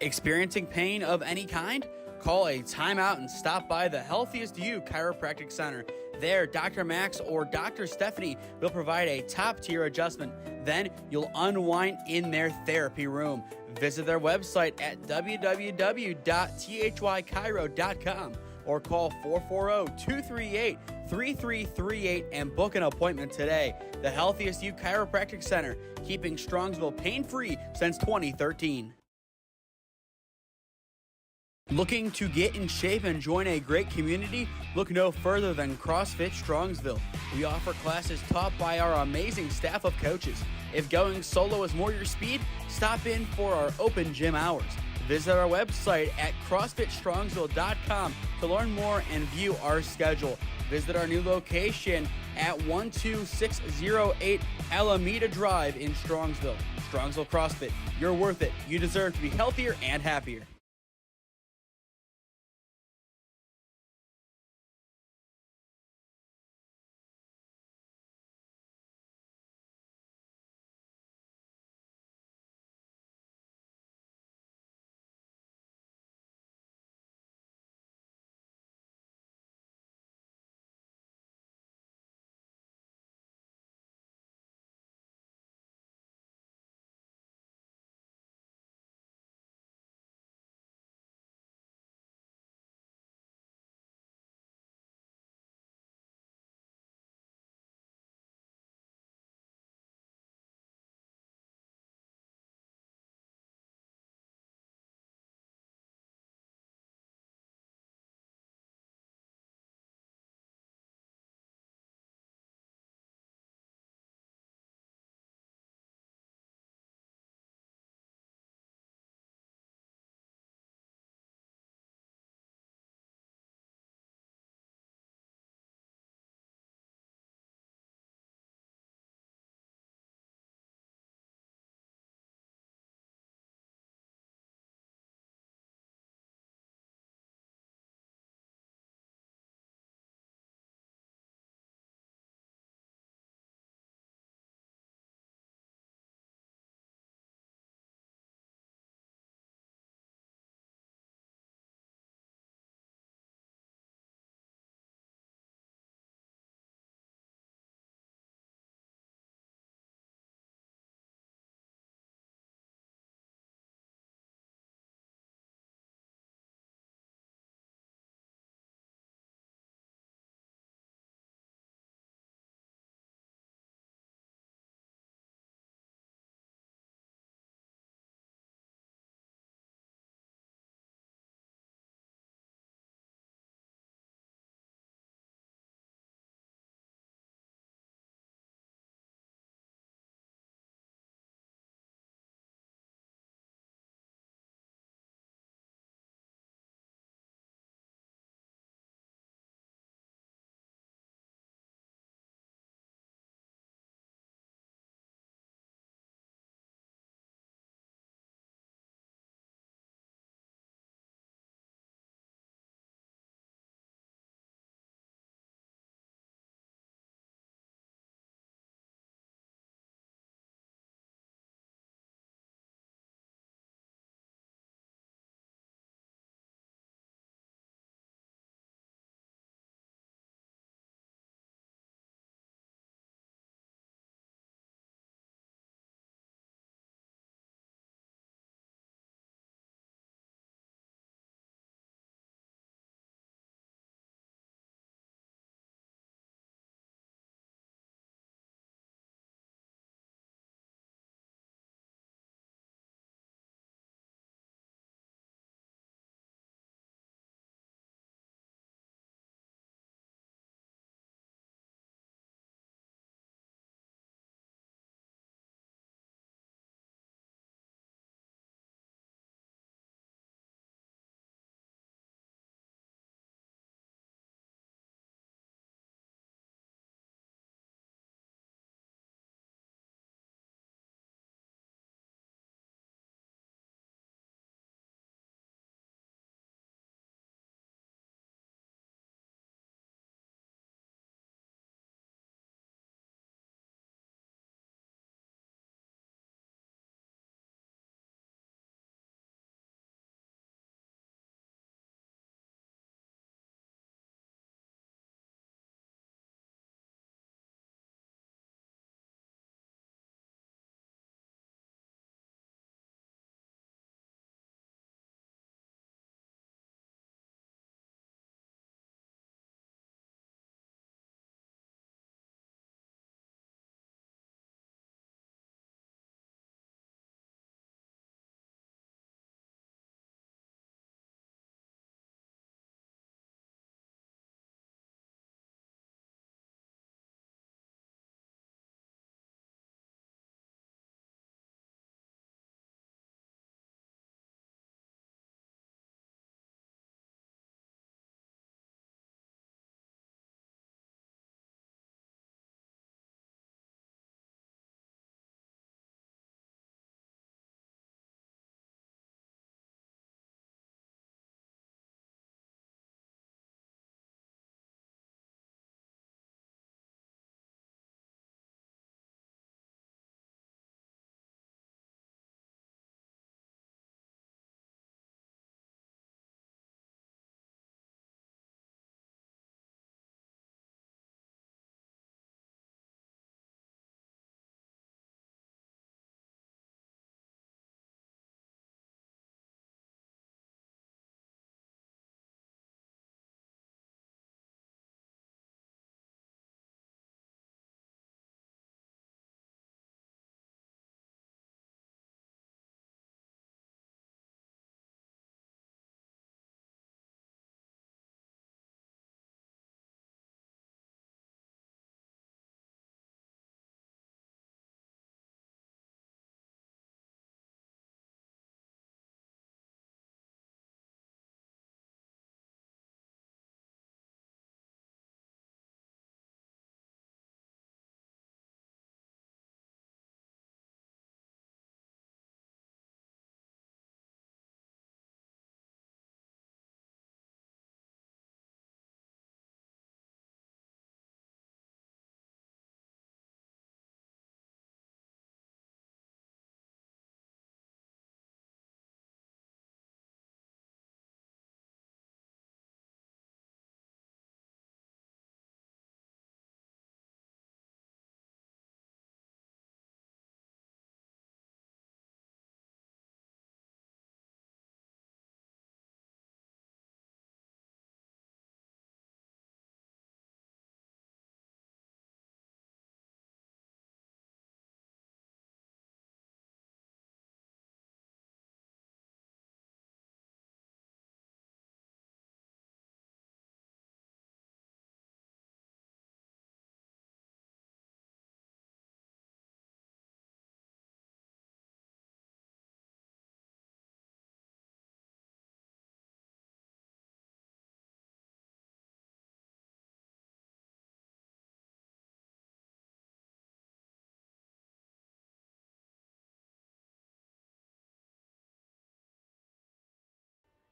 Experiencing pain of any kind? Call a timeout and stop by the Healthiest You Chiropractic Center. There, Dr. Max or Dr. Stephanie will provide a top-tier adjustment. Then you'll unwind in their therapy room. Visit their website at www.thychiro.com or call 440-238-3338 and book an appointment today. The Healthiest You Chiropractic Center, keeping Strongsville pain-free since 2013. Looking to get in shape and join a great community? Look no further than CrossFit Strongsville. We offer classes taught by our amazing staff of coaches. If going solo is more your speed, stop in for our open gym hours. Visit our website at CrossFitStrongsville.com to learn more and view our schedule. Visit our new location at 12608 Alameda Drive in Strongsville. Strongsville CrossFit, you're worth it. You deserve to be healthier and happier.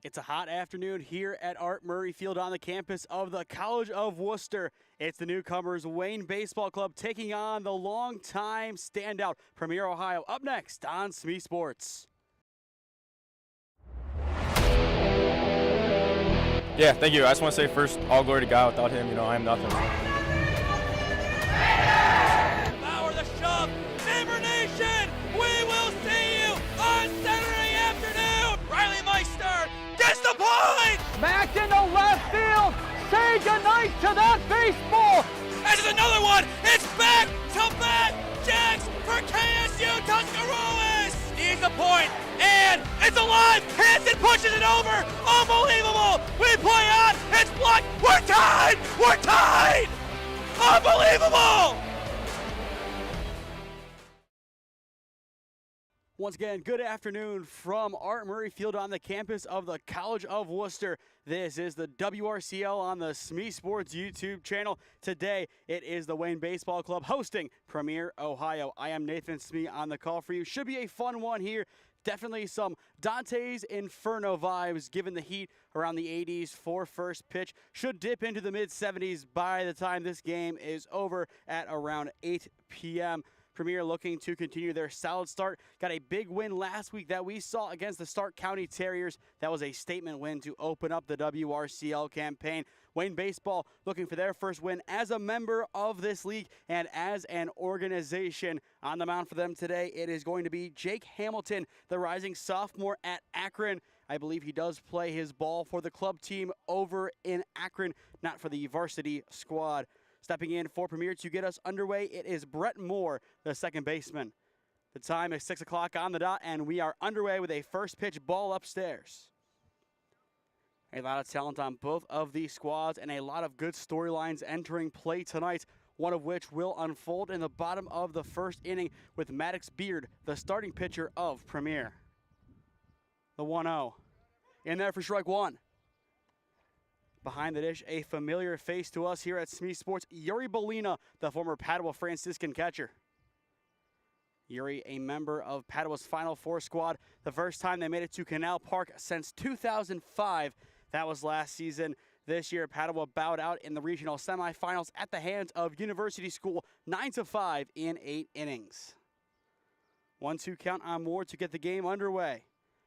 It's a hot afternoon here at Art Murray Field on the campus of the College of Wooster. It's the newcomers Wayne Baseball Club taking on the longtime standout Premier Ohio. Up next on SmeeSports. Yeah, thank you. I just want to say first, all glory to God. Without him, I am nothing. Power the shove, Neighbor Nation, we will see you on Saturday afternoon. Riley Meister gets the point. Back into left field, say goodnight to that baseball. And there's another one, it's back to back jacks for KSU Tuscarawas. He's the point, and it's alive, hits and pushes it over, unbelievable. We play on, it's blocked, we're tied, unbelievable. Once again, good afternoon from Art Murray Field on the campus of the College of Wooster. This is the WRCL on the SmeeSports YouTube channel. Today, it is the Wayne Baseball Club hosting Premier Ohio. I am Nathan Smee on the call for you. Should be a fun one here. Definitely some Dante's Inferno vibes given the heat around the 80s for first pitch. Should dip into the mid-70s by the time this game is over at around 8 p.m. Premier looking to continue their solid start. Got a big win last week that we saw against the Stark County Terriers. That was a statement win to open up the WRCL campaign. Wayne Baseball looking for their first win as a member of this league and as an organization. On the mound for them today, it is going to be Jake Hamilton, the rising sophomore at Akron. I believe he does play his ball for the club team over in Akron, not for the varsity squad. Stepping in for Premier to get us underway, it is Brett Moore, the second baseman. The time is 6 o'clock on the dot, and we are underway with a first pitch ball upstairs. A lot of talent on both of these squads and a lot of good storylines entering play tonight, one of which will unfold in the bottom of the first inning with Maddox Beard, the starting pitcher of Premier. The 1-0. In there for strike one. Behind the dish, a familiar face to us here at SmeeSports, Yuri Bolina, the former Padua Franciscan catcher. Yuri, a member of Padua's Final Four squad. The first time they made it to Canal Park since 2005. That was last season. This year, Padua bowed out in the regional semifinals at the hands of University School, 9-5 in 8 innings. 1-2 count on Moore to get the game underway.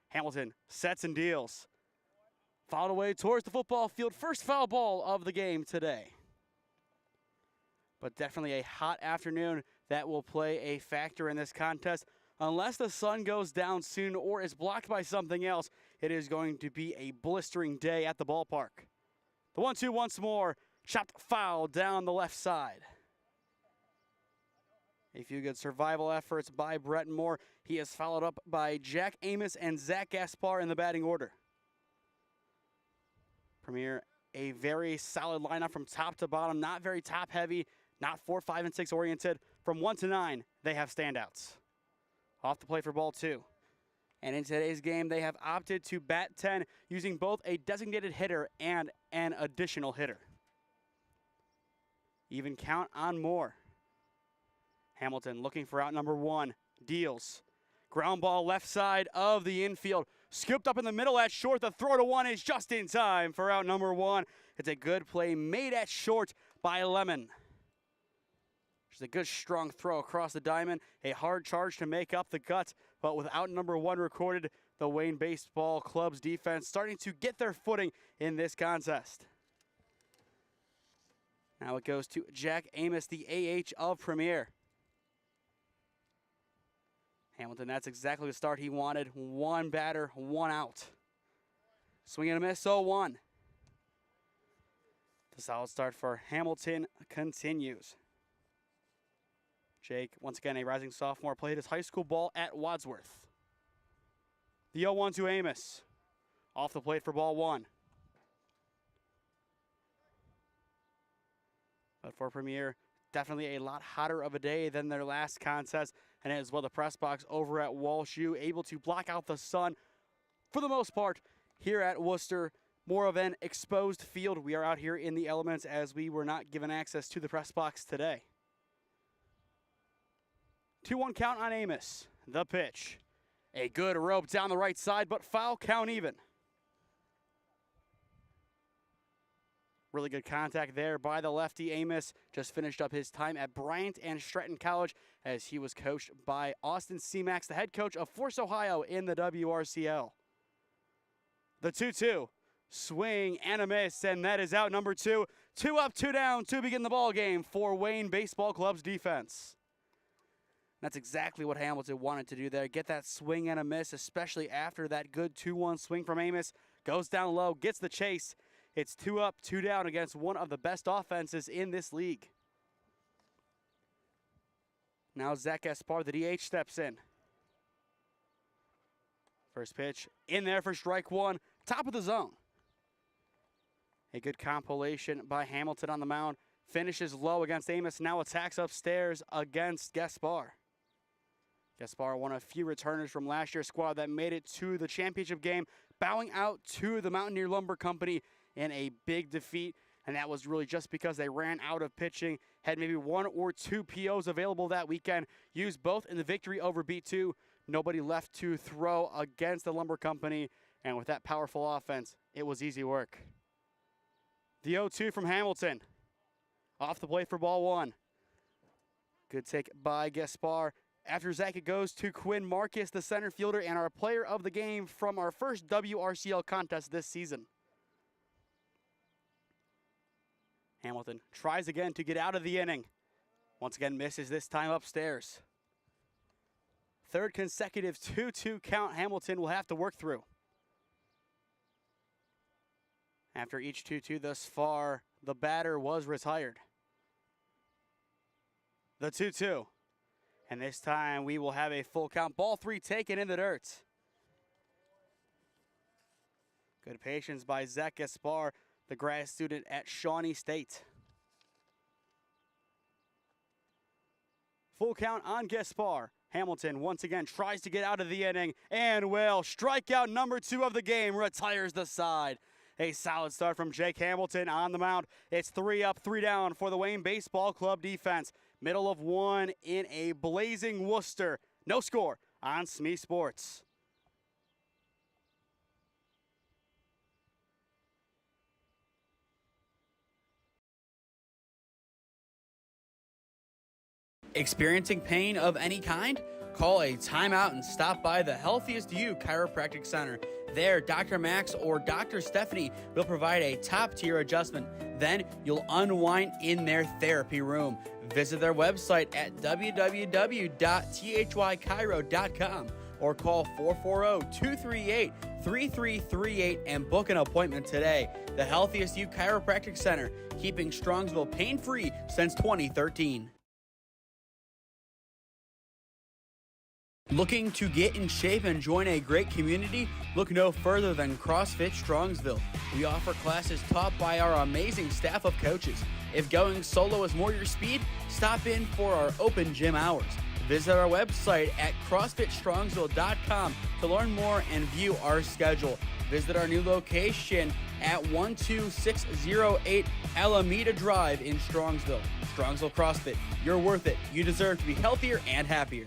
Hamilton sets and deals. Fouled away towards the football field. First foul ball of the game today. But definitely a hot afternoon that will play a factor in this contest. Unless the sun goes down soon or is blocked by something else, it is going to be a blistering day at the ballpark. The 1-2 once more. Chopped foul down the left side. A few good survival efforts by Brett Moore. He is followed up by Jack Amos and Zach Gaspar in the batting order. Premier, a very solid lineup from top to bottom, not very top heavy, not 4, 5, and 6 oriented. From 1 to 9, they have standouts. Off the plate for ball 2. And in today's game, they have opted to bat 10 using both a designated hitter and an additional hitter. Even count on Moore. Hamilton looking for out number 1, deals. Ground ball left side of the infield. Scooped up in the middle at short. The throw to 1 is just in time for out number 1. It's a good play made at short by Lemon. Just a good strong throw across the diamond. A hard charge to make up the gut, but without number 1 recorded, the Wayne Baseball Club's defense starting to get their footing in this contest. Now it goes to Jack Amos, the AH of Premier. Hamilton, that's exactly the start he wanted. 1 batter, 1 out. Swing and a miss, 0-1. The solid start for Hamilton continues. Jake, once again, a rising sophomore, played his high school ball at Wadsworth. The 0-1 to Amos. Off the plate for ball 1. But for Premier, definitely a lot hotter of a day than their last contest. And as well, the press box over at Walsh U able to block out the sun for the most part here at Wooster. More of an exposed field. We are out here in the elements as we were not given access to the press box today. 2-1 count on Amos. The pitch. A good rope down the right side, but foul count even. Really good contact there by the lefty. Amos just finished up his time at Bryant and Stretton College as he was coached by Austin Seamax, the head coach of Force, Ohio in the WRCL. The 2-2. Swing and a miss, and that is out number 2. 2 up, 2 down to begin the ball game for Wayne Baseball Club's defense. That's exactly what Hamilton wanted to do there. Get that swing and a miss, especially after that good 2-1 swing from Amos. Goes down low, gets the chase. It's 2 up, 2 down against one of the best offenses in this league. Now Zach Espar, the DH, steps in. First pitch in there for strike 1, top of the zone. A good compilation by Hamilton on the mound. Finishes low against Amos, now attacks upstairs against Gaspar. Gaspar, one of few returners from last year's squad that made it to the championship game, bowing out to the Mountaineer Lumber Company in a big defeat, and that was really just because they ran out of pitching, had maybe 1 or 2 POs available that weekend, used both in the victory over B2. Nobody left to throw against the Lumber Company, and with that powerful offense, it was easy work. The 0-2 from Hamilton. Off the plate for ball 1. Good take by Gaspar. After Zach, it goes to Quinn Marcus, the center fielder, and our player of the game from our first WRCL contest this season. Hamilton tries again to get out of the inning. Once again, misses, this time upstairs. Third consecutive 2-2 count Hamilton will have to work through. After each 2-2 thus far, the batter was retired. The 2-2. And this time we will have a full count. Ball 3 taken in the dirt. Good patience by Zach Gaspar, the grad student at Shawnee State. Full count on Gaspar. Hamilton once again tries to get out of the inning and will. Strikeout number 2 of the game, retires the side. A solid start from Jake Hamilton on the mound. It's 3 up, 3 down for the Wayne Baseball Club defense. Middle of 1 in a blazing Wooster. No score on SmeeSports. Experiencing pain of any kind? Call a timeout and stop by the Healthiest You Chiropractic Center. There, Dr. Max or Dr. Stephanie will provide a top-tier adjustment. Then you'll unwind in their therapy room. Visit their website at www.thychiro.com or call 440-238-3338 and book an appointment today. The Healthiest You Chiropractic Center, keeping Strongsville pain-free since 2013. Looking to get in shape and join a great community? Look no further than CrossFit Strongsville. We offer classes taught by our amazing staff of coaches. If going solo is more your speed, stop in for our open gym hours. Visit our website at CrossFitStrongsville.com to learn more and view our schedule. Visit our new location at 12608 Alameda Drive in Strongsville. Strongsville CrossFit, you're worth it. You deserve to be healthier and happier.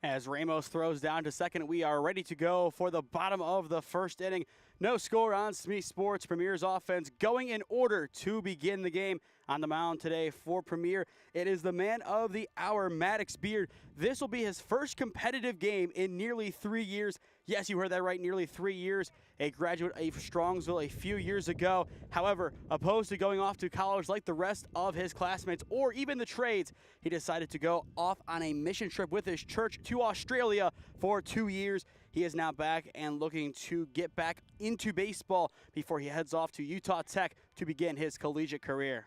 As Ramos throws down to second, we are ready to go for the bottom of the first inning. No score on SmeeSports Premier's offense going in order to begin the game. On the mound today for Premier, it is the man of the hour, Maddox Beard. This will be his first competitive game in nearly 3 years. Yes, you heard that right, nearly 3 years. A graduate of Strongsville a few years ago. However, opposed to going off to college like the rest of his classmates or even the trades, he decided to go off on a mission trip with his church to Australia for 2 years. He is now back and looking to get back into baseball before he heads off to Utah Tech to begin his collegiate career.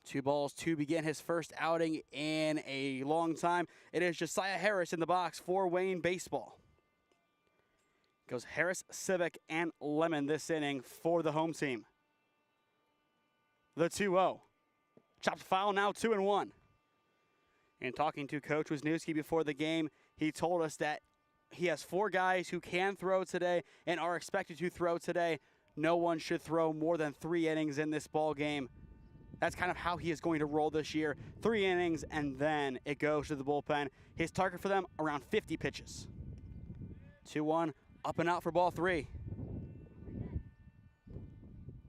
2 balls to begin his first outing in a long time. It is Josiah Harris in the box for Wayne baseball. Goes Harris, Civic, and Lemon this inning for the home team. The 2-0. Chopped foul, now 2-1. And talking to Coach Wisniewski before the game, he told us that he has 4 guys who can throw today and are expected to throw today. No one should throw more than 3 innings in this ball game. That's kind of how he is going to roll this year. 3 innings, and then it goes to the bullpen. His target for them, around 50 pitches. 2-1, up and out for ball 3.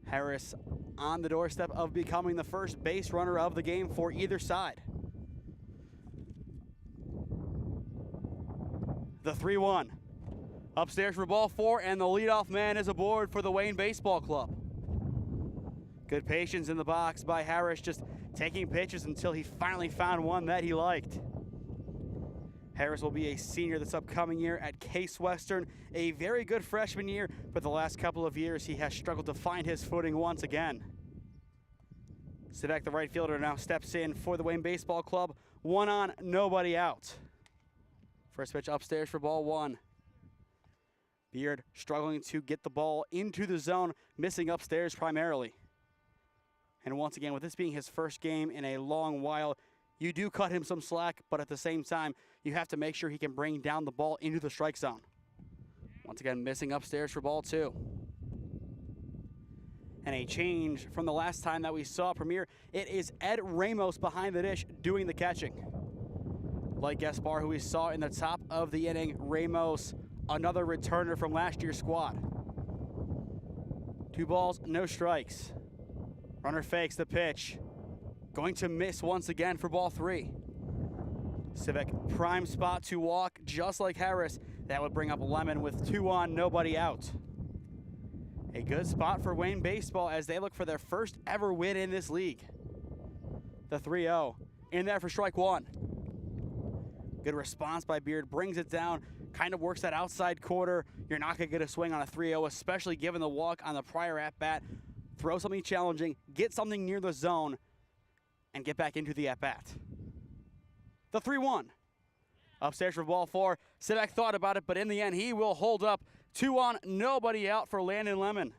Harris on the doorstep of becoming the first base runner of the game for either side. The 3-1. Upstairs for ball 4, and the leadoff man is aboard for the Wayne Baseball Club. Good patience in the box by Harris, just taking pitches until he finally found one that he liked. Harris will be a senior this upcoming year at Case Western, a very good freshman year, but the last couple of years he has struggled to find his footing once again. Sivak, the right fielder, now steps in for the Wayne Baseball Club. 1 on, nobody out. First pitch upstairs for ball 1. Beard struggling to get the ball into the zone, missing upstairs primarily. And once again, with this being his first game in a long while, you do cut him some slack, but at the same time, you have to make sure he can bring down the ball into the strike zone. Once again, missing upstairs for ball 2. And a change from the last time that we saw Premier, it is Ed Ramos behind the dish doing the catching. Like Gaspar, who we saw in the top of the inning, Ramos, another returner from last year's squad. 2 balls, no strikes. Runner fakes the pitch. Going to miss once again for ball 3. Civic, prime spot to walk, just like Harris. That would bring up Lemon with 2 on, nobody out. A good spot for Wayne Baseball as they look for their first ever win in this league. The 3-0, in there for strike 1. Good response by Beard, brings it down, kind of works that outside quarter. You're not going to get a swing on a 3-0, especially given the walk on the prior at-bat. Throw something challenging, get something near the zone, and get back into the at-bat. The 3-1. Upstairs for ball 4. Sivak thought about it, but in the end, he will hold up. 2 on, nobody out for Landon Lemon.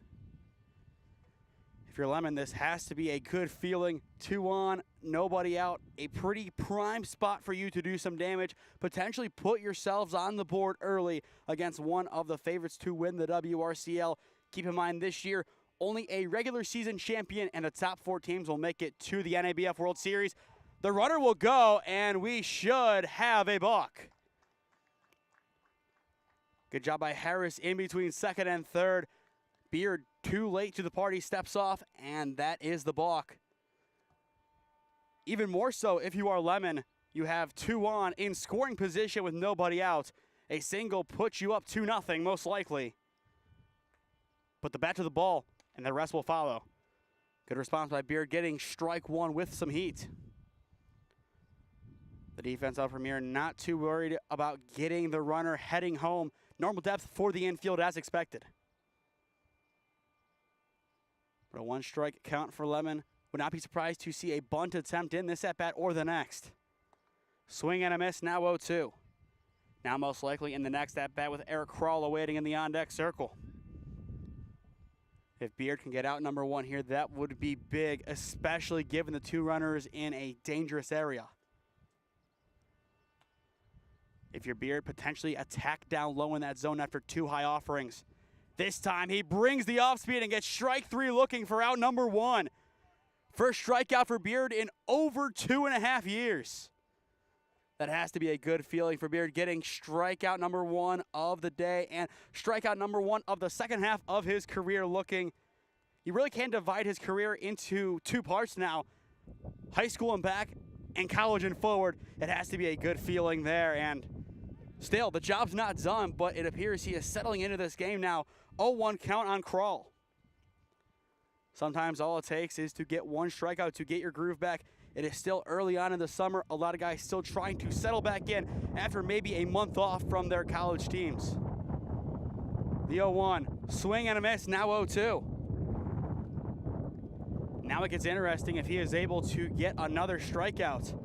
If you're Lemon, this has to be a good feeling. 2 on, nobody out. A pretty prime spot for you to do some damage. Potentially put yourselves on the board early against one of the favorites to win the WRCL. Keep in mind this year, only a regular season champion and the top 4 teams will make it to the NABF World Series. The runner will go, and we should have a balk. Good job by Harris in between second and third. Beard too late to the party, steps off, and that is the balk. Even more so if you are Lemon, you have 2 on in scoring position with nobody out. A single puts you up 2-0 most likely. Put the bat to the ball, and the rest will follow. Good response by Beard, getting strike 1 with some heat. The defense of Premier not too worried about getting the runner heading home. Normal depth for the infield as expected. But a 1-strike count for Lemon. Would not be surprised to see a bunt attempt in this at-bat or the next. Swing and a miss, now 0-2. Now most likely in the next at-bat with Eric Kroll awaiting in the on-deck circle. If Beard can get out number 1 here, that would be big, especially given the 2 runners in a dangerous area. If you're Beard, potentially attack down low in that zone after 2 high offerings. This time he brings the off speed and gets strike 3 looking for out number 1. First strikeout for Beard in over 2.5 years. That has to be a good feeling for Beard, getting strikeout number 1 of the day and strikeout number 1 of the second half of his career looking. you really can divide his career into two parts now. High school and back, and college and forward. It has to be a good feeling there. And still, the job's not done, but it appears he is settling into this game now. 0-1 count on Crawl. Sometimes all it takes is to get one strikeout to get your groove back. It is still early on in the summer. A lot of guys still trying to settle back in after maybe a month off from their college teams. The 0-1, swing and a miss, now 0-2. Now it gets interesting if he is able to get another strikeout.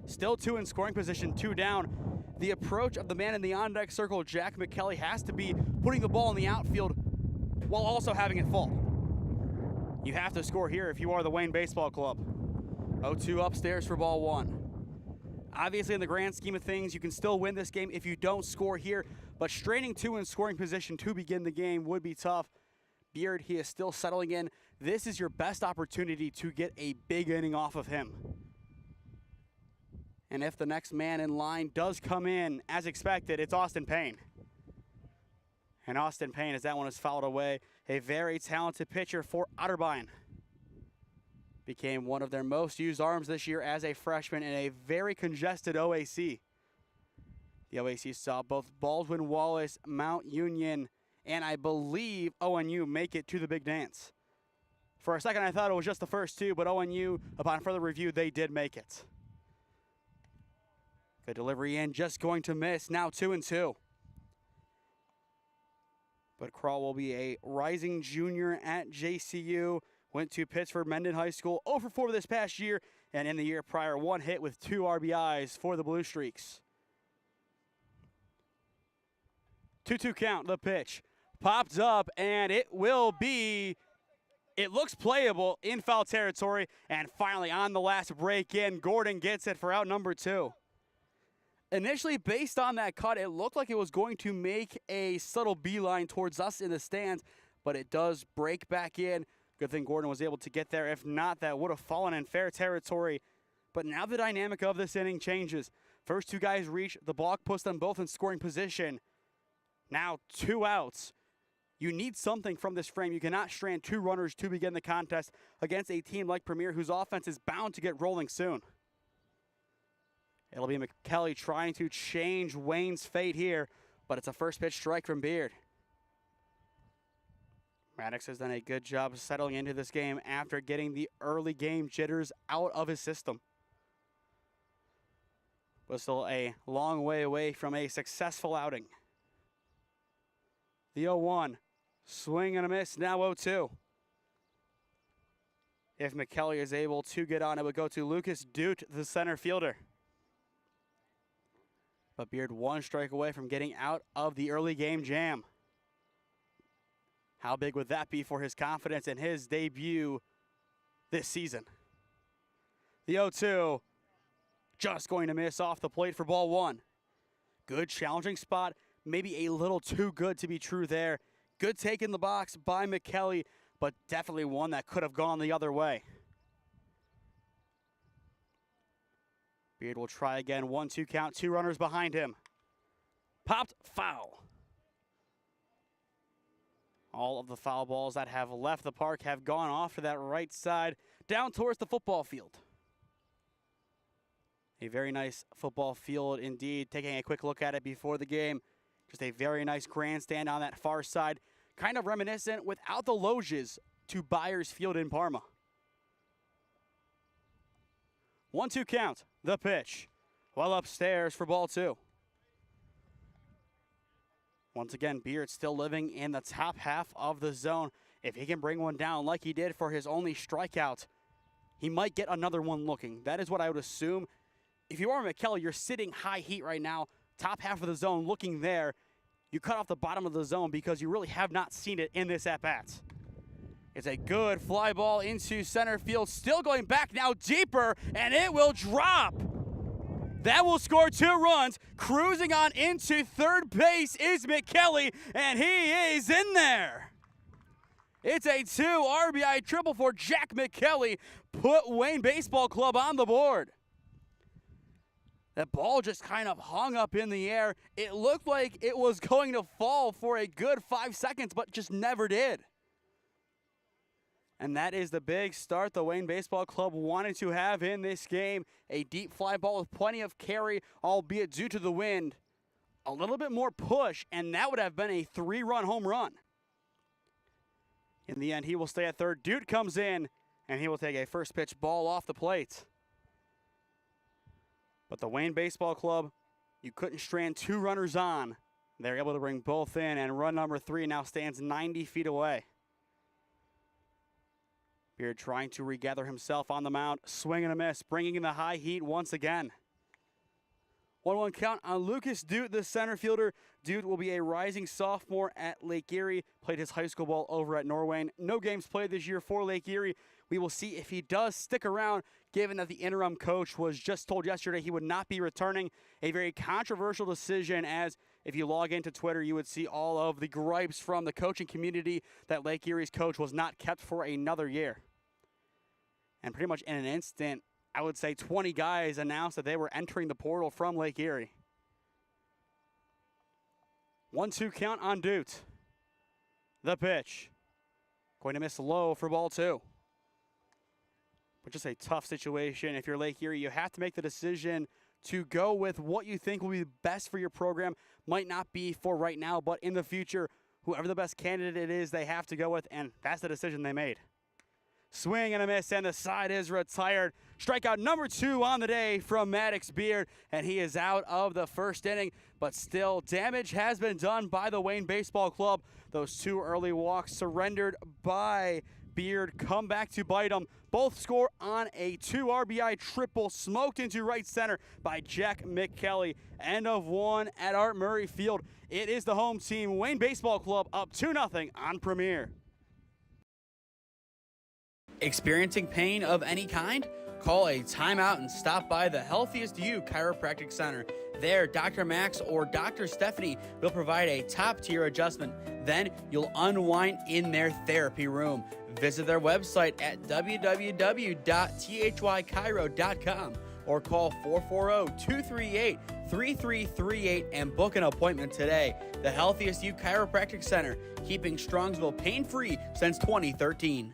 Still 2 in scoring position, 2 down. The approach of the man in the on-deck circle, Jack McKelly, has to be putting the ball in the outfield while also having it fall. You have to score here if you are the Wayne Baseball Club. 0-2 upstairs for ball 1. Obviously, in the grand scheme of things, you can still win this game if you don't score here, but straining 2 in scoring position to begin the game would be tough. Beard, he is still settling in. This is your best opportunity to get a big inning off of him. And if the next man in line does come in as expected, it's Austin Payne. And Austin Payne, as that one is fouled away, a very talented pitcher for Otterbein. Became one of their most used arms this year as a freshman in a very congested OAC. The OAC saw both Baldwin Wallace, Mount Union, and I believe ONU make it to the big dance. For a second, I thought it was just the first two, but ONU, upon further review, they did make it. Good delivery in, just going to miss. Now 2-2. But Crawl will be a rising junior at JCU. Went to Pittsford Mendon High School, 0 for 4 this past year, and in the year prior, 1 hit with 2 RBIs for the Blue Streaks. 2-2 count, the pitch. Popped up, and it will be, it looks playable in foul territory, and finally on the last break in, Gordon gets it for out number 2. Initially, based on that cut, it looked like it was going to make a subtle beeline towards us in the stands, but it does break back in. Good thing Gordon was able to get there. If not, that would have fallen in fair territory. But now the dynamic of this inning changes. First 2 guys reach, the block puts them both in scoring position. Now 2 outs. You need something from this frame. You cannot strand 2 runners to begin the contest against a team like Premier, whose offense is bound to get rolling soon. It'll be McKelly trying to change Wayne's fate here, but it's a first pitch strike from Beard. Maddox has done a good job of settling into this game after getting the early game jitters out of his system. But still a long way away from a successful outing. The 0-1, swing and a miss, now 0-2. If McKelly is able to get on, it would go to Lucas Dute, the center fielder. But Beard 1 strike away from getting out of the early game jam. How big would that be for his confidence in his debut this season? The 0-2, just going to miss off the plate for ball 1. Good challenging spot, maybe a little too good to be true there. Good take in the box by McKelly, but definitely one that could have gone the other way. Beard will try again, 1-2 count, 2 runners behind him. Popped, foul. All of the foul balls that have left the park have gone off to that right side, down towards the football field. A very nice football field indeed. Taking a quick look at it before the game. Just a very nice grandstand on that far side. Kind of reminiscent without the loges to Byers Field in Parma. 1-2 count, the pitch. Well upstairs for ball 2. Once again, Beard still living in the top half of the zone. If he can bring one down like he did for his only strikeout, he might get another one looking. That is what I would assume. If you are McKelly, you're sitting high heat right now, top half of the zone looking there. You cut off the bottom of the zone because you really have not seen it in this at-bat. It's a good fly ball into center field, still going back now deeper, and it will drop. That will score 2 runs. Cruising on into third base is McKelly, and he is in there. It's a 2 RBI triple for Jack McKelly. Put Wayne Baseball Club on the board. That ball just kind of hung up in the air. It looked like it was going to fall for a good 5 seconds, but just never did. And that is the big start the Wayne Baseball Club wanted to have in this game. A deep fly ball with plenty of carry, albeit due to the wind. A little bit more push, and that would have been a 3-run home run. In the end, he will stay at third. Dude comes in, and he will take a first pitch ball off the plate. But the Wayne Baseball Club, you couldn't strand 2 runners on. They're able to bring both in, and run number 3 now stands 90 feet away. Beard trying to regather himself on the mound. Swing and a miss, bringing in the high heat once again. 1-1 count on Lucas Dude, the center fielder. Dude will be a rising sophomore at Lake Erie. Played his high school ball over at Norwayne. No games played this year for Lake Erie. We will see if he does stick around, given that the interim coach was just told yesterday he would not be returning. A very controversial decision, as if you log into Twitter, you would see all of the gripes from the coaching community that Lake Erie's coach was not kept for another year. And pretty much in an instant, I would say 20 guys announced that they were entering the portal from Lake Erie. 1-2 count on Dute. The pitch. Going to miss low for ball 2. But just a tough situation. If you're Lake Erie, you have to make the decision to go with what you think will be best for your program. Might not be for right now, but in the future, whoever the best candidate is, they have to go with, and that's the decision they made. Swing and a miss, and the side is retired. Strikeout number 2 on the day from Maddox Beard, and he is out of the first inning. But still, damage has been done by the Wayne Baseball Club. Those 2 early walks surrendered by Beard come back to bite him. Both score on a 2 RBI triple smoked into right center by Jack McKelly. End of 1 at Art Murray Field. It is the home team, Wayne Baseball Club, up 2-0 on Premier. Experiencing pain of any kind? Call a timeout and stop by the Healthiest You Chiropractic Center. There, Dr. Max or Dr. Stephanie will provide a top-tier adjustment. Then you'll unwind in their therapy room. Visit their website at www.thychiro.com or call 440-238-3338 and book an appointment today. The Healthiest You Chiropractic Center, keeping Strongsville pain-free since 2013.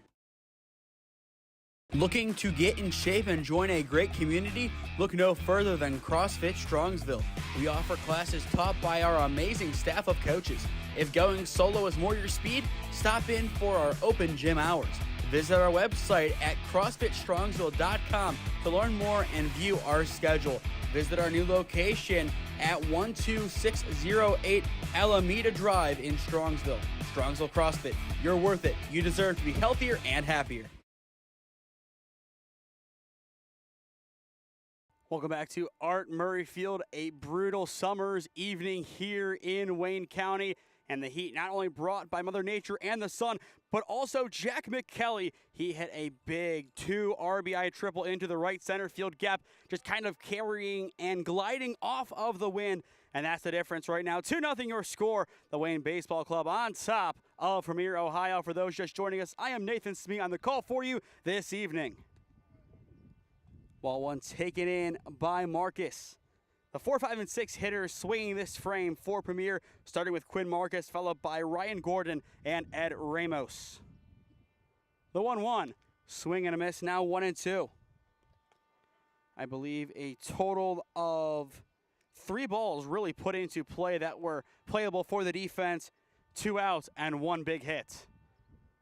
Looking to get in shape and join a great community? Look no further than CrossFit Strongsville. We offer classes taught by our amazing staff of coaches. If going solo is more your speed, stop in for our open gym hours. Visit our website at CrossFitStrongsville.com to learn more and view our schedule. Visit our new location at 12608 Alameda Drive in Strongsville. Strongsville CrossFit, you're worth it. You deserve to be healthier and happier. Welcome back to Art Murray Field, a brutal summer's evening here in Wayne County. And the heat not only brought by Mother Nature and the sun, but also Jack McKelly. He hit a big 2 RBI triple into the right center field gap, just kind of carrying and gliding off of the wind. And that's the difference right now. 2-0 your score. The Wayne Baseball Club on top of Premier, Ohio. For those just joining us, I am Nathan Smee on the call for you this evening. Ball 1 taken in by Marcus. The 4, 5, and 6 hitters swinging this frame for Premier, starting with Quinn Marcus, followed by Ryan Gordon and Ed Ramos. The 1-1, swing and a miss, now 1-2. I believe a total of 3 balls really put into play that were playable for the defense. 2 outs and 1 big hit.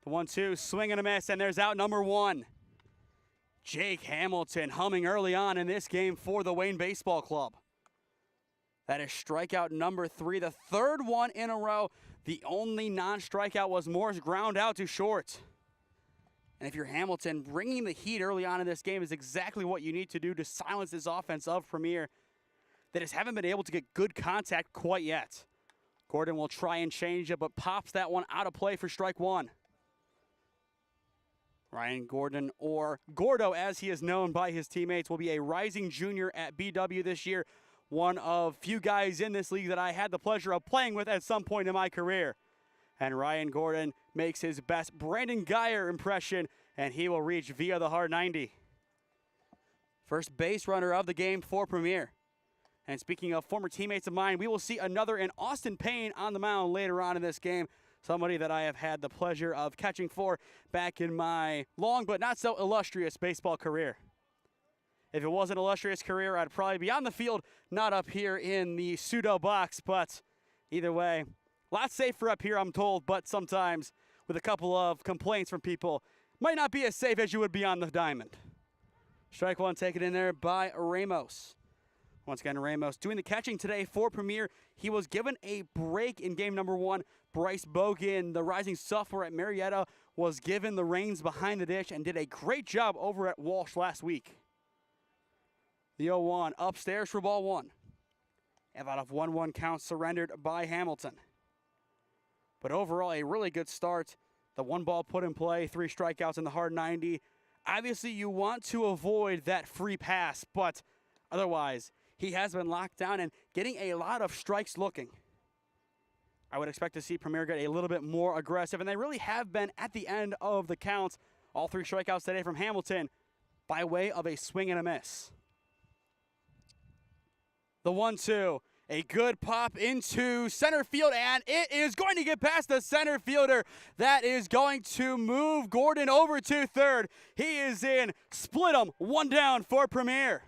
The 1-2, swing and a miss, and there's out number 1. Jake Hamilton humming early on in this game for the Wayne Baseball Club. That is strikeout number 3, the 3rd one in a row. The only non-strikeout was Moore's ground out to short. And if you're Hamilton, bringing the heat early on in this game is exactly what you need to do to silence this offense of Premier that just haven't been able to get good contact quite yet. Gordon will try and change it, but pops that one out of play for strike 1. Ryan Gordon, or Gordo as he is known by his teammates, will be a rising junior at BW this year. One of few guys in this league that I had the pleasure of playing with at some point in my career. And Ryan Gordon makes his best Brandon Geyer impression, and he will reach via the hard 90. First base runner of the game for Premier. And speaking of former teammates of mine, we will see another in Austin Payne on the mound later on in this game. somebody that I have had the pleasure of catching for back in my long but not so illustrious baseball career. If it was an illustrious career, I'd probably be on the field, not up here in the pseudo box, but either way, a lot safer up here, I'm told, but sometimes with a couple of complaints from people, might not be as safe as you would be on the diamond. Strike one taken in there by Ramos. Once again, Ramos doing the catching today for Premier. He was given a break in game number one. Bryce Bogan, the rising sophomore at Marietta, was given the reins behind the dish and did a great job over at Walsh last week. The 0-1 upstairs for ball one. And out of 1-1 count surrendered by Hamilton. But overall, a really good start. The one ball put in play, 3 strikeouts in the hard 90. Obviously, you want to avoid that free pass, but otherwise, he has been locked down and getting a lot of strikes looking. I would expect to see Premier get a little bit more aggressive, and they really have been at the end of the counts. All 3 strikeouts today from Hamilton by way of a swing and a miss. The 1-2, a good pop into center field, and it is going to get past the center fielder. That is going to move Gordon over to third. He is in. Split him. 1 down for Premier.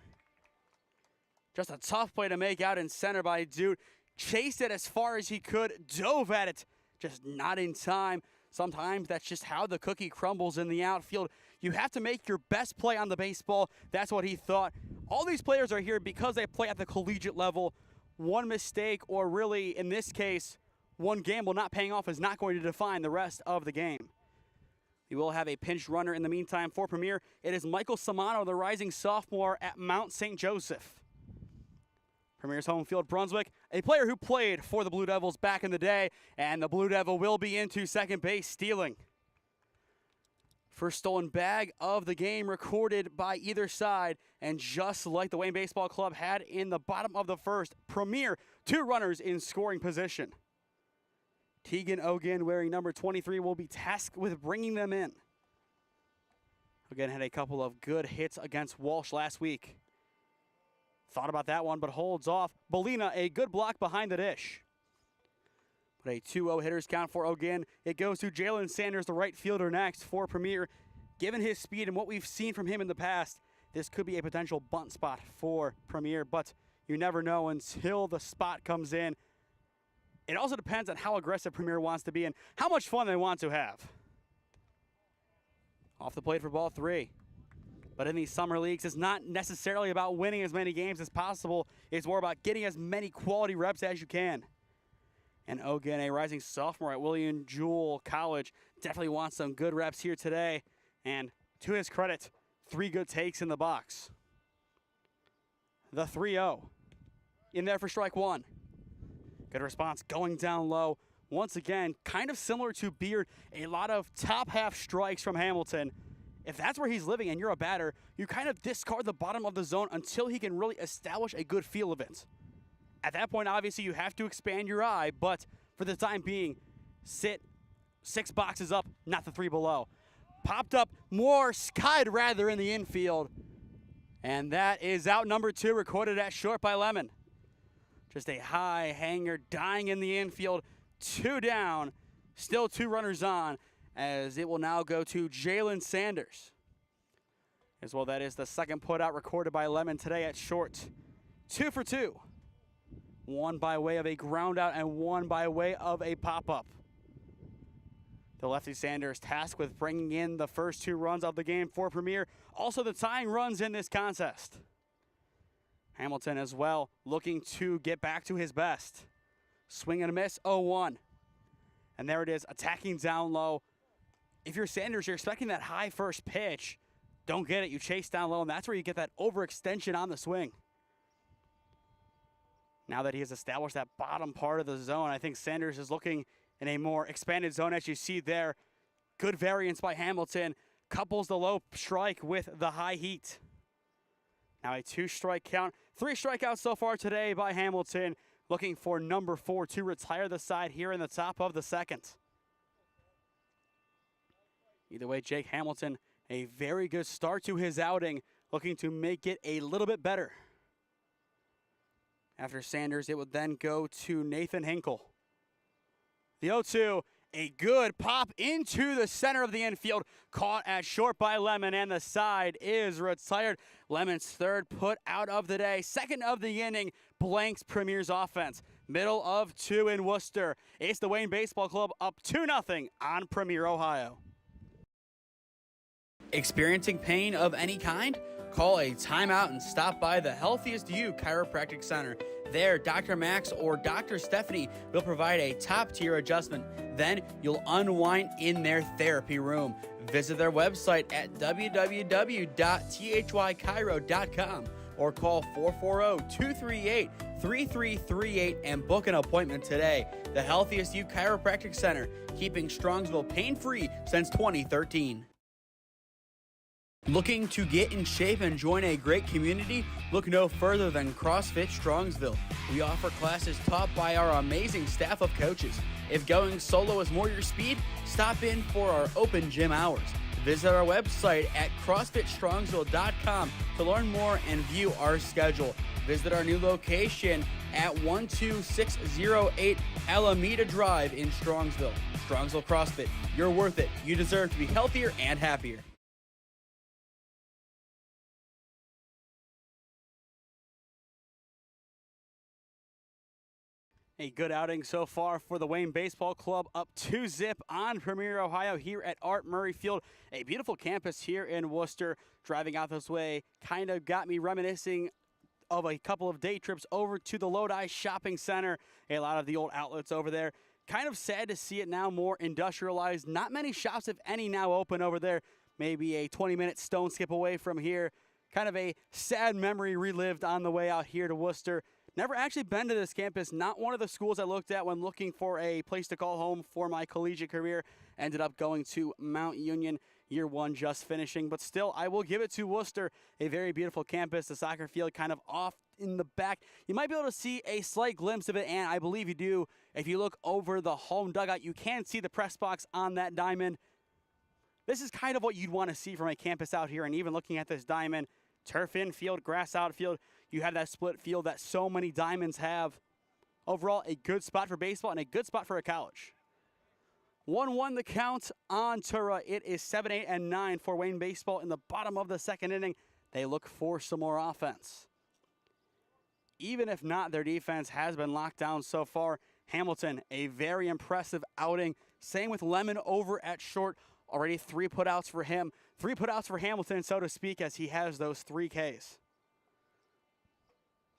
Just a tough play to make out in center by Dude. Chased it as far as he could, dove at it, just not in time. Sometimes that's just how the cookie crumbles in the outfield. You have to make your best play on the baseball. That's what he thought. All these players are here because they play at the collegiate level. One mistake, or really, in this case, one gamble not paying off is not going to define the rest of the game. We will have a pinch runner in the meantime for Premier. It is Michael Samano, the rising sophomore at Mount St. Joseph. Premier's home field, Brunswick, a player who played for the Blue Devils back in the day, and the Blue Devil will be into second base stealing. First stolen bag of the game recorded by either side, and just like the Wayne Baseball Club had in the bottom of the first, Premier, 2 runners in scoring position. Tegan Ogan, wearing number 23, will be tasked with bringing them in. Ogan had a couple of good hits against Walsh last week. Thought about that one, but holds off. Bolina, a good block behind the dish. But a 2-0 hitters count for Ogan. It goes to Jalen Sanders, the right fielder, next for Premier. Given his speed and what we've seen from him in the past, this could be a potential bunt spot for Premier, but you never know until the spot comes in. It also depends on how aggressive Premier wants to be and how much fun they want to have. Off the plate for ball 3. But in these summer leagues, it's not necessarily about winning as many games as possible. It's more about getting as many quality reps as you can. And Ogan, a rising sophomore at William Jewell College, definitely wants some good reps here today. And to his credit, 3 good takes in the box. The 3-0. In there for strike 1. Good response going down low. Once again, kind of similar to Beard, a lot of top half strikes from Hamilton. If that's where he's living and you're a batter, you kind of discard the bottom of the zone until he can really establish a good feel of it. At that point, obviously, you have to expand your eye, but for the time being, sit 6 boxes up, not the 3 below. Popped up more, skied rather in the infield. And that is out number 2, recorded at short by Lemon. Just a high hanger dying in the infield. 2 down, still 2 runners on, as it will now go to Jalen Sanders. As well, that is the second putout recorded by Lemon today at short. 2 for 2. 1 by way of a ground out and 1 by way of a pop-up. The lefty Sanders tasked with bringing in the first 2 runs of the game for Premier. Also the tying runs in this contest. Hamilton as well looking to get back to his best. Swing and a miss, 0-1. And there it is, attacking down low. If you're Sanders, you're expecting that high first pitch. Don't get it, you chase down low, and that's where you get that overextension on the swing. Now that he has established that bottom part of the zone, I think Sanders is looking in a more expanded zone, as you see there. Good variance by Hamilton. Couples the low strike with the high heat. Now a 2-strike count. 3 strikeouts so far today by Hamilton. Looking for number 4 to retire the side here in the top of the second. Either way, Jake Hamilton, a very good start to his outing, looking to make it a little bit better. After Sanders, it would then go to Nathan Hinkle. The 0-2, A good pop into the center of the infield, caught at short by Lemon, and the side is retired. Lemon's third put out of the day, second of the inning, blanks Premier's offense. Middle of 2 in Wooster. It's the Wayne Baseball Club up 2-0 on Premier, Ohio. Experiencing pain of any kind? Call a timeout and stop by the Healthiest You Chiropractic Center. There, Dr. Max or Dr. Stephanie will provide a top-tier adjustment. Then you'll unwind in their therapy room. Visit their website at www.thychiro.com or call 440-238-3338 and book an appointment today. The Healthiest You Chiropractic Center, keeping Strongsville pain-free since 2013. Looking to get in shape and join a great community? Look no further than CrossFit Strongsville. We offer classes taught by our amazing staff of coaches. If going solo is more your speed, stop in for our open gym hours. Visit our website at CrossFitStrongsville.com to learn more and view our schedule. Visit our new location at 12608 Alameda Drive in Strongsville. Strongsville CrossFit, you're worth it. You deserve to be healthier and happier. A good outing so far for the Wayne Baseball Club, up 2-0 on Premier, Ohio here at Art Murray Field. A beautiful campus here in Wooster. Driving out this way kind of got me reminiscing of a couple of day trips over to the Lodi Shopping Center. A lot of the old outlets over there. Kind of sad to see it now more industrialized. Not many shops, if any, now open over there. Maybe a 20-minute stone skip away from here. Kind of a sad memory relived on the way out here to Wooster. Never actually been to this campus. Not one of the schools I looked at when looking for a place to call home for my collegiate career. Ended up going to Mount Union, year one just finishing. But still, I will give it to Wooster. A very beautiful campus. The soccer field kind of off in the back. You might be able to see a slight glimpse of it, and I believe you do. If you look over the home dugout, you can see the press box on that diamond. This is kind of what you'd want to see from a campus out here. And even looking at this diamond, turf infield, grass outfield, you have that split field that so many diamonds have. Overall, a good spot for baseball and a good spot for a college. 1-1 the count on Tura. It is 7, 8, and 9 for Wayne Baseball in the bottom of the second inning. They look for some more offense. Even if not, their defense has been locked down so far. Hamilton, a very impressive outing. Same with Lemon over at short. Already 3 putouts for him. 3 putouts for Hamilton, so to speak, as he has those 3 Ks.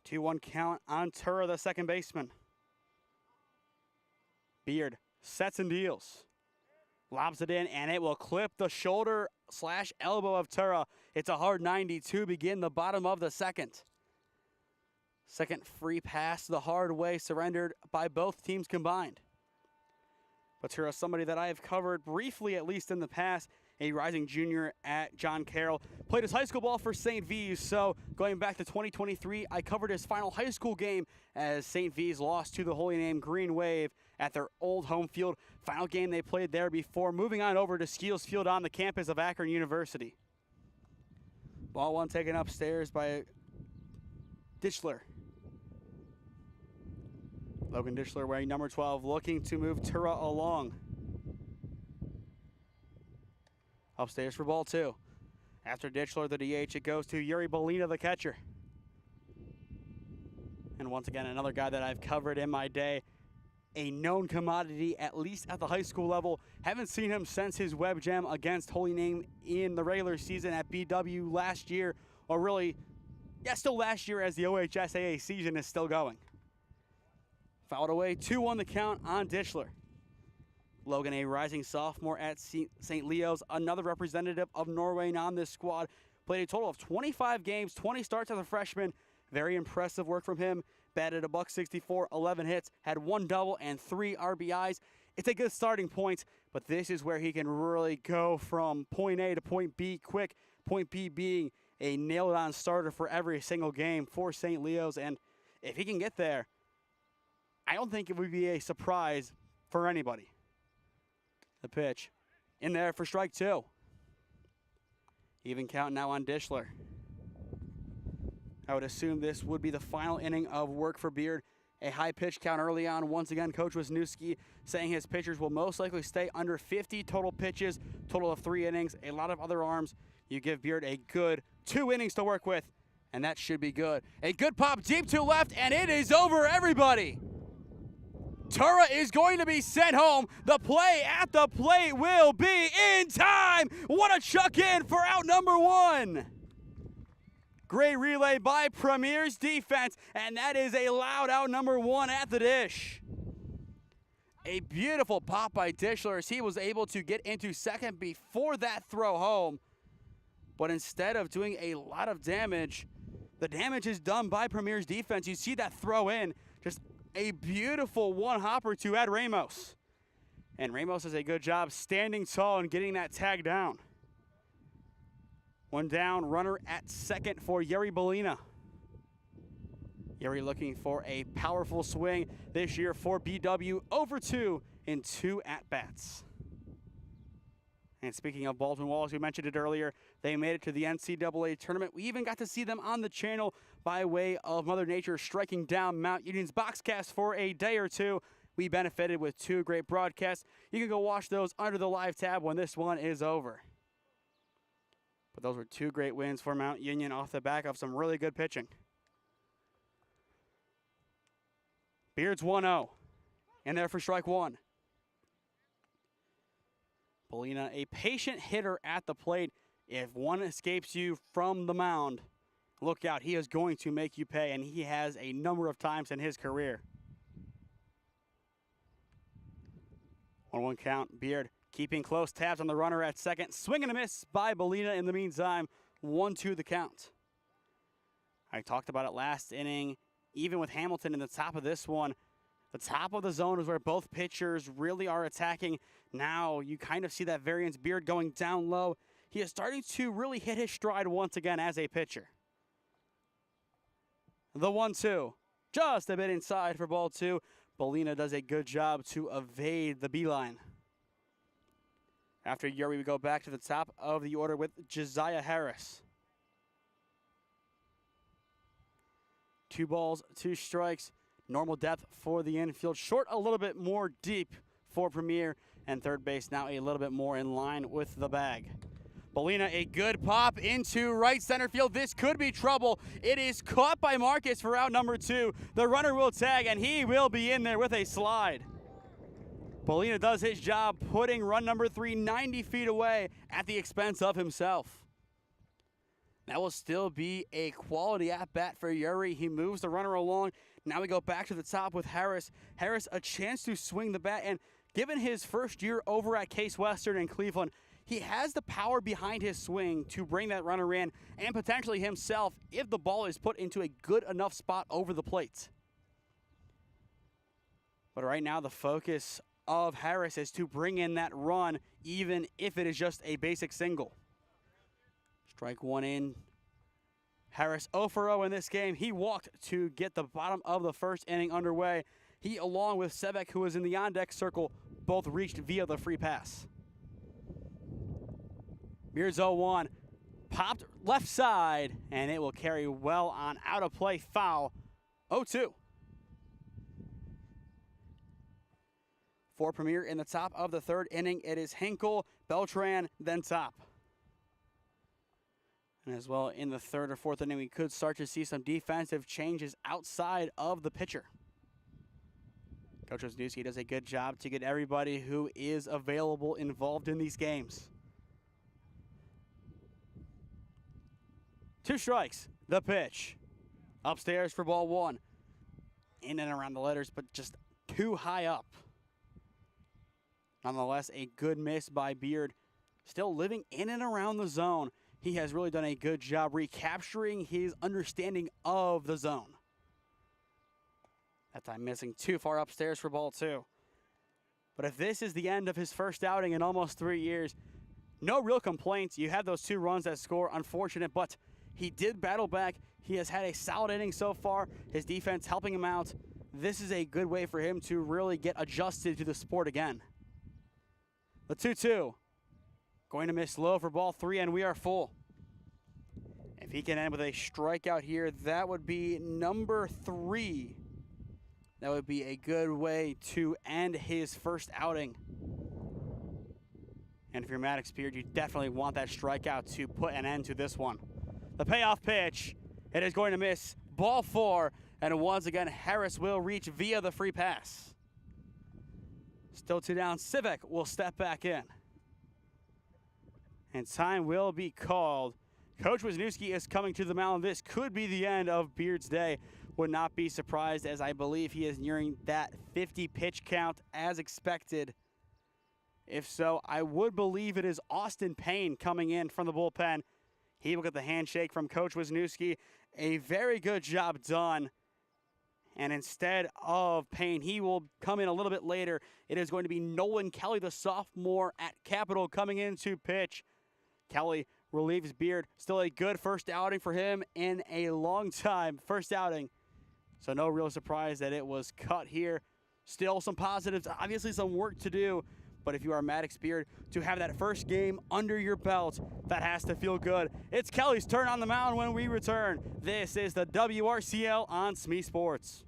2-1 count on Tura, the second baseman. Beard sets and deals. Lobs it in, and it will clip the shoulder/elbow of Tura. It's a hard 90 to begin the bottom of the second. Second free pass the hard way, surrendered by both teams combined. But Tura, somebody that I have covered briefly, at least in the past, a rising junior at John Carroll. Played his high school ball for St. V's, so going back to 2023, I covered his final high school game as St. V's lost to the Holy Name Green Wave at their old home field. Final game they played there before moving on over to Skeels Field on the campus of Akron University. Ball one taken upstairs by Ditchler. Logan Ditchler wearing number 12, looking to move Tura along. Upstairs for ball 2. After Ditchler, the DH, it goes to Yuri Bolina, the catcher. And once again, another guy that I've covered in my day. A known commodity, at least at the high school level. Haven't seen him since his web gem against Holy Name in the regular season at BW last year. Or really, yeah, still last year, as the OHSAA season is still going. Fouled away, 2-1 the count on Ditchler. Logan, a rising sophomore at St. Leo's, another representative of Norway on this squad. Played a total of 25 games, 20 starts as a freshman. Very impressive work from him. Batted a .164, 11 hits, had 1 double and 3 RBIs. It's a good starting point, but this is where he can really go from point A to point B quick. Point B being a nailed-on starter for every single game for St. Leo's, and if he can get there, I don't think it would be a surprise for anybody. The pitch in there for strike 2. Even count now on Ditchler. I would assume this would be the final inning of work for Beard. a high pitch count early on. Once again, Coach Wisniewski saying his pitchers will most likely stay under 50 total pitches, total of 3 innings, a lot of other arms. You give Beard a good 2 innings to work with, and that should be good. A good pop deep to left, and it is over, everybody. Tura is going to be sent home. The play at the plate will be in time. What a chuck in for out number 1. Great relay by Premier's defense, and that is a loud out number 1 at the dish. A beautiful pop by Dishler as he was able to get into second before that throw home. But instead of doing a lot of damage, the damage is done by Premier's defense. You see that throw in, just a beautiful one-hopper to Ed Ramos. And Ramos does a good job standing tall and getting that tag down. 1 down, runner at second for Yuri Bolina. Yuri looking for a powerful swing this year for BW, over 2 in 2 at-bats. And speaking of Baldwin Wallace, we mentioned it earlier, they made it to the NCAA tournament. We even got to see them on the channel by way of Mother Nature striking down Mount Union's Boxcast for a day or 2. We benefited with 2 great broadcasts. You can go watch those under the live tab when this one is over. But those were 2 great wins for Mount Union off the back of some really good pitching. Beard's 1-0, and there for strike 1. Bolina, a patient hitter at the plate. If one escapes you from the mound, look out. He is going to make you pay, and he has a number of times in his career. 1-1 count. Beard keeping close tabs on the runner at second. Swing and a miss by Bolina in the meantime. 1-2 the count. I talked about it last inning. Even with Hamilton in the top of this one, the top of the zone is where both pitchers really are attacking. Now you kind of see that variance. Beard going down low. He is starting to really hit his stride once again as a pitcher. The 1-2. Just a bit inside for ball 2. Bolina does a good job to evade the beeline. After Yuri, we go back to the top of the order with Josiah Harris. 2 balls, 2 strikes. Normal depth for the infield. Short a little bit more deep for Premier. And third base now a little bit more in line with the bag. Bolina, a good pop into right center field. This could be trouble. It is caught by Marcus for out number 2. The runner will tag, and he will be in there with a slide. Bolina does his job putting run number 3 90 feet away at the expense of himself. That will still be a quality at-bat for Yuri. He moves the runner along. Now we go back to the top with Harris. Harris, a chance to swing the bat, and given his first year over at Case Western in Cleveland, he has the power behind his swing to bring that runner in and potentially himself if the ball is put into a good enough spot over the plate. But right now the focus of Harris is to bring in that run even if it is just a basic single. Strike 1 in. Harris 0 for 0 in this game. He walked to get the bottom of the first inning underway. He, along with Sebek, who was in the on-deck circle, both reached via the free pass. Beards 0-1, popped left side, and it will carry well on out of play foul. 0-2. For Premier in the top of the third inning, it is Hinkle, Beltran, then Top. And as well in the third or fourth inning, we could start to see some defensive changes outside of the pitcher. Coach Wisniewski does a good job to get everybody who is available involved in these games. 2 strikes, the pitch. Upstairs for ball 1. In and around the letters, but just too high up. Nonetheless, a good miss by Beard. Still living in and around the zone. He has really done a good job recapturing his understanding of the zone. That time missing too far upstairs for ball 2. But if this is the end of his first outing in almost 3 years, no real complaints. You had those 2 runs that score, unfortunate, but he did battle back. He has had a solid inning so far. His defense helping him out. This is a good way for him to really get adjusted to the sport again. The 2-2. Going to miss low for ball 3, and we are full. If he can end with a strikeout here, that would be number 3. That would be a good way to end his first outing. And if you're Maddox Beard, you definitely want that strikeout to put an end to this one. The payoff pitch, it is going to miss. Ball 4, and once again, Harris will reach via the free pass. Still 2 down. Civic will step back in. And time will be called. Coach Wisniewski is coming to the mound. This could be the end of Beard's day. Would not be surprised, as I believe he is nearing that 50 pitch count as expected. If so, I would believe it is Austin Payne coming in from the bullpen. He will get the handshake from Coach Wisniewski. A very good job done. And instead of Payne, he will come in a little bit later. It is going to be Nolan Kelly, the sophomore at Capitol, coming in to pitch. Kelly relieves Beard. Still a good first outing for him in a long time. First outing. So no real surprise that it was cut here. Still some positives, obviously some work to do. But if you are Maddox Beard, to have that first game under your belt, that has to feel good. It's Kelly's turn on the mound when we return. This is the WRCL on SmeeSports.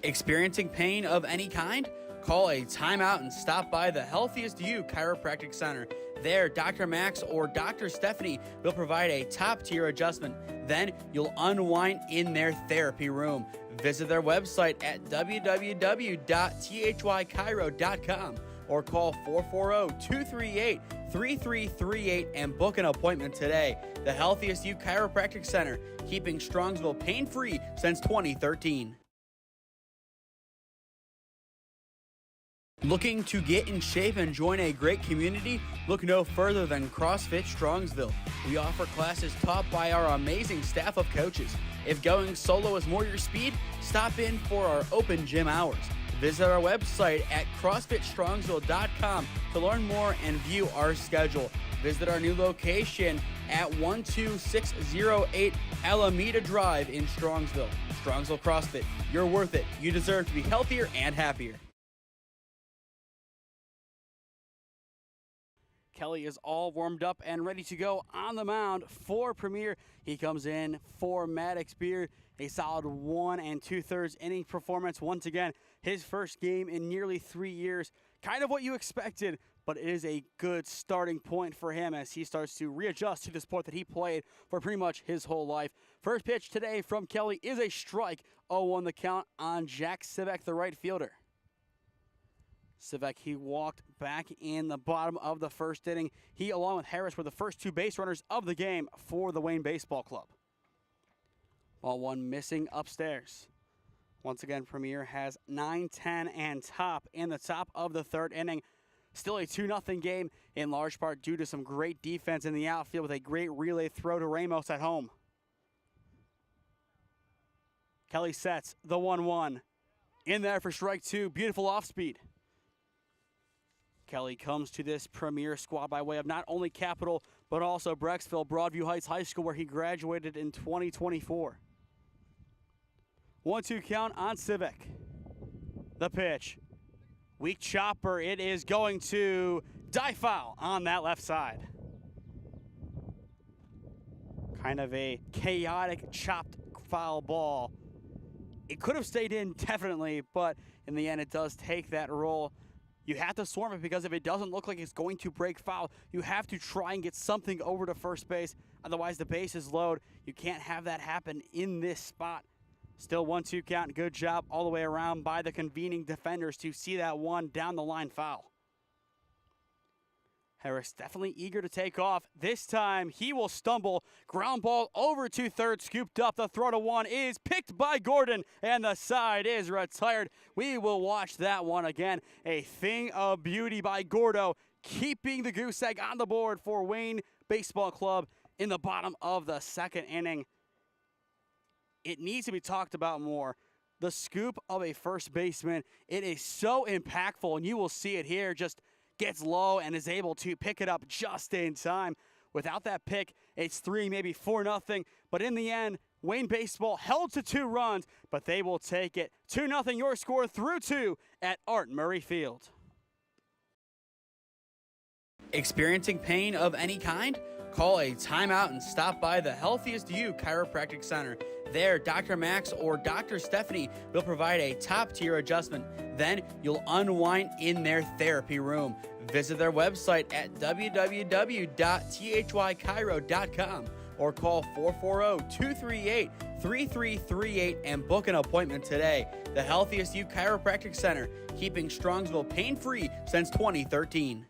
Experiencing pain of any kind? Call a timeout and stop by the Healthiest You Chiropractic Center. There, Dr. Max or Dr. Stephanie will provide a top-tier adjustment. Then you'll unwind in their therapy room. Visit their website at www.thychiro.com or call 440-238-3338 and book an appointment today. The Healthiest You Chiropractic Center, keeping Strongsville pain-free since 2013. Looking to get in shape and join a great community? Look no further than CrossFit Strongsville. We offer classes taught by our amazing staff of coaches. If going solo is more your speed, stop in for our open gym hours. Visit our website at CrossFitStrongsville.com to learn more and view our schedule. Visit our new location at 12608 Alameda Drive in Strongsville. Strongsville CrossFit, you're worth it. You deserve to be healthier and happier. Kelly is all warmed up and ready to go on the mound for Premier. He comes in for Maddox Beard. A solid 1 2/3 inning performance. Once again, his first game in nearly 3 years. Kind of what you expected, but it is a good starting point for him as he starts to readjust to the sport that he played for pretty much his whole life. First pitch today from Kelly is a strike. 0-1 the count on Jack Sivek, the right fielder. Sivek, he walked back in the bottom of the first inning. He, along with Harris, were the first 2 base runners of the game for the Wayne Baseball Club. Ball 1 missing upstairs. Once again, Premier has 9, 10, and top in the top of the 3rd inning. Still a 2-0 game, in large part due to some great defense in the outfield with a great relay throw to Ramos at home. Kelly sets the 1-1. In there for strike 2. Beautiful off-speed. Kelly comes to this Premier squad by way of not only Capitol, but also Brecksville Broadview Heights High School, where he graduated in 2024. 1-2 count on Civic. The pitch. Weak chopper. It is going to die foul on that left side. Kind of a chaotic chopped foul ball. It could have stayed in, definitely, but in the end, it does take that roll. You have to swarm it because if it doesn't look like it's going to break foul, you have to try and get something over to first base. Otherwise, the base is loaded. You can't have that happen in this spot. Still 1-2 count. Good job all the way around by the convening defenders to see that one down the line foul. Harris definitely eager to take off. This time he will stumble. Ground ball over to third, scooped up. The throw to 1 is picked by Gordon, and the side is retired. We will watch that one again. A thing of beauty by Gordo, keeping the goose egg on the board for Wayne Baseball Club in the bottom of the 2nd inning. It needs to be talked about more. The scoop of a first baseman, it is so impactful, and you will see it here. Just gets low and is able to pick it up just in time. Without that pick, it's 3, maybe 4-0. But in the end, Wayne Baseball held to 2 runs, but they will take it. 2-0 your score through 2 at Art Murray Field. Experiencing pain of any kind? Call a timeout and stop by the Healthiest You Chiropractic Center. There, Dr. Max or Dr. Stephanie will provide a top-tier adjustment. Then you'll unwind in their therapy room. Visit their website at www.thychiro.com or call 440-238-3338 and book an appointment today. The Healthiest You Chiropractic Center, keeping Strongsville pain-free since 2013.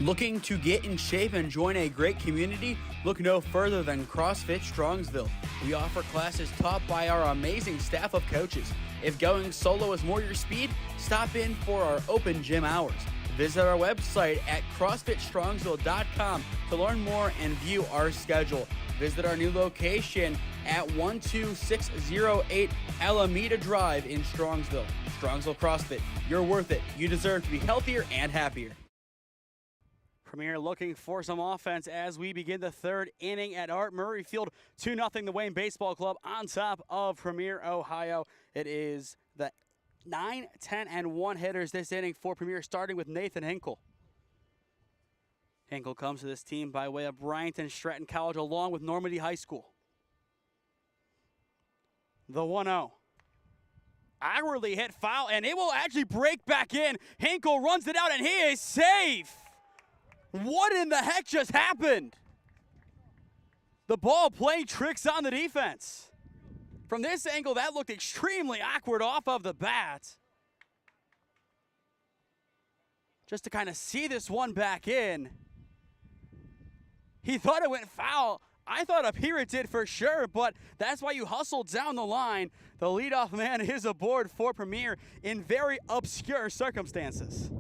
Looking to get in shape and join a great community? Look no further than CrossFit Strongsville. We offer classes taught by our amazing staff of coaches. If going solo is more your speed, stop in for our open gym hours. Visit our website at CrossFitStrongsville.com to learn more and view our schedule. Visit our new location at 12608 Alameda Drive in Strongsville. Strongsville CrossFit, you're worth it. You deserve to be healthier and happier. Premier looking for some offense as we begin the third inning at Art Murray Field. 2-0 the Wayne Baseball Club on top of Premier, Ohio. It is the 9, 10, and 1 hitters this inning for Premier, starting with Nathan Hinkle. Hinkle comes to this team by way of Bryanton Stratton College along with Normandy High School. The 1-0. Awkwardly hit foul, and it will actually break back in. Hinkle runs it out, and he is safe. What in the heck just happened? The ball playing tricks on the defense. From this angle, that looked extremely awkward off of the bat. Just to kind of see this one back in. He thought it went foul. I thought up here it did for sure, but that's why you hustle down the line. The leadoff man is aboard for Premier in very obscure circumstances.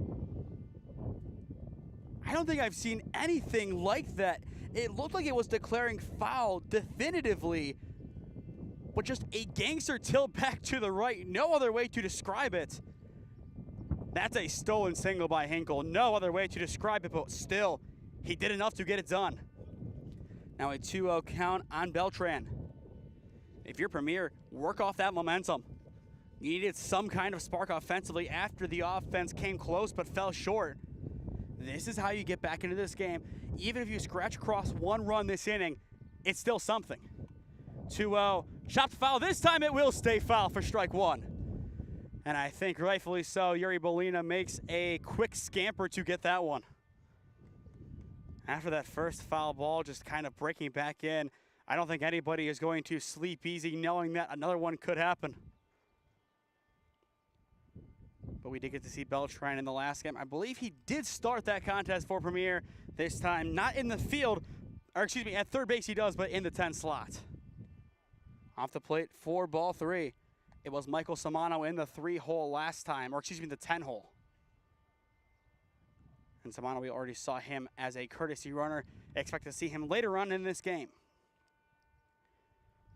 I don't think I've seen anything like that. It looked like it was declaring foul definitively, but just a gangster tilt back to the right. No other way to describe it. That's a stolen single by Hinkle. No other way to describe it, but still, he did enough to get it done. Now a 2-0 count on Beltran. If you're Premier, work off that momentum. You needed some kind of spark offensively after the offense came close but fell short. This is how you get back into this game. Even if you scratch across one run this inning, it's still something. 2-0, chopped foul. This time it will stay foul for strike one. And I think rightfully so, Yuri Bolina makes a quick scamper to get that one. After that first foul ball just kind of breaking back in, I don't think anybody is going to sleep easy knowing that another one could happen. But we did get to see Beltran in the last game. I believe he did start that contest for Premier this time. Not in the field, or excuse me, at third base he does, but in the 10 slot. Off the plate for ball 3. It was Michael Samano in the 3-hole last time, or excuse me, the 10-hole. And Samano, we already saw him as a courtesy runner. Expect to see him later on in this game.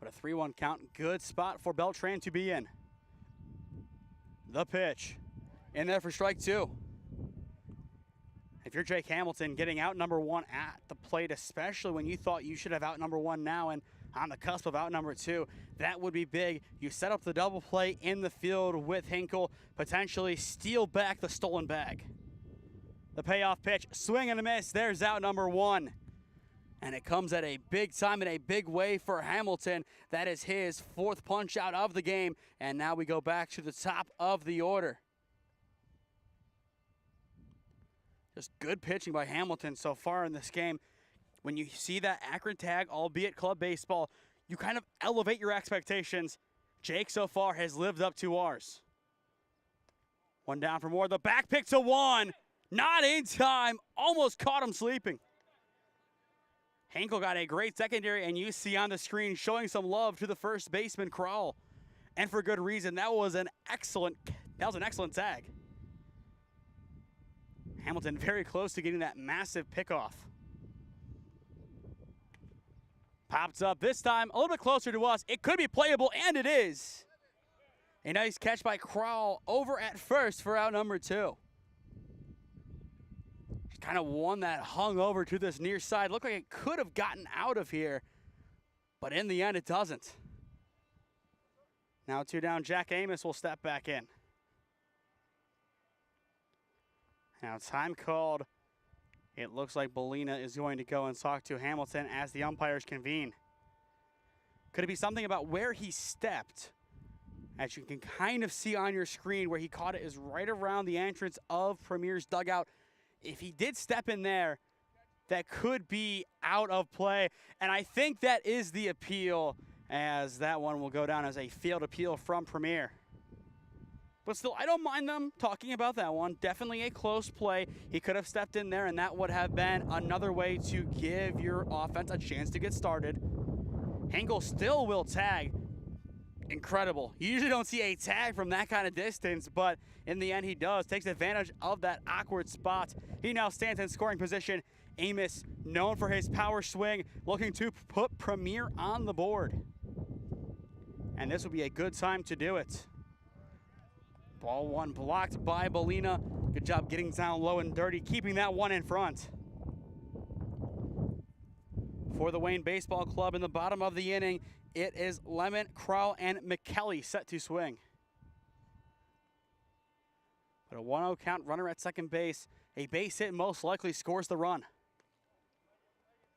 But a 3-1 count, good spot for Beltran to be in. The pitch. In there for strike two. If you're Jake Hamilton, getting out number one at the plate, especially when you thought you should have out number one now and on the cusp of out number two, that would be big. You set up the double play in the field with Hinkle, potentially steal back the stolen bag. The payoff pitch, swing and a miss. There's out number one. And it comes at a big time in a big way for Hamilton. That is his 4th punch out of the game. And now we go back to the top of the order. Just good pitching by Hamilton so far in this game. When you see that Akron tag, albeit club baseball, you kind of elevate your expectations. Jake so far has lived up to ours. One down for more. The back pick to one. Not in time. Almost caught him sleeping. Hinkle got a great secondary, and you see on the screen showing some love to the first baseman Crawl. And for good reason. That was an excellent tag. Hamilton very close to getting that massive pickoff. Pops up this time, a little bit closer to us. It could be playable, and it is. A nice catch by Crowell over at first for out number two. Just kind of one that hung over to this near side. Looked like it could have gotten out of here, but in the end, it doesn't. Now 2 down, Jack Amos will step back in. Now time called. It looks like Bolina is going to go and talk to Hamilton as the umpires convene. Could it be something about where he stepped? As you can kind of see on your screen, where he caught it is right around the entrance of Premier's dugout. If he did step in there, that could be out of play. And I think that is the appeal, as that one will go down as a field appeal from Premier. But still, I don't mind them talking about that one. Definitely a close play. He could have stepped in there, and that would have been another way to give your offense a chance to get started. Hinkle still will tag. Incredible. You usually don't see a tag from that kind of distance, but in the end he does. Takes advantage of that awkward spot. He now stands in scoring position. Amos, known for his power swing, looking to put Premier on the board. And this will be a good time to do it. Ball one blocked by Bolina. Good job getting down low and dirty, keeping that one in front. For the Wayne Baseball Club in the bottom of the inning, it is Lemon, Crowell, and McKelly set to swing. But a 1-0 count, runner at second base. A base hit most likely scores the run.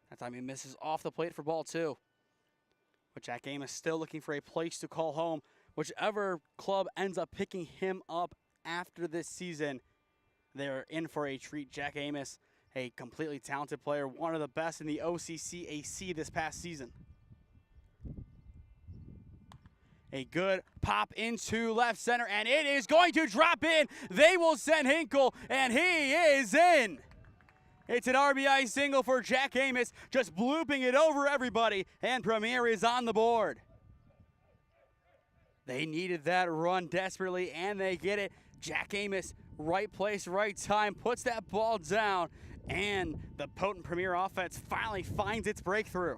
That time he misses off the plate for ball two. But Jack Amos still looking for a place to call home. Whichever club ends up picking him up after this season, they're in for a treat. Jack Amos, a completely talented player, one of the best in the OCCAC this past season. A good pop into left center, and it is going to drop in. They will send Hinkle, and he is in. It's an RBI single for Jack Amos, just blooping it over everybody, and Premier is on the board. They needed that run desperately, and they get it. Jack Amos, right place, right time, puts that ball down, and the potent Premier offense finally finds its breakthrough.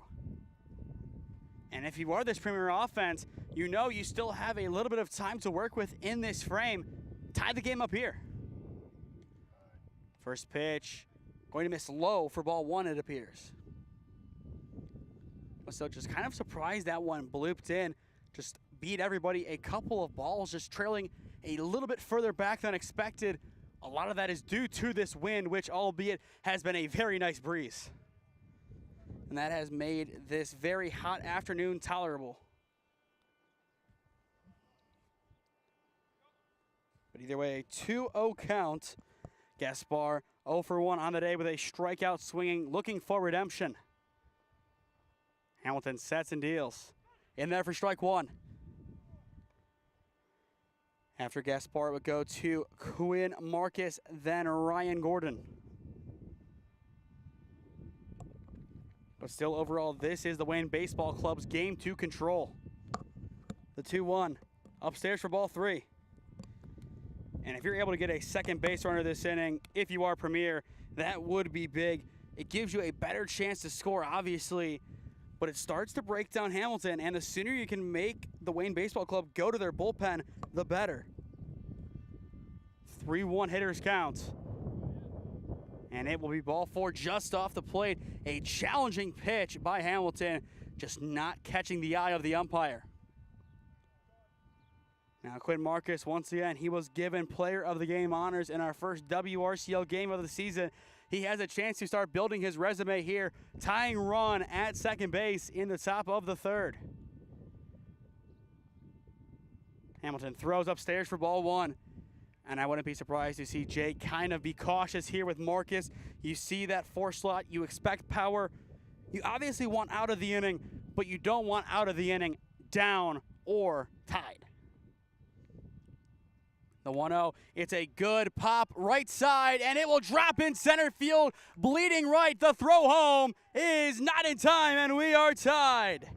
And if you are this Premier offense, you know you still have a little bit of time to work with in this frame. Tie the game up here. First pitch, going to miss low for ball one, it appears. So just kind of surprised that one blooped in. Just beat everybody a couple of balls, just trailing a little bit further back than expected. A lot of that is due to this wind, which albeit has been a very nice breeze. And that has made this very hot afternoon tolerable. But either way, a 2-0 count. Gaspar 0 for 1 on the day with a strikeout swinging, looking for redemption. Hamilton sets and deals. In there for strike one. After Gaspar, it would go to Quinn Marcus, then Ryan Gordon. But still, overall, this is the Wayne Baseball Club's game to control. The 2-1 upstairs for ball three. And if you're able to get a second base runner this inning, if you are Premier, that would be big. It gives you a better chance to score, obviously, but it starts to break down Hamilton, and the sooner you can make the Wayne Baseball Club go to their bullpen, the better. 3-1 hitters count. And it will be ball four just off the plate. A challenging pitch by Hamilton, just not catching the eye of the umpire. Now Quinn Marcus, once again, he was given player of the game honors in our first WRCL game of the season. He has a chance to start building his resume here. Tying run at second base in the top of the third. Hamilton throws upstairs for ball one. And I wouldn't be surprised to see Jake kind of be cautious here with Marcus. You see that four slot, you expect power. You obviously want out of the inning, but you don't want out of the inning down or tied. The 1-0, it's a good pop right side, and it will drop in center field, bleeding right. The throw home is not in time, and we are tied.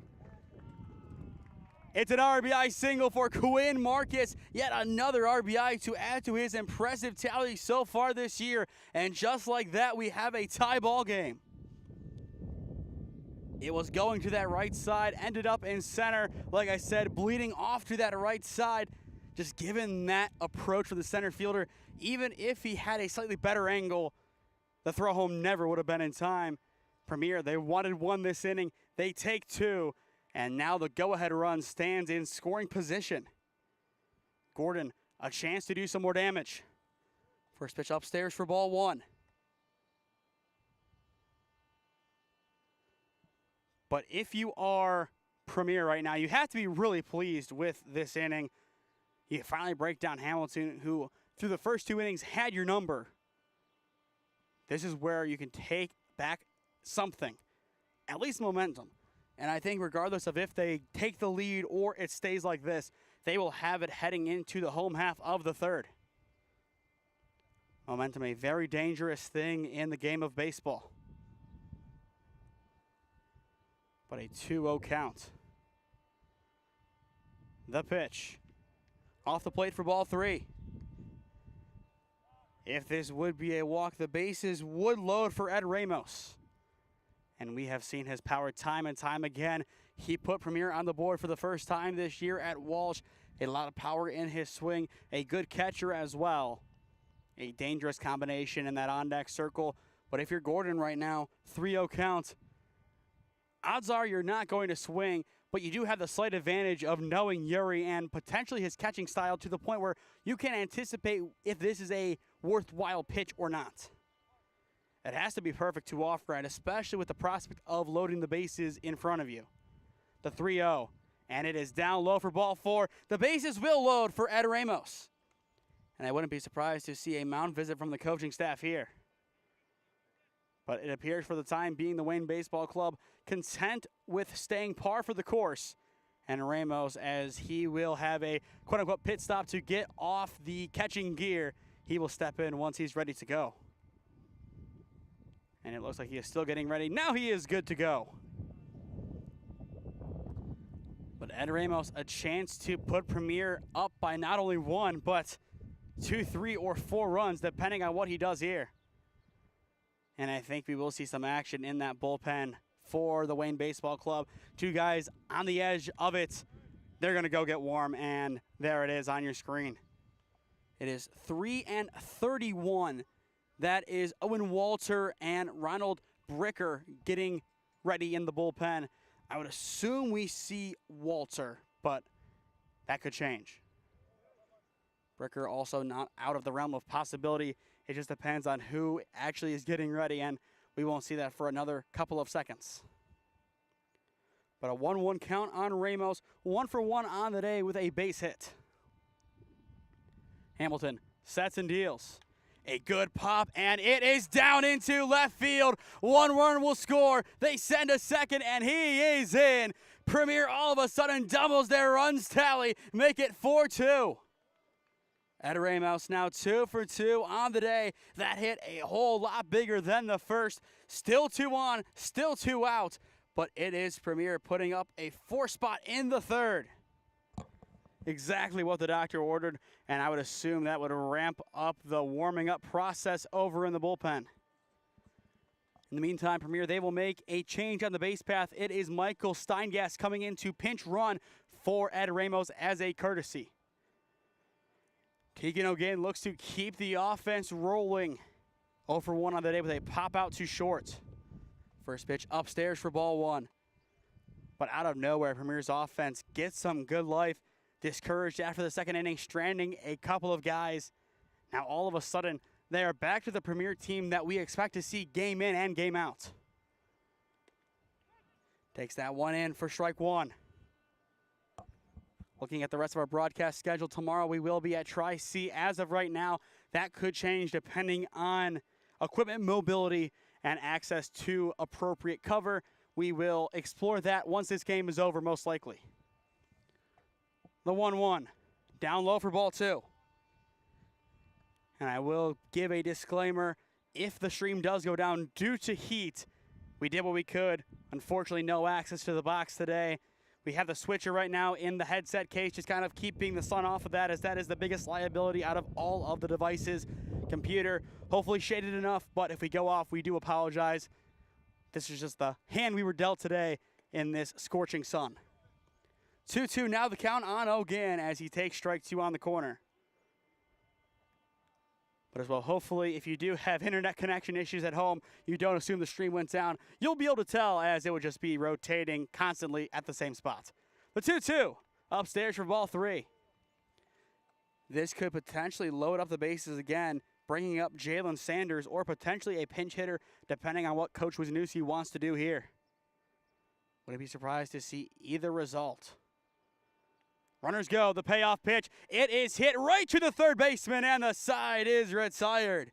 It's an RBI single for Quinn Marcus, yet another RBI to add to his impressive tally so far this year. And just like that, we have a tie ball game. It was going to that right side, ended up in center. Like I said, bleeding off to that right side. Just given that approach for the center fielder, even if he had a slightly better angle, the throw home never would have been in time. Premier, they wanted one this inning. They take two. And now the go-ahead run stands in scoring position. Gordon, a chance to do some more damage. First pitch upstairs for ball one. But if you are Premier right now. You have to be really pleased with this inning. You finally break down Hamilton, who through the first 2 innings had your number. This is where you can take back something, at least momentum. And I think regardless of if they take the lead or it stays like this, they will have it heading into the home half of the third. Momentum, a very dangerous thing in the game of baseball. But a 2-0 count. The pitch. Off the plate for ball 3. If this would be a walk, the bases would load for Ed Ramos. And we have seen his power time and time again. He put Premier on the board for the first time this year at Walsh. A lot of power in his swing. A good catcher as well. A dangerous combination in that on-deck circle. But if you're Gordon right now, 3-0 count, odds are you're not going to swing, but you do have the slight advantage of knowing Yuri and potentially his catching style to the point where you can anticipate if this is a worthwhile pitch or not. It has to be perfect to off-grind, especially with the prospect of loading the bases in front of you. The 3-0, and it is down low for ball 4. The bases will load for Ed Ramos. And I wouldn't be surprised to see a mound visit from the coaching staff here. But it appears for the time being the Wayne Baseball Club content with staying par for the course. And Ramos, as he will have a quote-unquote pit stop to get off the catching gear, he will step in once he's ready to go. And it looks like he is still getting ready. Now he is good to go. But Ed Ramos, a chance to put Premier up by not only 1, but 2, 3, or 4 runs, depending on what he does here. And I think we will see some action in that bullpen for the Wayne Baseball Club. 2 guys on the edge of it. They're going to go get warm, and there it is on your screen. It is 3-31. That is Owen Walter and Ronald Bricker getting ready in the bullpen. I would assume we see Walter, but that could change. Bricker also not out of the realm of possibility. It just depends on who actually is getting ready, and we won't see that for another couple of seconds. But a 1-1 count on Ramos, 1 for 1 on the day with a base hit. Hamilton sets and deals. A good pop, and it is down into left field. 1 run will score. They send a second, and he is in. Premier all of a sudden doubles their runs tally, make it 4-2. Ed Ramos now 2 for 2 on the day. That hit a whole lot bigger than the first. Still 2 on, still 2 out, but it is Premier putting up a 4 spot in the third. Exactly what the doctor ordered, and I would assume that would ramp up the warming up process over in the bullpen. In the meantime, Premier, they will make a change on the base path. It is Michael Steingast coming in to pinch run for Ed Ramos as a courtesy. Keegan O'Gain looks to keep the offense rolling. 0 for 1 on the day with a pop out to short. First pitch upstairs for ball 1. But out of nowhere, Premier's offense gets some good life. Discouraged after the second inning, stranding a couple of guys. Now all of a sudden, they are back to the Premier team that we expect to see game in and game out. Takes that one in for strike 1. Looking at the rest of our broadcast schedule tomorrow, we will be at Tri-C. As of right now, that could change depending on equipment mobility and access to appropriate cover. We will explore that once this game is over, most likely. The 1-1, down low for ball 2. And I will give a disclaimer, if the stream does go down due to heat, we did what we could. Unfortunately, no access to the box today. We have the switcher right now in the headset case, just kind of keeping the sun off of that, as that is the biggest liability out of all of the devices. Computer, hopefully shaded enough, but if we go off, we do apologize. This is just the hand we were dealt today in this scorching sun. 2-2 now the count on O'Gin as he takes strike 2 on the corner. But as well, hopefully, if you do have internet connection issues at home, you don't assume the stream went down. You'll be able to tell, as it would just be rotating constantly at the same spot. The 2-2 upstairs for ball 3. This could potentially load up the bases again, bringing up Jalen Sanders or potentially a pinch hitter, depending on what Coach Wisniewski wants to do here. Wouldn't be surprised to see either result. Runners go, the payoff pitch. It is hit right to the third baseman, and the side is retired.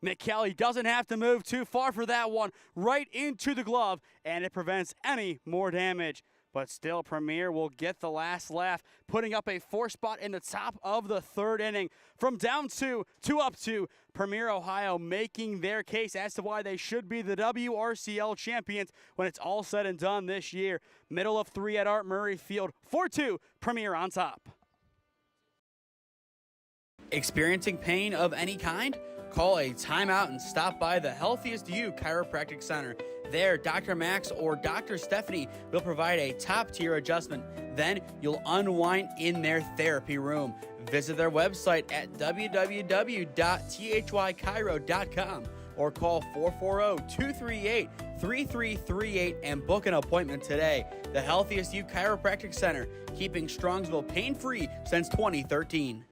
McKelly doesn't have to move too far for that one, right into the glove, and it prevents any more damage. But still, Premier will get the last laugh, putting up a 4 spot in the top of the third inning. From down 2 to up 2, Premier Ohio making their case as to why they should be the WRCL champions when it's all said and done this year. Middle of 3 at Art Murray Field, 4-2, Premier on top. Experiencing pain of any kind? Call a timeout and stop by the Healthiest You Chiropractic Center. There, Dr. Max or Dr. Stephanie will provide a top-tier adjustment. Then you'll unwind in their therapy room. Visit their website at www.thychiro.com or call 440-238-3338 and book an appointment today. The Healthiest You Chiropractic Center, keeping Strongsville pain-free since 2013.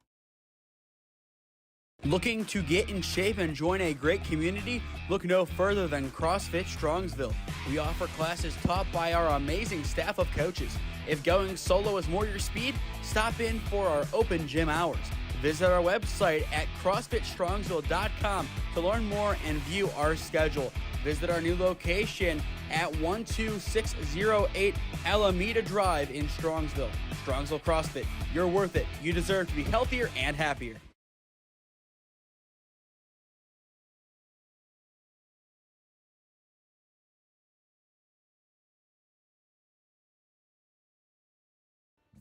Looking to get in shape and join a great community? Look no further than CrossFit Strongsville. We offer classes taught by our amazing staff of coaches. If going solo is more your speed, stop in for our open gym hours. Visit our website at CrossFitStrongsville.com to learn more and view our schedule. Visit our new location at 12608 Alameda Drive in Strongsville. Strongsville CrossFit, you're worth it. You deserve to be healthier and happier.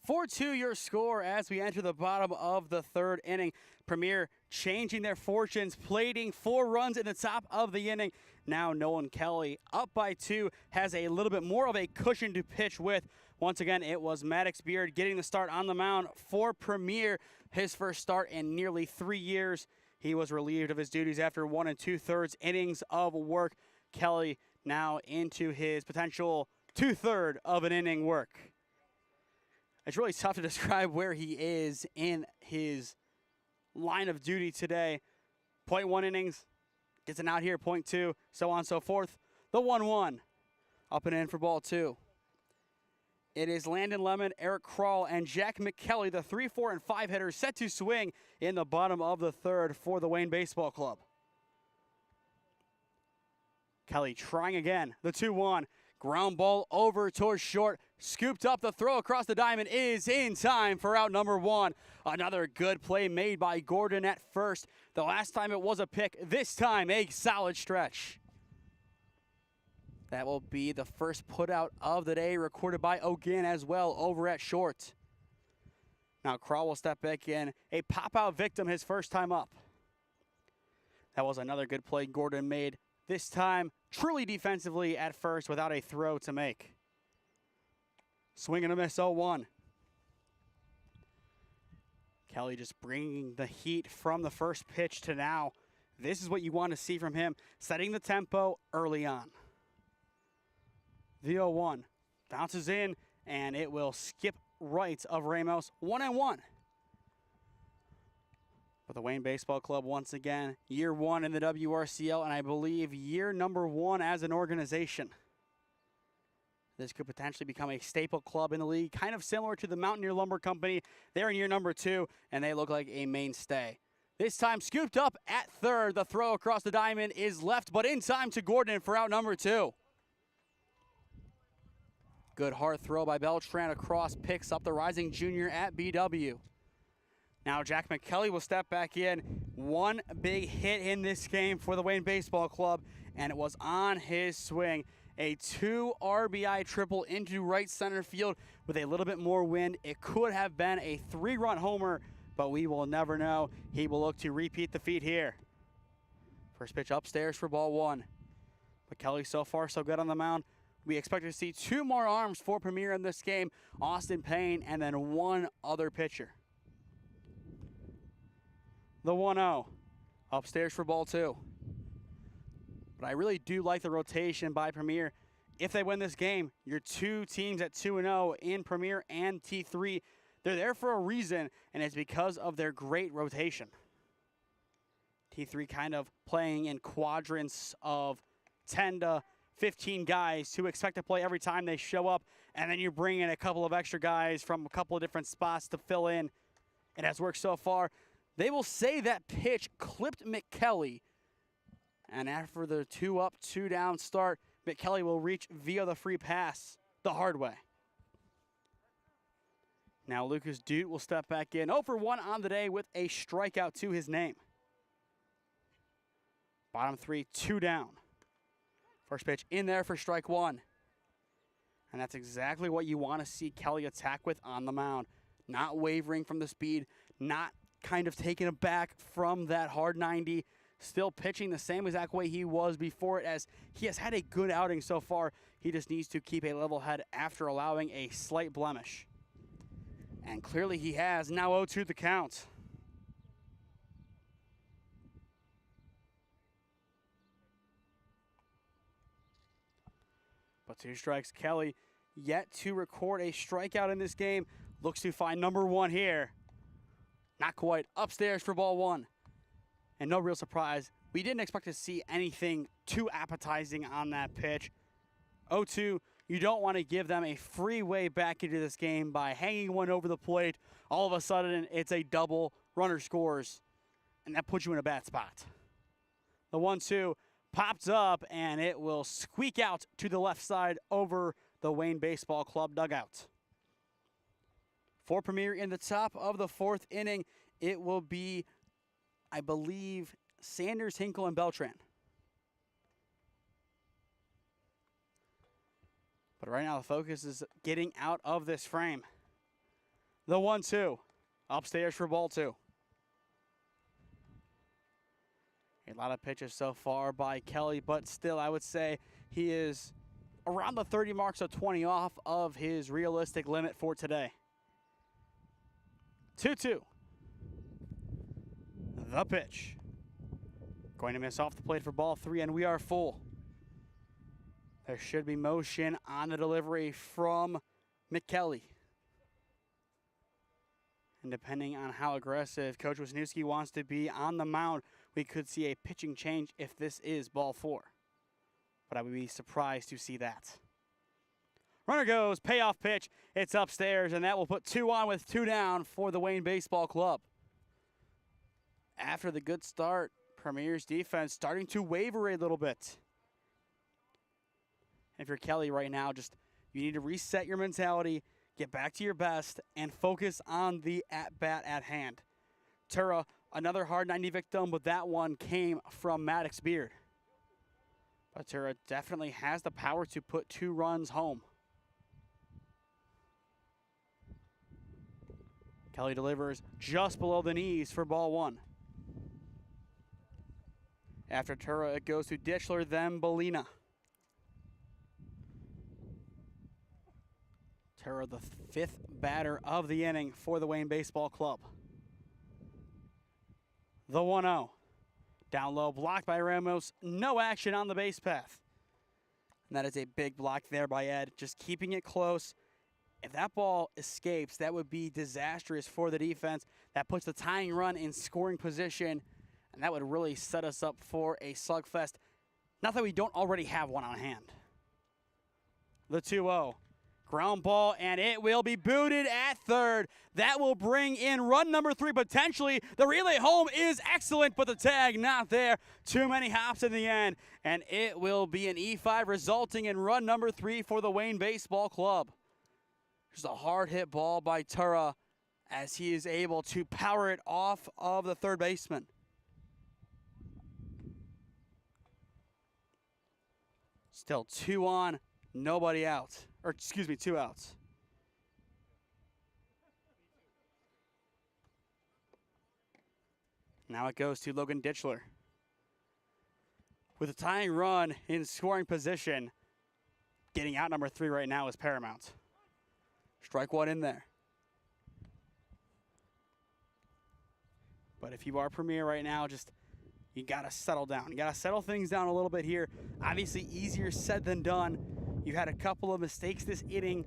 Four-two your score as we enter the bottom of the third inning. Premier changing their fortunes, plating 4 runs in the top of the inning. Now Nolan Kelly up by 2 has a little bit more of a cushion to pitch with. Once again, it was Maddox Beard getting the start on the mound for Premier, his first start in nearly 3 years. He was relieved of his duties after 1 2/3 innings of work. Kelly now into his potential 2/3 of an inning work. It's really tough to describe where he is in his line of duty today. 0.1 innings, gets an out here, 0.2, so on and so forth. The 1-1, up and in for ball 2. It is Landon Lemon, Eric Krall, and Jack McKelly, the 3, 4, and 5 hitters, set to swing in the bottom of the third for the Wayne Baseball Club. Kelly trying again, the 2-1. Ground ball over towards short, scooped up. The throw across the diamond is in time for out number 1. Another good play made by Gordon at first. The last time it was a pick, this time a solid stretch. That will be the first putout of the day, recorded by O'Ginn as well over at short. Now Krall will step back in, a pop-out victim his first time up. That was another good play Gordon made, this time truly defensively at first without a throw to make. Swing and a miss, 0-1. Kelly just bringing the heat from the first pitch to now. This is what you want to see from him, setting the tempo early on. The 0-1 bounces in, and it will skip right of Ramos, 1-1. But the Wayne Baseball Club, once again, year 1 in the WRCL, and I believe year number 1 as an organization. This could potentially become a staple club in the league, kind of similar to the Mountaineer Lumber Company. They're in year number 2, and they look like a mainstay. This time scooped up at third. The throw across the diamond is left, but in time to Gordon for out number 2. Good hard throw by Beltran across, picks up the rising junior at BW. Now Jack McKelly will step back in. One big hit in this game for the Wayne Baseball Club, and it was on his swing. A 2 RBI triple into right center field with a little bit more wind. It could have been a 3-run homer, but we will never know. He will look to repeat the feat here. First pitch upstairs for ball 1. McKelly so far so good on the mound. We expect to see 2 more arms for Premier in this game. Austin Payne and then 1 other pitcher. The 1-0, upstairs for ball 2. But I really do like the rotation by Premier. If they win this game, your 2 teams at 2-0 in Premier and T3, they're there for a reason, and it's because of their great rotation. T3 kind of playing in quadrants of 10 to 15 guys who expect to play every time they show up, and then you bring in a couple of extra guys from a couple of different spots to fill in. It has worked so far. They will say that pitch clipped McKelly, and after the 2-up, 2-down start, McKelly will reach via the free pass the hard way. Now Lucas Dute will step back in. 0 for 1 on the day with a strikeout to his name. Bottom 3, 2 down. First pitch in there for strike 1. And that's exactly what you want to see Kelly attack with on the mound. Not wavering from the speed, not kind of taken aback from that hard 90. Still pitching the same exact way he was before it, as he has had a good outing so far. He just needs to keep a level head after allowing a slight blemish. And clearly he has. Now 0-2 the count. But 2 strikes. Kelly yet to record a strikeout in this game. Looks to find number 1 here. Not quite. Upstairs for ball 1. And no real surprise, we didn't expect to see anything too appetizing on that pitch. 0-2, you don't want to give them a free way back into this game by hanging one over the plate. All of a sudden, it's a double, runner scores, and that puts you in a bad spot. The 1-2 pops up, and it will squeak out to the left side over the Wayne Baseball Club dugout. For Premier in the top of the 4th inning, it will be, I believe, Sanders, Hinkle, and Beltran. But right now the focus is getting out of this frame. The 1-2, upstairs for ball 2. A lot of pitches so far by Kelly, but still I would say he is around the 30 mark, so 20 off of his realistic limit for today. 2-2. The pitch. Going to miss off the plate for ball 3, and we are full. There should be motion on the delivery from McKelly. And depending on how aggressive Coach Wisniewski wants to be on the mound, we could see a pitching change if this is ball 4. But I would be surprised to see that. Runner goes, payoff pitch. It's upstairs, and that will put 2 on with 2 down for the Wayne Baseball Club. After the good start, Premier's defense starting to waver a little bit. If you're Kelly right now, you need to reset your mentality, get back to your best, and focus on the at-bat at hand. Tura, another hard 90 victim, but that one came from Maddox Beard. But Tura definitely has the power to put 2 runs home. Kelly delivers just below the knees for ball 1. After Tura, it goes to Ditchler, then Belina. Tura, the 5th batter of the inning for the Wayne Baseball Club. The 1-0. Down low, blocked by Ramos. No action on the base path. And that is a big block there by Ed, just keeping it close. If that ball escapes, that would be disastrous for the defense. That puts the tying run in scoring position, and that would really set us up for a slugfest. Not that we don't already have one on hand. The 2-0. Ground ball, and it will be booted at third. That will bring in run number 3, potentially. The relay home is excellent, but the tag not there. Too many hops in the end, and it will be an E5, resulting in run number 3 for the Wayne Baseball Club. Just a hard hit ball by Tura as he is able to power it off of the third baseman. Still 2 on, nobody out. Or excuse me, 2 outs. Now it goes to Logan Ditchler. With a tying run in scoring position, getting out number 3 right now is paramount. Strike 1 in there. But if you are Premier right now, you got to settle down. You got to settle things down a little bit here. Obviously easier said than done. You had a couple of mistakes this inning,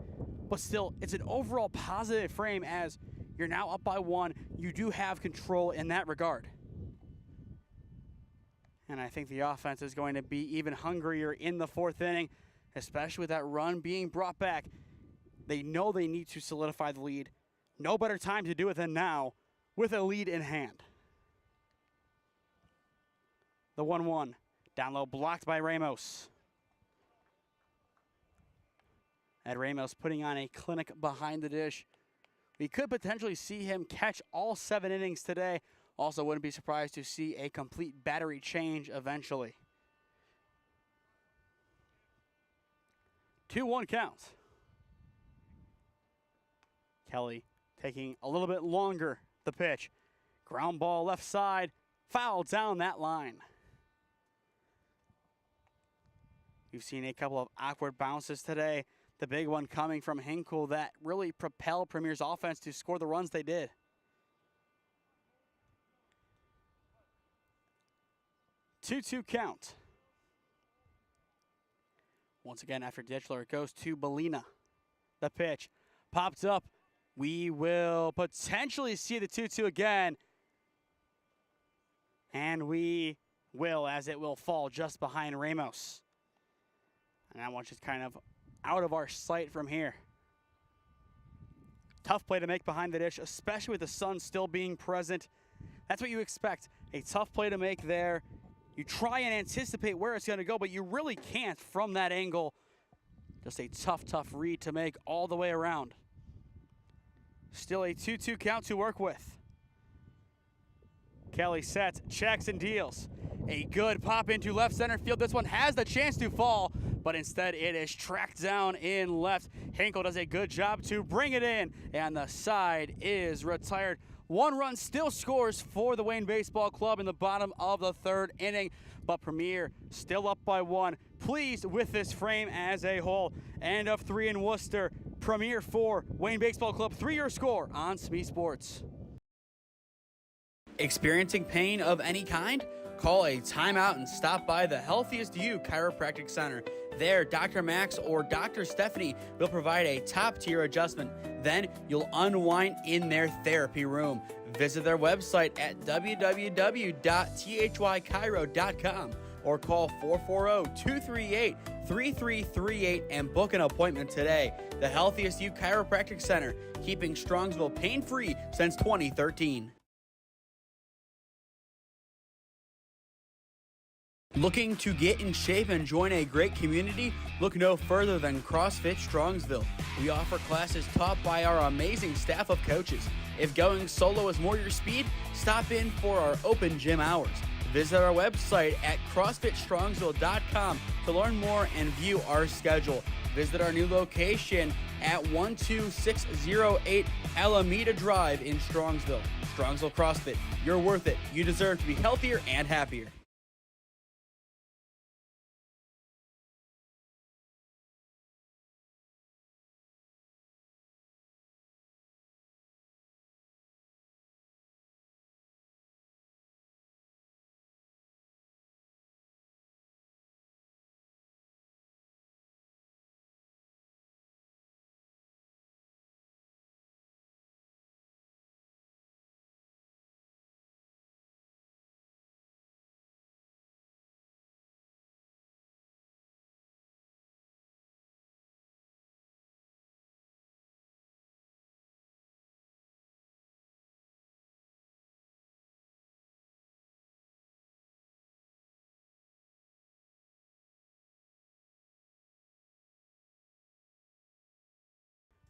but still, it's an overall positive frame as you're now up by 1. You do have control in that regard. And I think the offense is going to be even hungrier in the fourth inning, especially with that run being brought back. They know they need to solidify the lead. No better time to do it than now with a lead in hand. The 1-1. Down low, blocked by Ramos. Ed Ramos putting on a clinic behind the dish. We could potentially see him catch all 7 innings today. Also, wouldn't be surprised to see a complete battery change eventually. 2-1 count. Kelly taking a little bit longer, the pitch. Ground ball left side, foul down that line. We've seen a couple of awkward bounces today. The big one coming from Hinkle that really propelled Premier's offense to score the runs they did. 2-2 count. Once again, after Ditchler, it goes to Belina. The pitch popped up. We will potentially see the 2-2 again. And we will, as it will fall just behind Ramos. And that one's just kind of out of our sight from here. Tough play to make behind the dish, especially with the sun still being present. That's what you expect. A tough play to make there. You try and anticipate where it's going to go, but you really can't from that angle. Just a tough read to make all the way around. Still a 2-2 count to work with. Kelly sets, checks, and deals. A good pop into left center field. This one has the chance to fall, but instead it is tracked down in left. Hinkle does a good job to bring it in, and the side is retired. 1 run still scores for the Wayne Baseball Club in the bottom of the 3rd inning, but Premier still up by 1. Pleased with this frame as a whole. End of 3 in Worcester. Premier 4, Wayne Baseball Club 3 your score on SmeeSports. Experiencing pain of any kind? Call a timeout and stop by the Healthiest You Chiropractic Center. There, Dr. Max or Dr. Stephanie will provide a top-tier adjustment. Then you'll unwind in their therapy room. Visit their website at www.thychiro.com or call 440-238-3338 and book an appointment today. The Healthiest You Chiropractic Center, keeping Strongsville pain-free since 2013. Looking to get in shape and join a great community? Look no further than CrossFit Strongsville. We offer classes taught by our amazing staff of coaches. If going solo is more your speed, stop in for our open gym hours. Visit our website at CrossFitStrongsville.com to learn more and view our schedule. Visit our new location at 12608 Alameda Drive in Strongsville. Strongsville CrossFit, you're worth it. You deserve to be healthier and happier.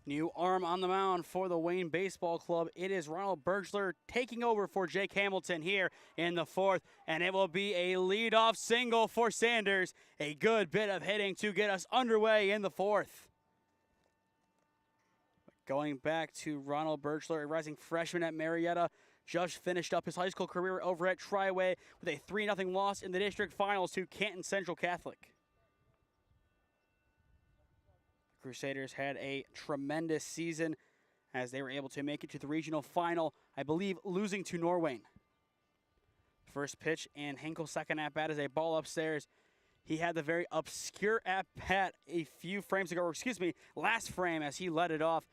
New arm on the mound for the Wayne Baseball Club. It is Ronald Bergler taking over for Jake Hamilton here in the 4th, and it will be a leadoff single for Sanders. A good bit of hitting to get us underway in the 4th. Going back to Ronald Bergler, a rising freshman at Marietta, just finished up his high school career over at Triway with a 3-0 loss in the district finals to Canton Central Catholic. Crusaders had a tremendous season as they were able to make it to the regional final, I believe losing to Norwayne. First pitch and Hinkle's second at-bat is a ball upstairs. He had the very obscure at-bat a few frames ago, or excuse me, last frame as he let it off.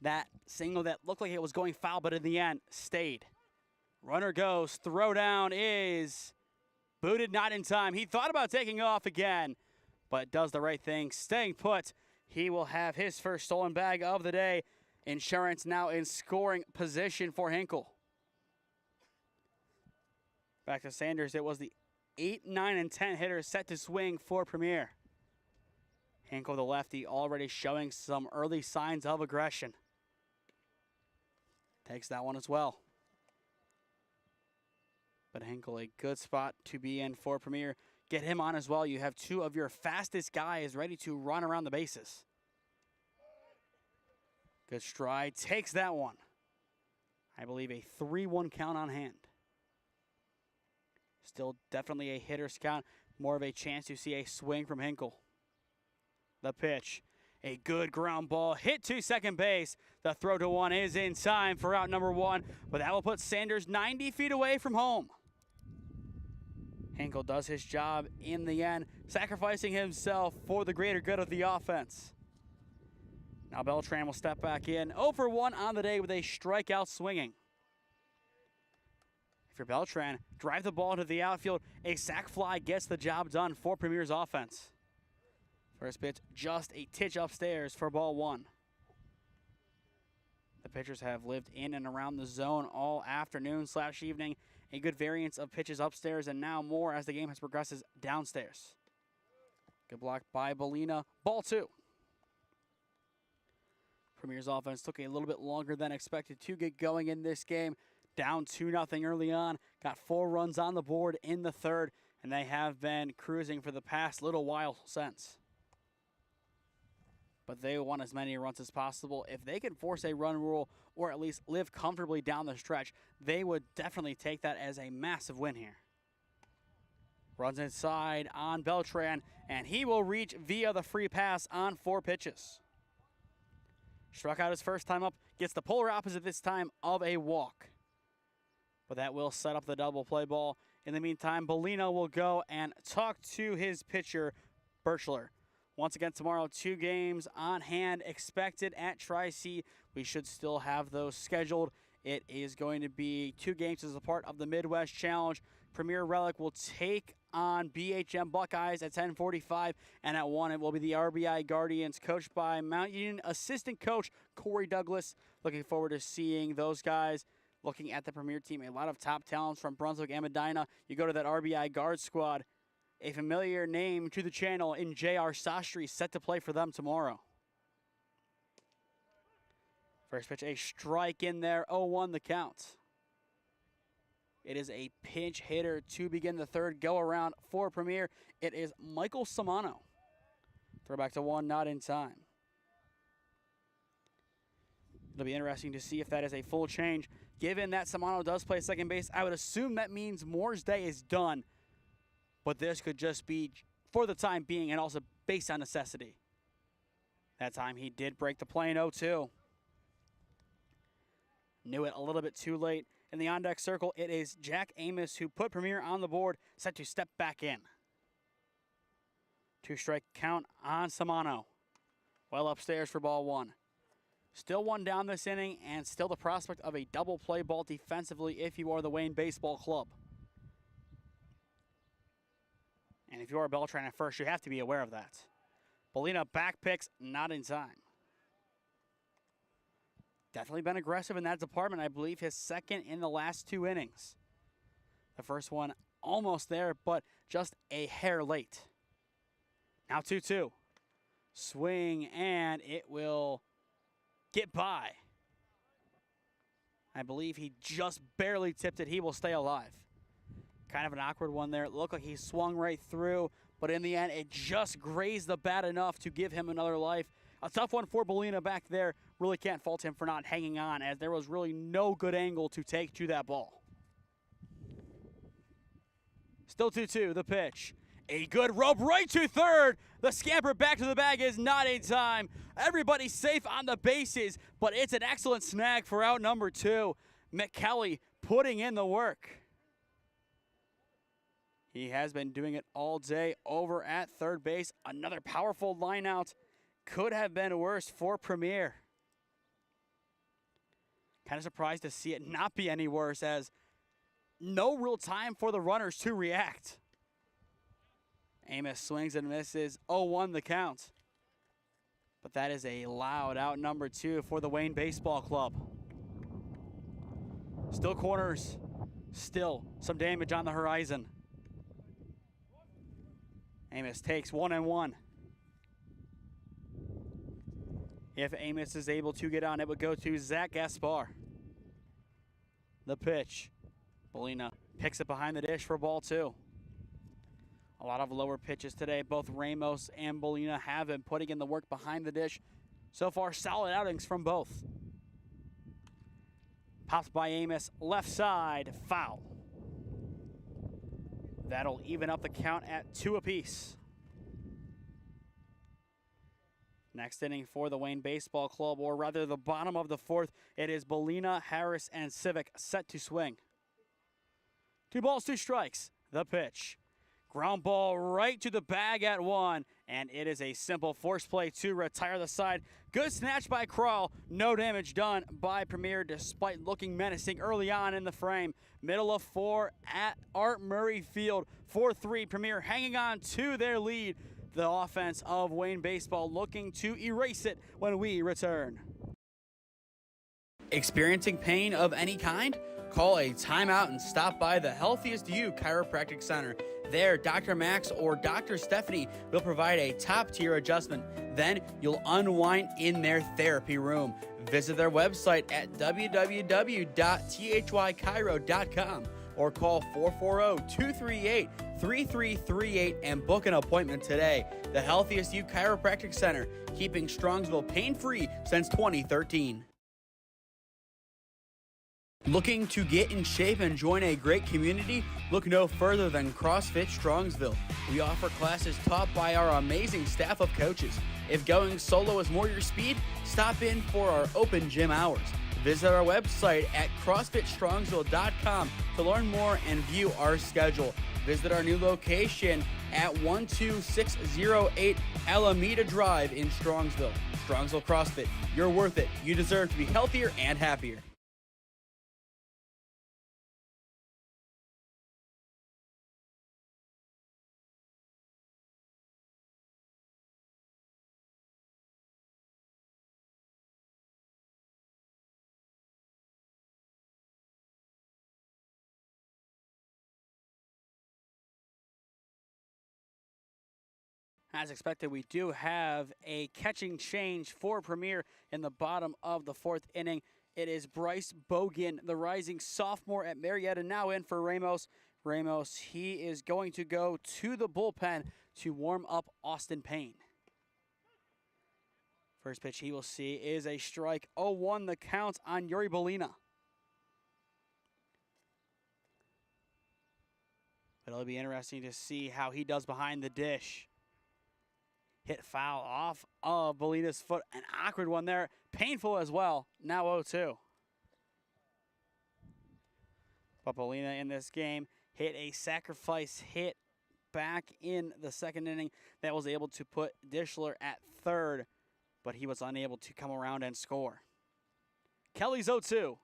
That single that looked like it was going foul, but in the end, stayed. Runner goes, throw down is Booted not in time. He thought about taking off again, but does the right thing, staying put. He will have his first stolen bag of the day. Insurance now in scoring position for Hinkle. Back to Sanders. It was the 8, 9, and 10 hitters set to swing for Premier. Hinkle, the lefty, already showing some early signs of aggression. Takes that one as well. But Hinkle, a good spot to be in for Premier. Get him on as well. You have two of your fastest guys ready to run around the bases. Good stride, takes that one. I believe a 3-1 count on hand. Still definitely a hitter's count. More of a chance to see a swing from Hinkle. The pitch, a good ground ball, hit to second base. The throw to one is in time for out number 1, but that will put Sanders 90 feet away from home. Hinkle does his job in the end, sacrificing himself for the greater good of the offense. Now Beltran will step back in. 0 for 1 on the day with a strikeout swinging. If you're Beltran, drive the ball to the outfield. A sac fly gets the job done for Premier's offense. First pitch, just a titch upstairs for ball 1. The pitchers have lived in and around the zone all afternoon/evening. A good variance of pitches upstairs and now more as the game has progresses downstairs. Good block by Bolina. Ball 2. Premier's offense took a little bit longer than expected to get going in this game. Down 2-0 early on. Got 4 runs on the board in the third, and they have been cruising for the past little while since. But they want as many runs as possible. If they can force a run rule or at least live comfortably down the stretch, they would definitely take that as a massive win here. Runs inside on Beltran, and he will reach via the free pass on 4 pitches. Struck out his first time up, gets the polar opposite this time of a walk. But that will set up the double play ball. In the meantime, Bolino will go and talk to his pitcher, Birchler. Once again tomorrow, 2 games on hand expected at Tri-C. We should still have those scheduled. It is going to be 2 games as a part of the Midwest Challenge. Premier Relic will take on BHM Buckeyes at 10:45, and at 1 it will be the RBI Guardians, coached by Mount Union assistant coach Corey Douglas. Looking forward to seeing those guys. Looking at the Premier team, a lot of top talents from Brunswick and Medina. You go to that RBI guard squad. A familiar name to the channel in J.R. Sastry set to play for them tomorrow. First pitch, a strike in there, 0-1 the count. It is a pinch hitter to begin the third go around for Premier. It is Michael Samano. Throw back to 1, not in time. It'll be interesting to see if that is a full change. Given that Samano does play second base, I would assume that means Moore's day is done. But this could just be for the time being and also based on necessity. That time he did break the play in 0-2. Knew it a little bit too late. In the on-deck circle, it is Jack Amos who put Premier on the board, set to step back in. 2-strike count on Samano. Well upstairs for ball 1. Still 1 down this inning, and still the prospect of a double play ball defensively if you are the Wayne Baseball Club. And if you are Beltran at first, you have to be aware of that. Bolina back picks, not in time. Definitely been aggressive in that department. I believe his second in the last 2 innings. The first one almost there, but just a hair late. Now 2-2. Swing, and it will get by. I believe he just barely tipped it. He will stay alive. Kind of an awkward one there. It looked like he swung right through, but in the end, it just grazed the bat enough to give him another life. A tough one for Bolina back there. Really can't fault him for not hanging on, as there was really no good angle to take to that ball. Still 2-2, the pitch. A good rope right to third. The scamper back to the bag is not in time. Everybody safe on the bases, but it's an excellent snag for out number 2. McKelly putting in the work. He has been doing it all day over at third base. Another powerful line out. Could have been worse for Premier. Kind of surprised to see it not be any worse, as no real time for the runners to react. Amos swings and misses. 0-1 the count. But that is a loud out number 2 for the Wayne Baseball Club. Still corners. Still some damage on the horizon. Amos takes 1-1. If Amos is able to get on, it would go to Zach Gaspar. The pitch. Bolina picks it behind the dish for ball 2. A lot of lower pitches today. Both Ramos and Bolina have been putting in the work behind the dish. So far, solid outings from both. Popped by Amos, left side, foul. That'll even up the count at 2 apiece. Next inning for the Wayne Baseball Club, or rather the bottom of the 4th, it is Bolina, Harris, and Civic set to swing. 2 balls, 2 strikes. The pitch. Ground ball right to the bag at 1, and it is a simple force play to retire the side. Good snatch by Kral. No damage done by Premier despite looking menacing early on in the frame. Middle of 4 at Art Murray Field. 4-3, Premier hanging on to their lead. The offense of Wayne Baseball looking to erase it when we return. Experiencing pain of any kind? Call a timeout and stop by the Healthiest You Chiropractic Center. There, Dr. Max or Dr. Stephanie will provide a top-tier adjustment. Then you'll unwind in their therapy room. Visit their website at www.thychiro.com or call 440-238-3338 and book an appointment today. The Healthiest You Chiropractic Center, keeping Strongsville pain-free since 2013. Looking to get in shape and join a great community? Look no further than CrossFit Strongsville. We offer classes taught by our amazing staff of coaches. If going solo is more your speed, stop in for our open gym hours. Visit our website at CrossFitStrongsville.com to learn more and view our schedule. Visit our new location at 12608 Alameda Drive in Strongsville. Strongsville CrossFit, you're worth it. You deserve to be healthier and happier. As expected, we do have a catching change for Premier in the bottom of the 4th inning. It is Bryce Bogan, the rising sophomore at Marietta, now in for Ramos. Ramos, he is going to go to the bullpen to warm up Austin Payne. First pitch he will see is a strike. 0-1 the count on Yuri Bolina. But it'll be interesting to see how he does behind the dish. Hit foul off of Bolina's foot. An awkward one there. Painful as well. Now 0-2. But Bolina in this game hit a sacrifice hit back in the 2nd inning that was able to put Dishler at 3rd, but he was unable to come around and score. Kelly's 0-2.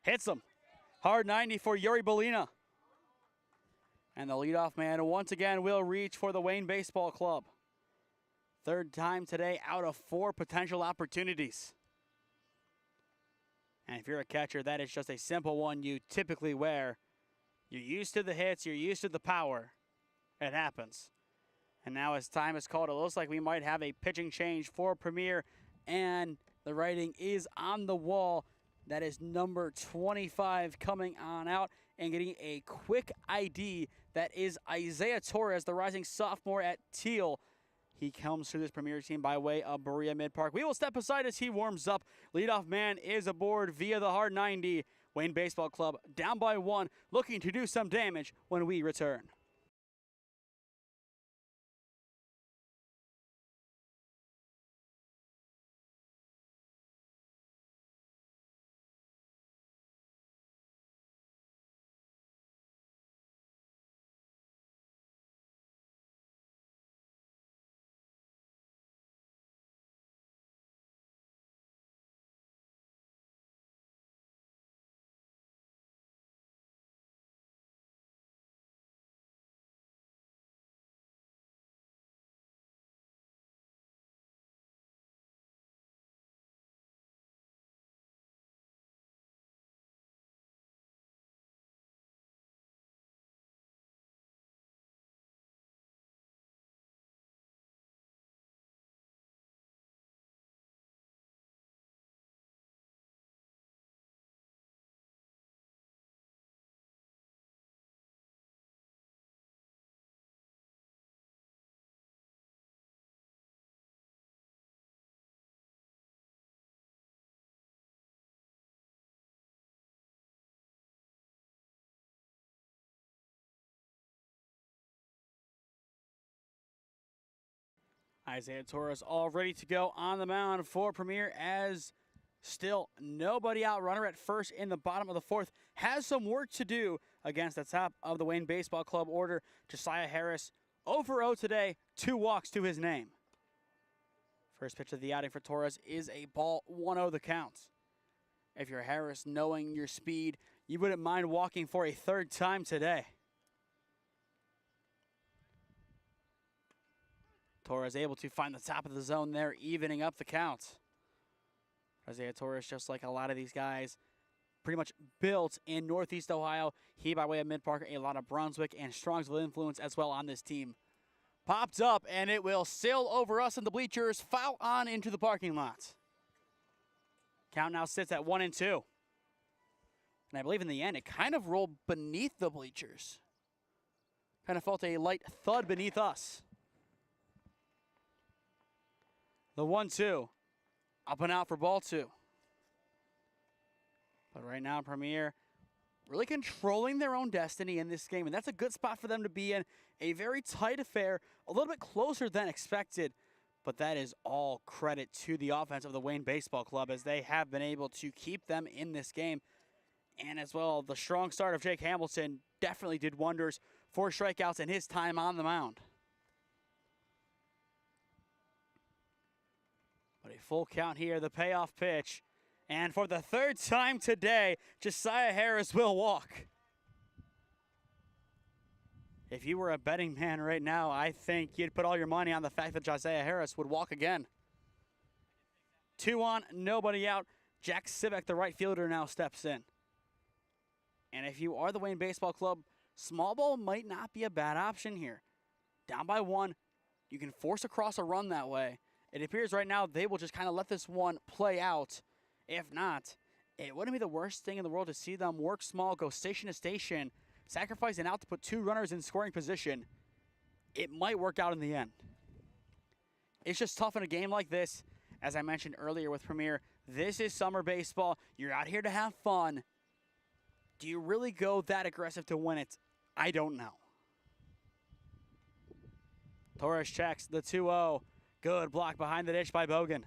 Hits him. Hard 90 for Yuri Bolina. And the leadoff man once again will reach for the Wayne Baseball Club. 3rd time today out of 4 potential opportunities. And if you're a catcher, that is just a simple one you typically wear. You're used to the hits, you're used to the power. It happens. And now as time is called, it looks like we might have a pitching change for Premier, and the writing is on the wall. That is number 25 coming on out and getting a quick ID. That is Isaiah Torres, the rising sophomore at Teal. He comes to this Premier team by way of Berea Mid-Park. We will step aside as he warms up. Leadoff man is aboard via the hard 90. Wayne Baseball Club down by 1, looking to do some damage when we return. Isaiah Torres all ready to go on the mound for Premier, as still nobody out. Runner at first in the bottom of the fourth. Has some work to do against the top of the Wayne Baseball Club order. Josiah Harris 0 for 0 today, 2 walks to his name. First pitch of the outing for Torres is a ball, 1-0 the count. If you're Harris, knowing your speed, you wouldn't mind walking for a third time today. Torres able to find the top of the zone there, evening up the count. Isaiah Torres, just like a lot of these guys, pretty much built in Northeast Ohio. He, by way of Mid-Park, a lot of Brunswick and Strongsville influence as well on this team. Popped up, and it will sail over us in the bleachers, foul on into the parking lot. Count now sits at 1-2. And I believe in the end, it kind of rolled beneath the bleachers. Kind of felt a light thud beneath us. The 1-2. Up and out for ball 2. But right now, Premier really controlling their own destiny in this game, and that's a good spot for them to be in. A very tight affair, a little bit closer than expected, but that is all credit to the offense of the Wayne Baseball Club, as they have been able to keep them in this game. And as well, the strong start of Jake Hamilton definitely did wonders for strikeouts in his time on the mound. But a full count here, the payoff pitch. And for the third time today, Josiah Harris will walk. If you were a betting man right now, I think you'd put all your money on the fact that Josiah Harris would walk again. 2 on, nobody out. Jack Sivek, the right fielder, now steps in. And if you are the Wayne Baseball Club, small ball might not be a bad option here. Down by 1, you can force across a run that way. It appears right now they will just kind of let this one play out. If not, it wouldn't be the worst thing in the world to see them work small, go station to station, sacrifice an out to put 2 runners in scoring position. It might work out in the end. It's just tough in a game like this. As I mentioned earlier with Premier, this is summer baseball. You're out here to have fun. Do you really go that aggressive to win it? I don't know. Torres checks the 2-0. Good block behind the dish by Bogan.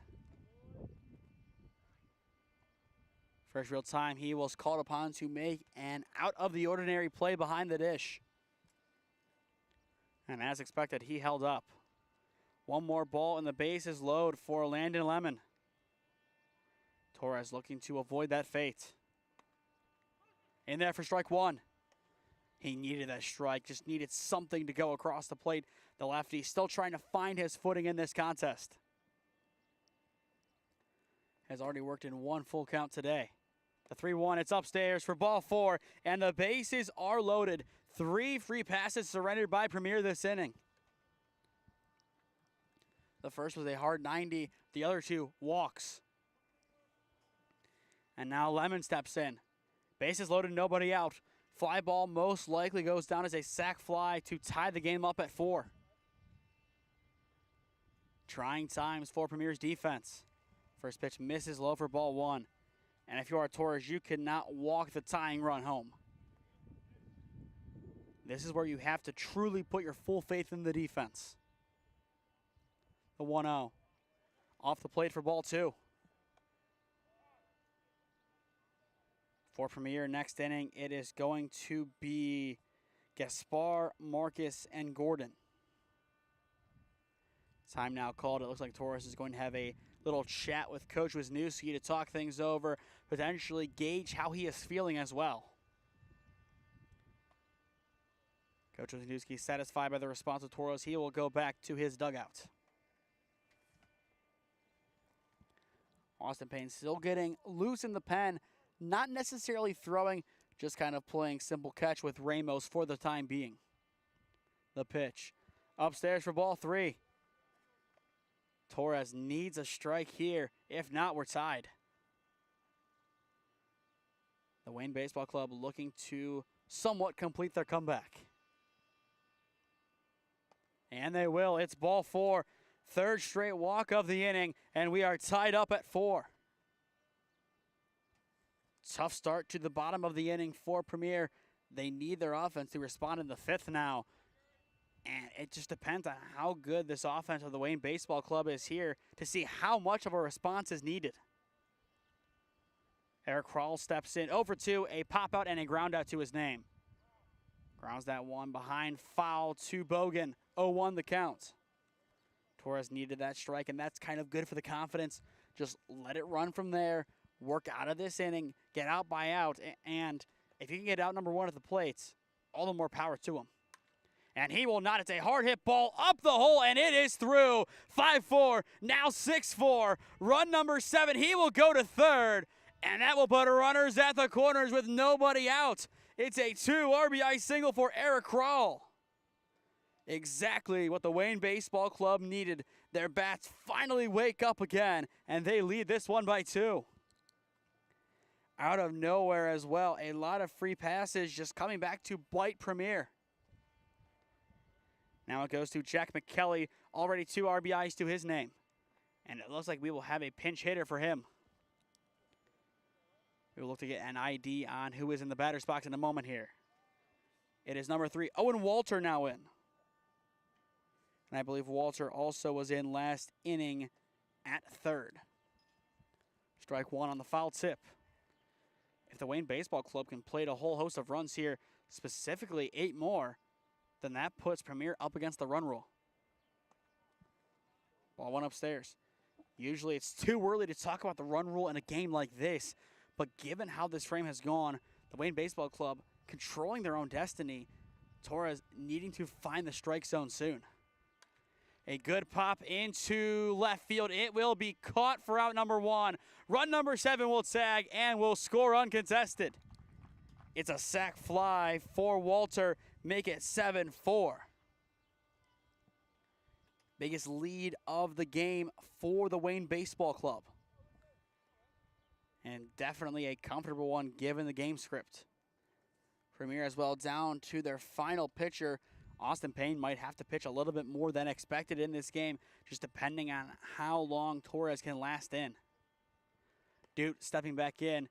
First real time, he was called upon to make an out-of-the-ordinary play behind the dish. And as expected, he held up. One more ball and the bases load for Landon Lemon. Torres looking to avoid that fate. In there for strike 1. He needed that strike, just needed something to go across the plate. The lefty still trying to find his footing in this contest. Has already worked in 1 full count today. The 3-1, it's upstairs for ball 4, and the bases are loaded. 3 free passes surrendered by Premier this inning. The first was a hard 90, the other 2 walks. And now Lemon steps in. Bases loaded, nobody out. Fly ball most likely goes down as a sac fly to tie the game up at 4. Trying times for Premier's defense. First pitch misses low for ball 1. And if you are Torres, you cannot walk the tying run home. This is where you have to truly put your full faith in the defense. The 1-0. Off the plate for ball 2. For Premier next inning, it is going to be Gaspar, Marcus, and Gordon. Time now called. It looks like Torres is going to have a little chat with Coach Wisniewski to talk things over, potentially gauge how he is feeling as well. Coach Wisniewski satisfied by the response of Torres. He will go back to his dugout. Austin Payne still getting loose in the pen, not necessarily throwing, just kind of playing simple catch with Ramos for the time being. The pitch. Upstairs for ball 3. Torres needs a strike here. If not, we're tied. The Wayne Baseball Club looking to somewhat complete their comeback. And they will. It's ball 4. 3rd straight walk of the inning, and we are tied up at 4. Tough start to the bottom of the inning for Premier. They need their offense to respond in the 5th now. And it just depends on how good this offense of the Wayne Baseball Club is here to see how much of a response is needed. Eric Kroll steps in. 0-for-2, a pop-out and a ground-out to his name. Grounds that one behind, foul to Bogan. 0-1 the count. Torres needed that strike, and that's kind of good for the confidence. Just let it run from there, work out of this inning, get out by out, and if you can get out number one at the plate, all the more power to him. And he will not. It's a hard hit ball up the hole, and it is through. 5-4, now 6-4. Run number 7, he will go to third, and that will put runners at the corners with nobody out. It's a 2 RBI single for Eric Kroll. Exactly what the Wayne Baseball Club needed. Their bats finally wake up again, and they lead this one by 2. Out of nowhere as well, a lot of free passes just coming back to bite Premier. Now it goes to Jack McKelly, already 2 RBIs to his name. And it looks like we will have a pinch hitter for him. We will look to get an ID on who is in the batter's box in a moment here. It is number 3, Owen Walter now in. And I believe Walter also was in last inning at third. Strike one on the foul tip. If the Wayne Baseball Club can plate a whole host of runs here, specifically 8 more, then that puts Premier up against the run rule. Ball one upstairs. Usually it's too early to talk about the run rule in a game like this, but given how this frame has gone, the Wayne Baseball Club controlling their own destiny, Torres needing to find the strike zone soon. A good pop into left field. It will be caught for out number 1. Run number 7 will tag and will score uncontested. It's a sac fly for Walter. Make it 7-4. Biggest lead of the game for the Wayne Baseball Club. And definitely a comfortable one given the game script. Premier as well down to their final pitcher. Austin Payne might have to pitch a little bit more than expected in this game, just depending on how long Torres can last in. Dude stepping back in.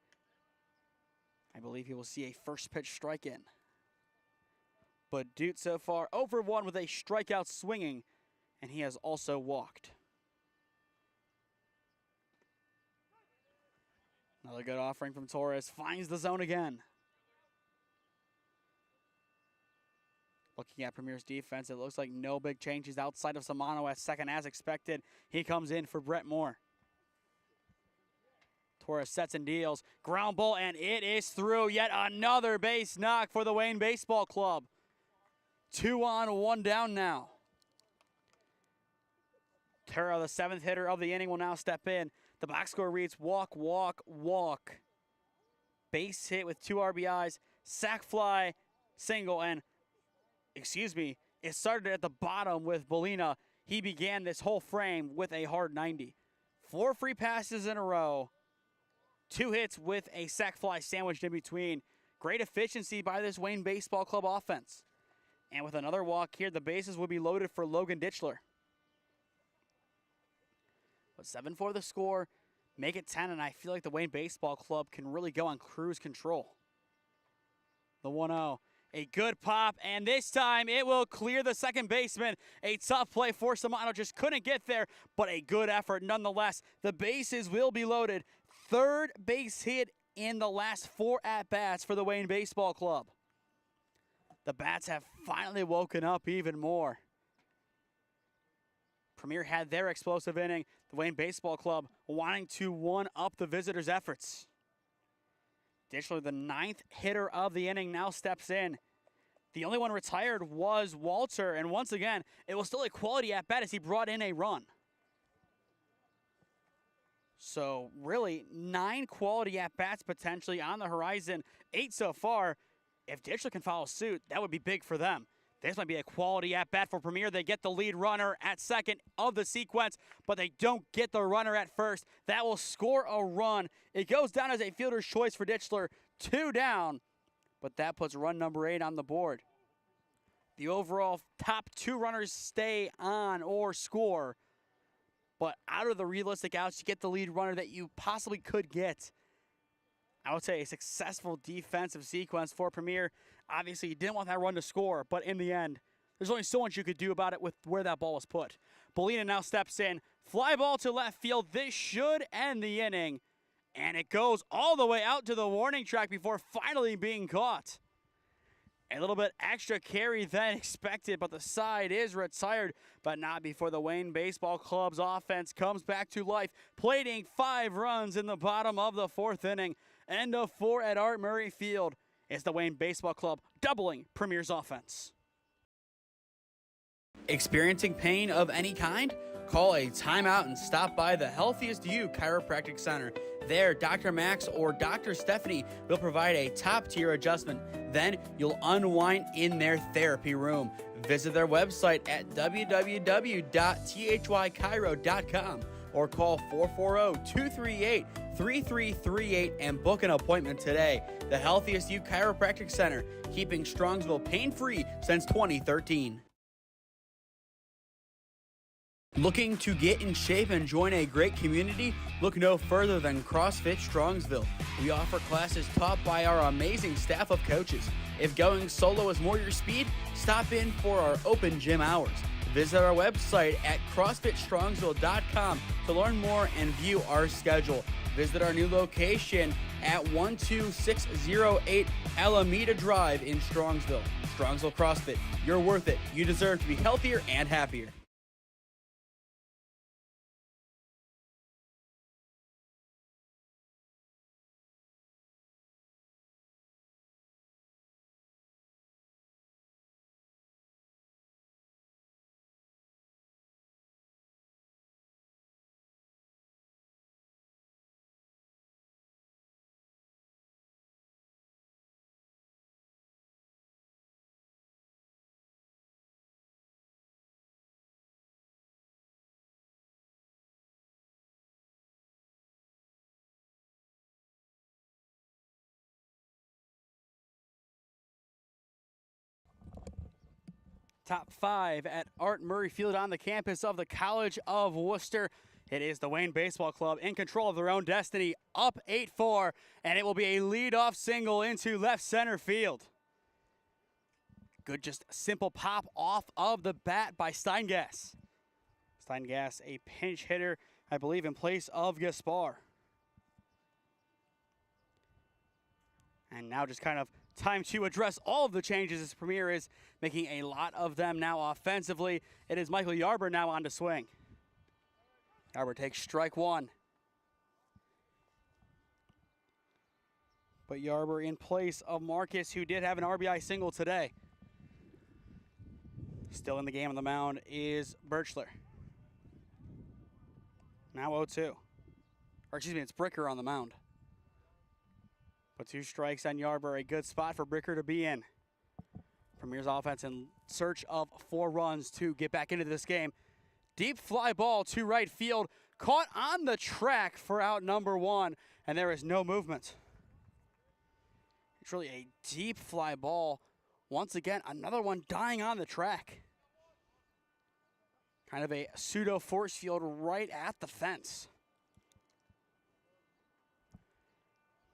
I believe he will see a first pitch strike in. But Dude so far 0-for-1 with a strikeout swinging, and he has also walked. Another good offering from Torres. Finds the zone again. Looking at Premier's defense, it looks like no big changes outside of Samano at second as expected. He comes in for Brett Moore. Torres sets and deals. Ground ball, and it is through. Yet another base knock for the Wayne Baseball Club. 2 on, 1 down now. Turro, the 7th hitter of the inning, will now step in. The box score reads walk, walk, walk. Base hit with 2 RBIs, sac fly, single, and it started at the bottom with Bolina. He began this whole frame with a hard 90. 4 free passes in a row. 2 hits with a sac fly sandwiched in between. Great efficiency by this Wayne Baseball Club offense. And with another walk here, the bases will be loaded for Logan Ditchler. But 7-4 the score. Make it 10, and I feel like the Wayne Baseball Club can really go on cruise control. The 1-0. A good pop, and this time it will clear the second baseman. A tough play for Samano, just couldn't get there, but a good effort nonetheless. The bases will be loaded. 3rd base hit in the last 4 at-bats for the Wayne Baseball Club. The bats have finally woken up even more. Premier had their explosive inning. The Wayne Baseball Club wanting to one-up the visitors' efforts. Ditchler, the 9th hitter of the inning, now steps in. The only one retired was Walter, and once again, it was still a quality at-bat as he brought in a run. So really, 9 quality at-bats potentially on the horizon, 8 so far. If Ditchler can follow suit, that would be big for them. This might be a quality at-bat for Premier. They get the lead runner at second of the sequence, but they don't get the runner at first. That will score a run. It goes down as a fielder's choice for Ditchler. 2 down, but that puts run number 8 on the board. The overall top 2 runners stay on or score, but out of the realistic outs, you get the lead runner that you possibly could get. I would say a successful defensive sequence for Premier. Obviously, you didn't want that run to score, but in the end, there's only so much you could do about it with where that ball was put. Bolina now steps in. Fly ball to left field. This should end the inning. And it goes all the way out to the warning track before finally being caught. A little bit extra carry than expected, but the side is retired, but not before the Wayne Baseball Club's offense comes back to life, plating 5 runs in the bottom of the 4th inning. End of 4 at Art Murray Field. It's the Wayne Baseball Club doubling Premier's offense. Experiencing pain of any kind? Call a timeout and stop by the Healthiest You Chiropractic Center. There, Dr. Max or Dr. Stephanie will provide a top-tier adjustment. Then you'll unwind in their therapy room. Visit their website at www.thychiro.com or call 440-238-3338 and book an appointment today. The Healthiest You Chiropractic Center, keeping Strongsville pain-free since 2013. Looking to get in shape and join a great community? Look no further than CrossFit Strongsville. We offer classes taught by our amazing staff of coaches. If going solo is more your speed, stop in for our open gym hours. Visit our website at CrossFitStrongsville.com to learn more and view our schedule. Visit our new location at 12608 Alameda Drive in Strongsville. Strongsville CrossFit, you're worth it. You deserve to be healthier and happier. Top 5 at Art Murray Field on the campus of the College of Wooster. It is the Wayne Baseball Club in control of their own destiny, up 8-4, and it will be a leadoff single into left center field. Good, just simple pop off of the bat by Steingass. Steingass, a pinch hitter, I believe, in place of Gaspar. And now just kind of time to address all of the changes as Premier is making a lot of them now offensively. It is Michael Yarber now on to swing. Yarber takes strike 1. But Yarber in place of Marcus, who did have an RBI single today. Still in the game on the mound is Birchler. Now 0-2. Or excuse me, it's Bricker on the mound. But 2 strikes on Yarber, a good spot for Bricker to be in. Premier's offense in search of 4 runs to get back into this game. Deep fly ball to right field, caught on the track for out number 1, and there is no movement. It's really a deep fly ball. Once again, another one dying on the track. Kind of a pseudo force field right at the fence.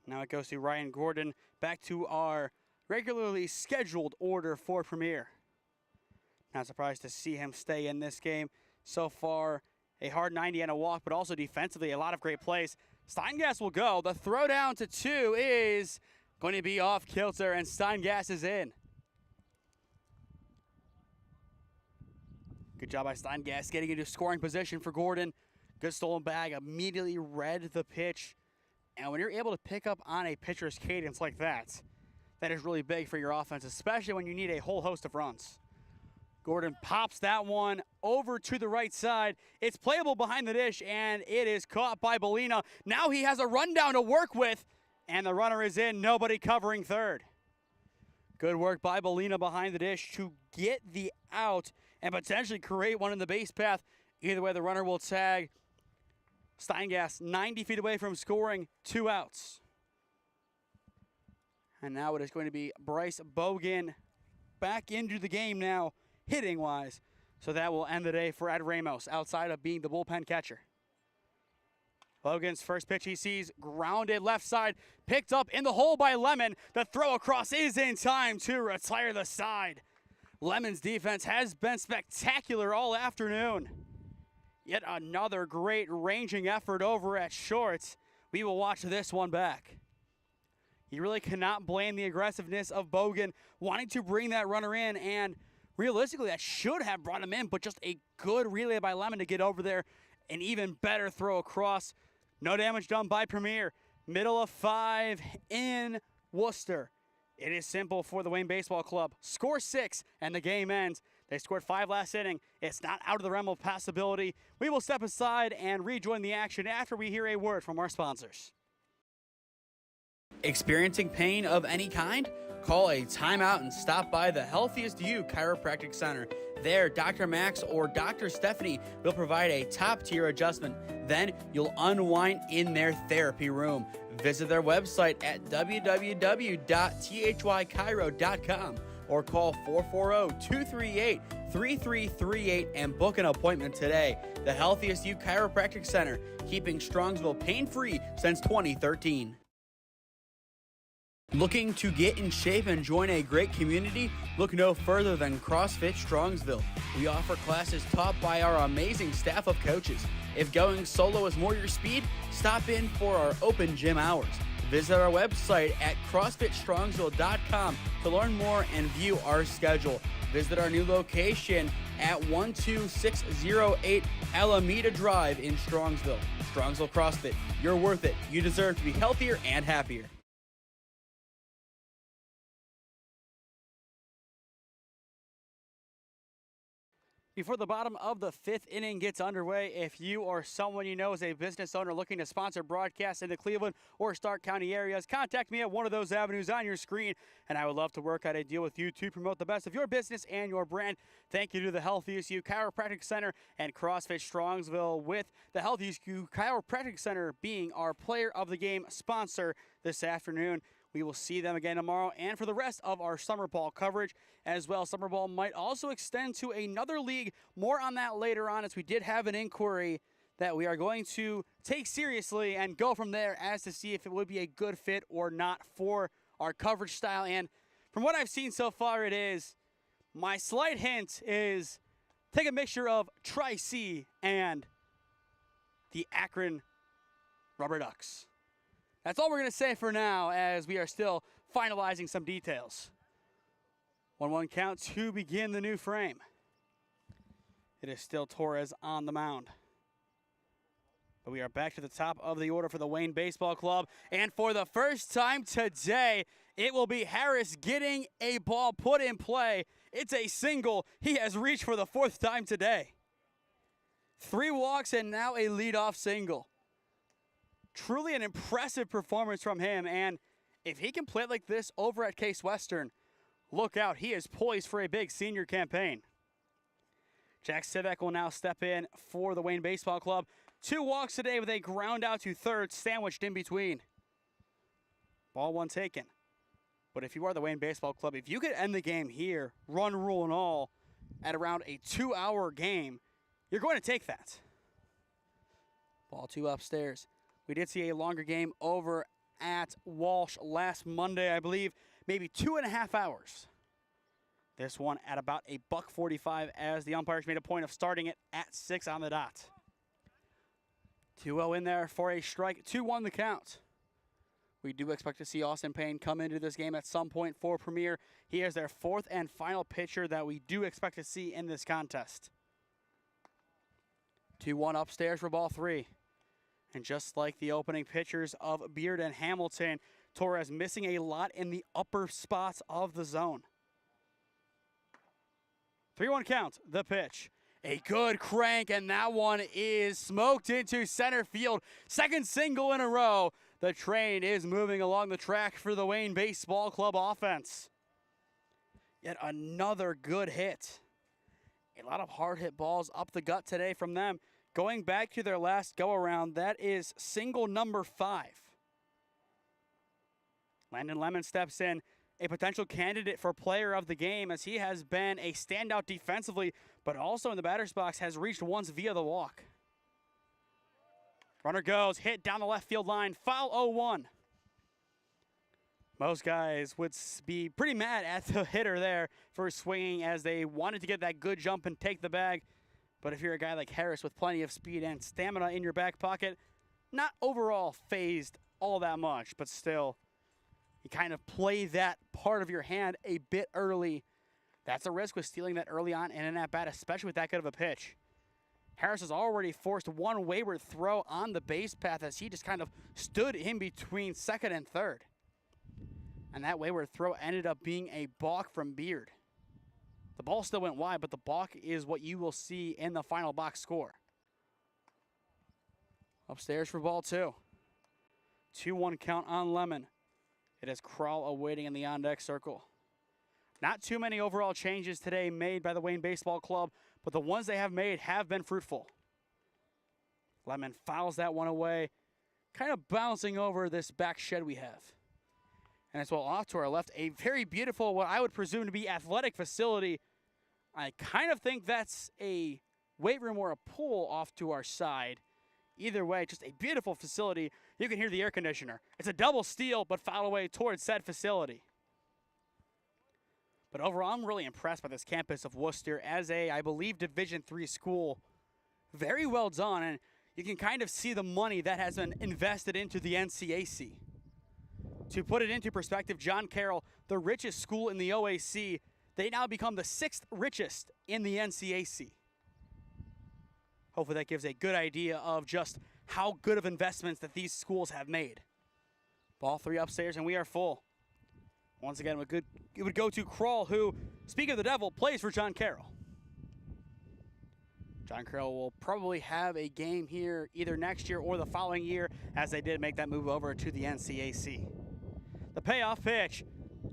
Now it goes to Ryan Gordon, back to our regularly scheduled order for Premier. Not surprised to see him stay in this game. So far, a hard 90 and a walk, but also defensively, a lot of great plays. Steingass will go. The throw down to 2 is going to be off kilter, and Steingass is in. Good job by Steingass getting into scoring position for Gordon. Good stolen bag, immediately read the pitch. And when you're able to pick up on a pitcher's cadence like that, that is really big for your offense, especially when you need a whole host of runs. Gordon pops that one over to the right side. It's playable behind the dish, and it is caught by Bolina. Now he has a rundown to work with, and the runner is in, nobody covering third. Good work by Bolina behind the dish to get the out and potentially create one in the base path. Either way, the runner will tag. Steingass 90 feet away from scoring, 2 outs. And now it is going to be Bryce Bogan back into the game now, hitting-wise. So that will end the day for Ed Ramos, outside of being the bullpen catcher. Bogan's first pitch he sees, grounded left side, picked up in the hole by Lemon. The throw across is in time to retire the side. Lemon's defense has been spectacular all afternoon. Yet another great ranging effort over at short. We will watch this one back. You really cannot blame the aggressiveness of Bogan wanting to bring that runner in, and realistically that should have brought him in, but just a good relay by Lemon to get over there. An even better throw across. No damage done by Premier. Middle of 5 in Wooster. It is simple for the Wayne Baseball Club. Score 6 and the game ends. They scored 5 last inning. It's not out of the realm of possibility. We will step aside and rejoin the action after we hear a word from our sponsors. Experiencing pain of any kind? Call a timeout and stop by the Healthiest You Chiropractic Center. There, Dr. Max or Dr. Stephanie will provide a top-tier adjustment. Then you'll unwind in their therapy room. Visit their website at www.thychiro.com or call 440-238-3338 and book an appointment today. The Healthiest You Chiropractic Center, keeping Strongsville pain-free since 2013. Looking to get in shape and join a great community? Look no further than CrossFit Strongsville. We offer classes taught by our amazing staff of coaches. If going solo is more your speed, stop in for our open gym hours. Visit our website at CrossFitStrongsville.com to learn more and view our schedule. Visit our new location at 12608 Alameda Drive in Strongsville. Strongsville CrossFit, you're worth it. You deserve to be healthier and happier. Before the bottom of the 5th inning gets underway, if you or someone you know is a business owner looking to sponsor broadcasts in the Cleveland or Stark County areas, contact me at one of those avenues on your screen, and I would love to work out a deal with you to promote the best of your business and your brand. Thank you to the Healthiest You Chiropractic Center and CrossFit Strongsville, with the Healthiest You Chiropractic Center being our player of the game sponsor this afternoon. We will see them again tomorrow and for the rest of our summer ball coverage as well. Summer ball might also extend to another league. More on that later on, as we did have an inquiry that we are going to take seriously and go from there as to see if it would be a good fit or not for our coverage style. And from what I've seen so far, it is. My slight hint is take a mixture of Tri-C and the Akron Rubber Ducks. That's all we're going to say for now, as we are still finalizing some details. 1-1 count to begin the new frame. It is still Torres on the mound. But we are back to the top of the order for the Wayne Baseball Club. And for the first time today, it will be Harris getting a ball put in play. It's a single. He has reached for the 4th time today. 3 walks and now a leadoff single. Truly an impressive performance from him, and if he can play like this over at Case Western, look out, he is poised for a big senior campaign. Jack Sivek will now step in for the Wayne Baseball Club. 2 walks today with a ground out to third, sandwiched in between. Ball 1 taken. But if you are the Wayne Baseball Club, if you could end the game here, run rule and all, at around a 2-hour game, you're going to take that. Ball 2 upstairs. We did see a longer game over at Walsh last Monday, I believe, maybe 2.5 hours. This one at about a $1:45, as the umpires made a point of starting it at 6 on the dot. 2-0 in there for a strike, 2-1 the count. We do expect to see Austin Payne come into this game at some point for Premier. He is their 4th and final pitcher that we do expect to see in this contest. 2-1 upstairs for ball 3. And just like the opening pitchers of Beard and Hamilton, Torres missing a lot in the upper spots of the zone. 3-1 count, the pitch. A good crank, and that one is smoked into center field. 2nd single in a row. The train is moving along the track for the Wayne Baseball Club offense. Yet another good hit. A lot of hard hit balls up the gut today from them. Going back to their last go-around, that is single number 5. Landon Lemon steps in, a potential candidate for player of the game, as he has been a standout defensively, but also in the batter's box has reached once via the walk. Runner goes, hit down the left field line, foul 0-1. Most guys would be pretty mad at the hitter there for swinging as they wanted to get that good jump and take the bag. But if you're a guy like Harris with plenty of speed and stamina in your back pocket, not overall phased all that much, but still, you kind of play that part of your hand a bit early. That's a risk with stealing that early on in an at-bat, especially with that good of a pitch. Harris has already forced one wayward throw on the base path as he just kind of stood in between second and third. And that wayward throw ended up being a balk from Beard. The ball still went wide, but the balk is what you will see in the final box score. Upstairs for ball two. 2-1 count on Lemon. It has Kroll awaiting in the on-deck circle. Not too many overall changes today made by the Wayne Baseball Club, but the ones they have made have been fruitful. Lemon fouls that one away, kind of bouncing over this back shed we have. And as well off to our left, a very beautiful, what I would presume to be athletic facility. I kind of think that's a weight room or a pool off to our side. Either way, just a beautiful facility. You can hear the air conditioner. It's a double steal, but foul away towards said facility. But overall, I'm really impressed by this campus of Wooster as a, I believe, Division III school. Very well done, and you can kind of see the money that has been invested into the NCAC. To put it into perspective, John Carroll, the richest school in the OAC, they now become the 6th richest in the NCAC. Hopefully that gives a good idea of just how good of investments that these schools have made. Ball three upstairs, and we are full. Once again, it would go to Kroll, who, speaking of the devil, plays for John Carroll. John Carroll will probably have a game here either next year or the following year, as they did make that move over to the NCAC. The payoff pitch,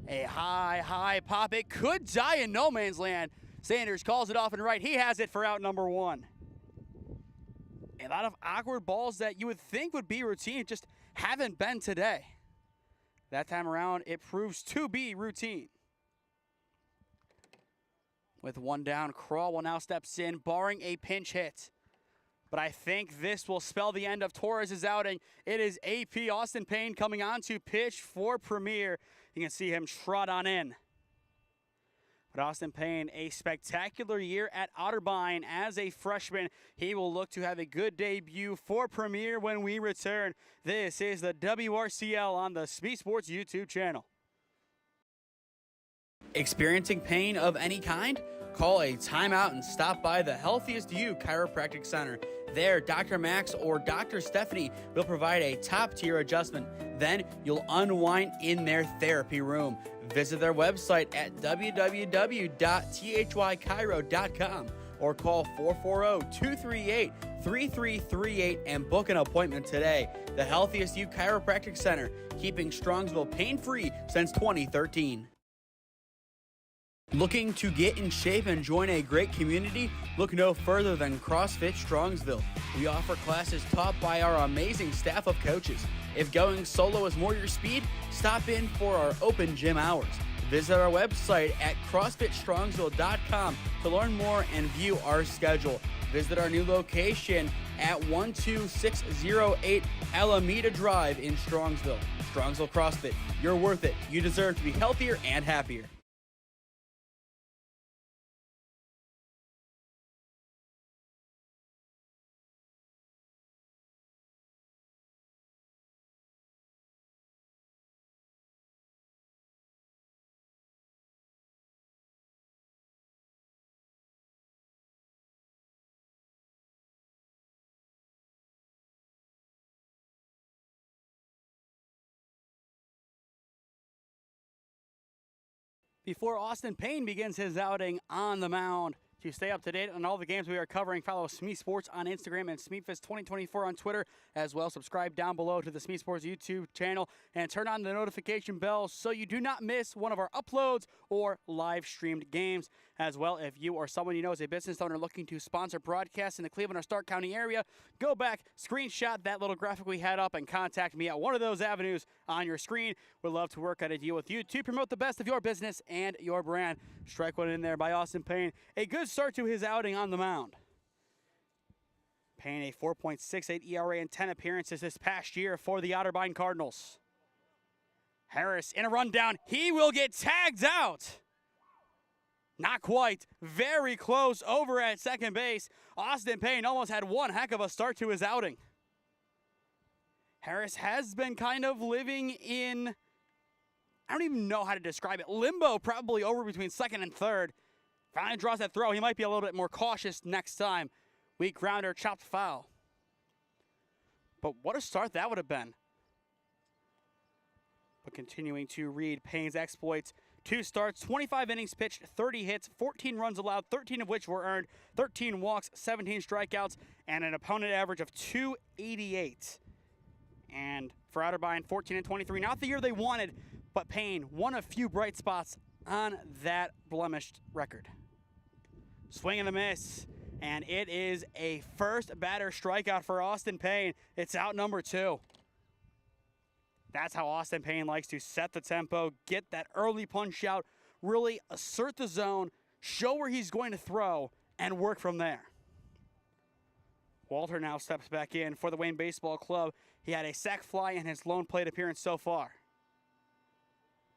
a high pop. It could die in no man's land. Sanders calls it off and right. He has it for out number one. A lot of awkward balls that you would think would be routine just haven't been today. That time around, it proves to be routine. With one down, Kroll now steps in, barring a pinch hit. But I think this will spell the end of Torres' outing. It is AP Austin Payne coming on to pitch for Premier. You can see him trot on in. But Austin Payne, a spectacular year at Otterbein as a freshman. He will look to have a good debut for Premier when we return. This is the WRCL on the SmeeSports YouTube channel. Experiencing pain of any kind? Call a timeout and stop by the Healthiest You Chiropractic Center. There, Dr. Max or Dr. Stephanie will provide a top-tier adjustment. Then you'll unwind in their therapy room. Visit their website at www.thychiro.com or call 440-238-3338 and book an appointment today. The Healthiest You Chiropractic Center, keeping Strongsville pain-free since 2013. Looking to get in shape and join a great community? Look no further than CrossFit Strongsville. We offer classes taught by our amazing staff of coaches. If going solo is more your speed, stop in for our open gym hours. Visit our website at CrossFitStrongsville.com to learn more and view our schedule. Visit our new location at 12608 Alameda Drive in Strongsville. Strongsville CrossFit, you're worth it. You deserve to be healthier and happier. Before Austin Payne begins his outing on the mound. To stay up to date on all the games we are covering, follow SmeeSports on Instagram and SmeeFest2024 on Twitter. As well, subscribe down below to the SmeeSports YouTube channel and turn on the notification bell so you do not miss one of our uploads or live streamed games. As well, if you or someone you know is a business owner looking to sponsor broadcasts in the Cleveland or Stark County area, go back, screenshot that little graphic we had up, and contact me at one of those avenues on your screen. We'd love to work out a deal with you to promote the best of your business and your brand. Strike one in there by Austin Payne. A good start to his outing on the mound. Payne, a 4.68 ERA in 10 appearances this past year for the Otterbein Cardinals. Harris in a rundown. He will get tagged out. Not quite. Very close over at second base. Austin Payne almost had one heck of a start to his outing. Harris has been kind of living in, I don't even know how to describe it, limbo probably over between second and third. Finally draws that throw. He might be a little bit more cautious next time. Weak grounder, chopped foul. But what a start that would have been. But continuing to read Payne's exploits. 2 starts, 25 innings pitched, 30 hits, 14 runs allowed, 13 of which were earned, 13 walks, 17 strikeouts, and an opponent average of 288. And for Otterbein, 14 and 23. Not the year they wanted, but Payne, one of few bright spots on that blemished record. Swing and a miss, and it is a first batter strikeout for Austin Payne. It's out number 2. That's how Austin Payne likes to set the tempo, get that early punch out, really assert the zone, show where he's going to throw, and work from there. Walter now steps back in for the Wayne Baseball Club. He had a sac fly in his lone plate appearance so far.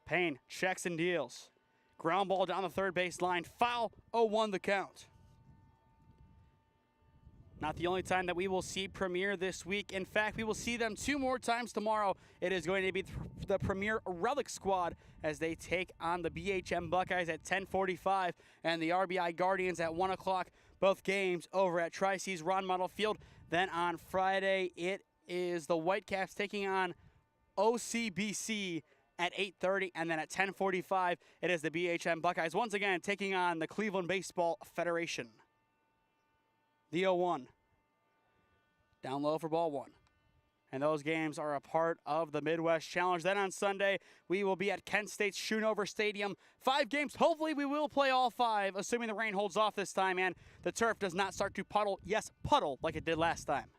Payne checks and deals. Ground ball down the third base line. Foul, 0-1 the count. Not the only time that we will see Premier this week. In fact, we will see them 2 more times tomorrow. It is going to be the Premier Relic Squad as they take on the BHM Buckeyes at 10:45 and the RBI Guardians at 1 o'clock. Both games over at Tri-C's Ron Model Field. Then on Friday, it is the Whitecaps taking on OCBC at 8:30, and then at 10:45, it is the BHM Buckeyes once again taking on the Cleveland Baseball Federation. The 0-1. Down low for ball 1. And those games are a part of the Midwest Challenge. Then on Sunday, we will be at Kent State's Schoonover Stadium. 5 games. Hopefully, we will play all 5, assuming the rain holds off this time and the turf does not start to puddle. Yes, puddle like it did last time.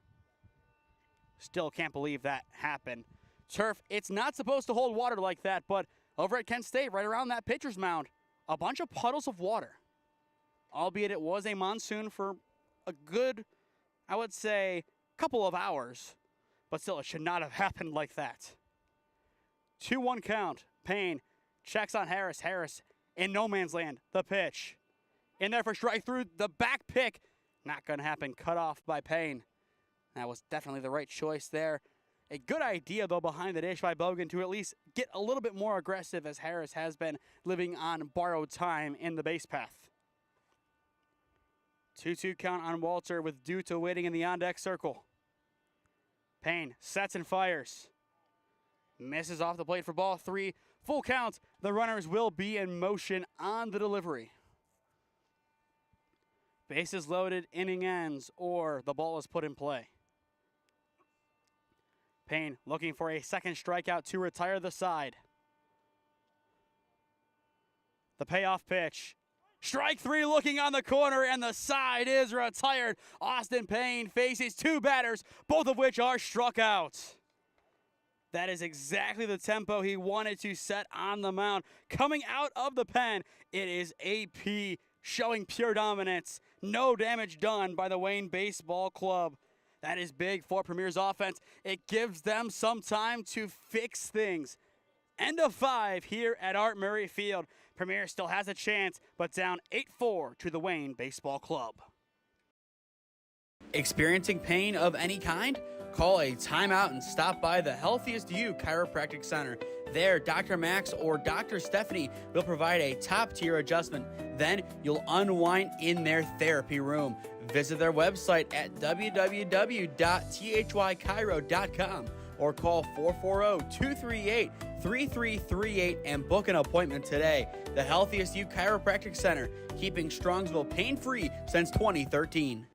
Still can't believe that happened. Turf, it's not supposed to hold water like that, but over at Kent State, right around that pitcher's mound, a bunch of puddles of water. Albeit it was a monsoon for a good, I would say, couple of hours. But still, it should not have happened like that. 2-1 count. Payne checks on Harris. Harris in no man's land. The pitch. In there for strike through the back pick. Not going to happen. Cut off by Payne. That was definitely the right choice there. A good idea, though, behind the dish by Bogan to at least get a little bit more aggressive as Harris has been living on borrowed time in the base path. 2-2 count on Walter with Duta waiting in the on-deck circle. Payne sets and fires. Misses off the plate for ball 3. Full count. The runners will be in motion on the delivery. Bases loaded, inning ends, or the ball is put in play. Payne looking for a second strikeout to retire the side. The payoff pitch. Strike 3 looking on the corner, and the side is retired. Austin Payne faces 2 batters, both of which are struck out. That is exactly the tempo he wanted to set on the mound. Coming out of the pen, it is AP showing pure dominance. No damage done by the Wayne Baseball Club. That is big for Premier's offense. It gives them some time to fix things. End of 5 here at Art Murray Field. Premier still has a chance, but down 8-4 to the Wayne Baseball Club. Experiencing pain of any kind? Call a timeout and stop by the Healthiest You Chiropractic Center. There, Dr. Max or Dr. Stephanie will provide a top-tier adjustment. Then you'll unwind in their therapy room. Visit their website at www.thychiro.com or call 440-238-3338 and book an appointment today. The Healthiest You Chiropractic Center, keeping Strongsville pain-free since 2013.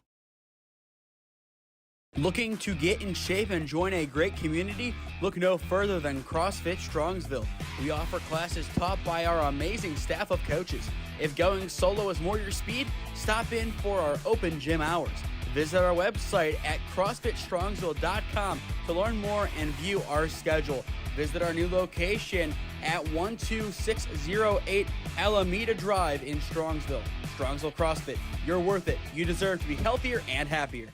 Looking to get in shape and join a great community? Look no further than CrossFit Strongsville. We offer classes taught by our amazing staff of coaches. If going solo is more your speed, stop in for our open gym hours. Visit our website at CrossFitStrongsville.com to learn more and view our schedule. Visit our new location at 12608 Alameda Drive in Strongsville. Strongsville CrossFit, you're worth it. You deserve to be healthier and happier.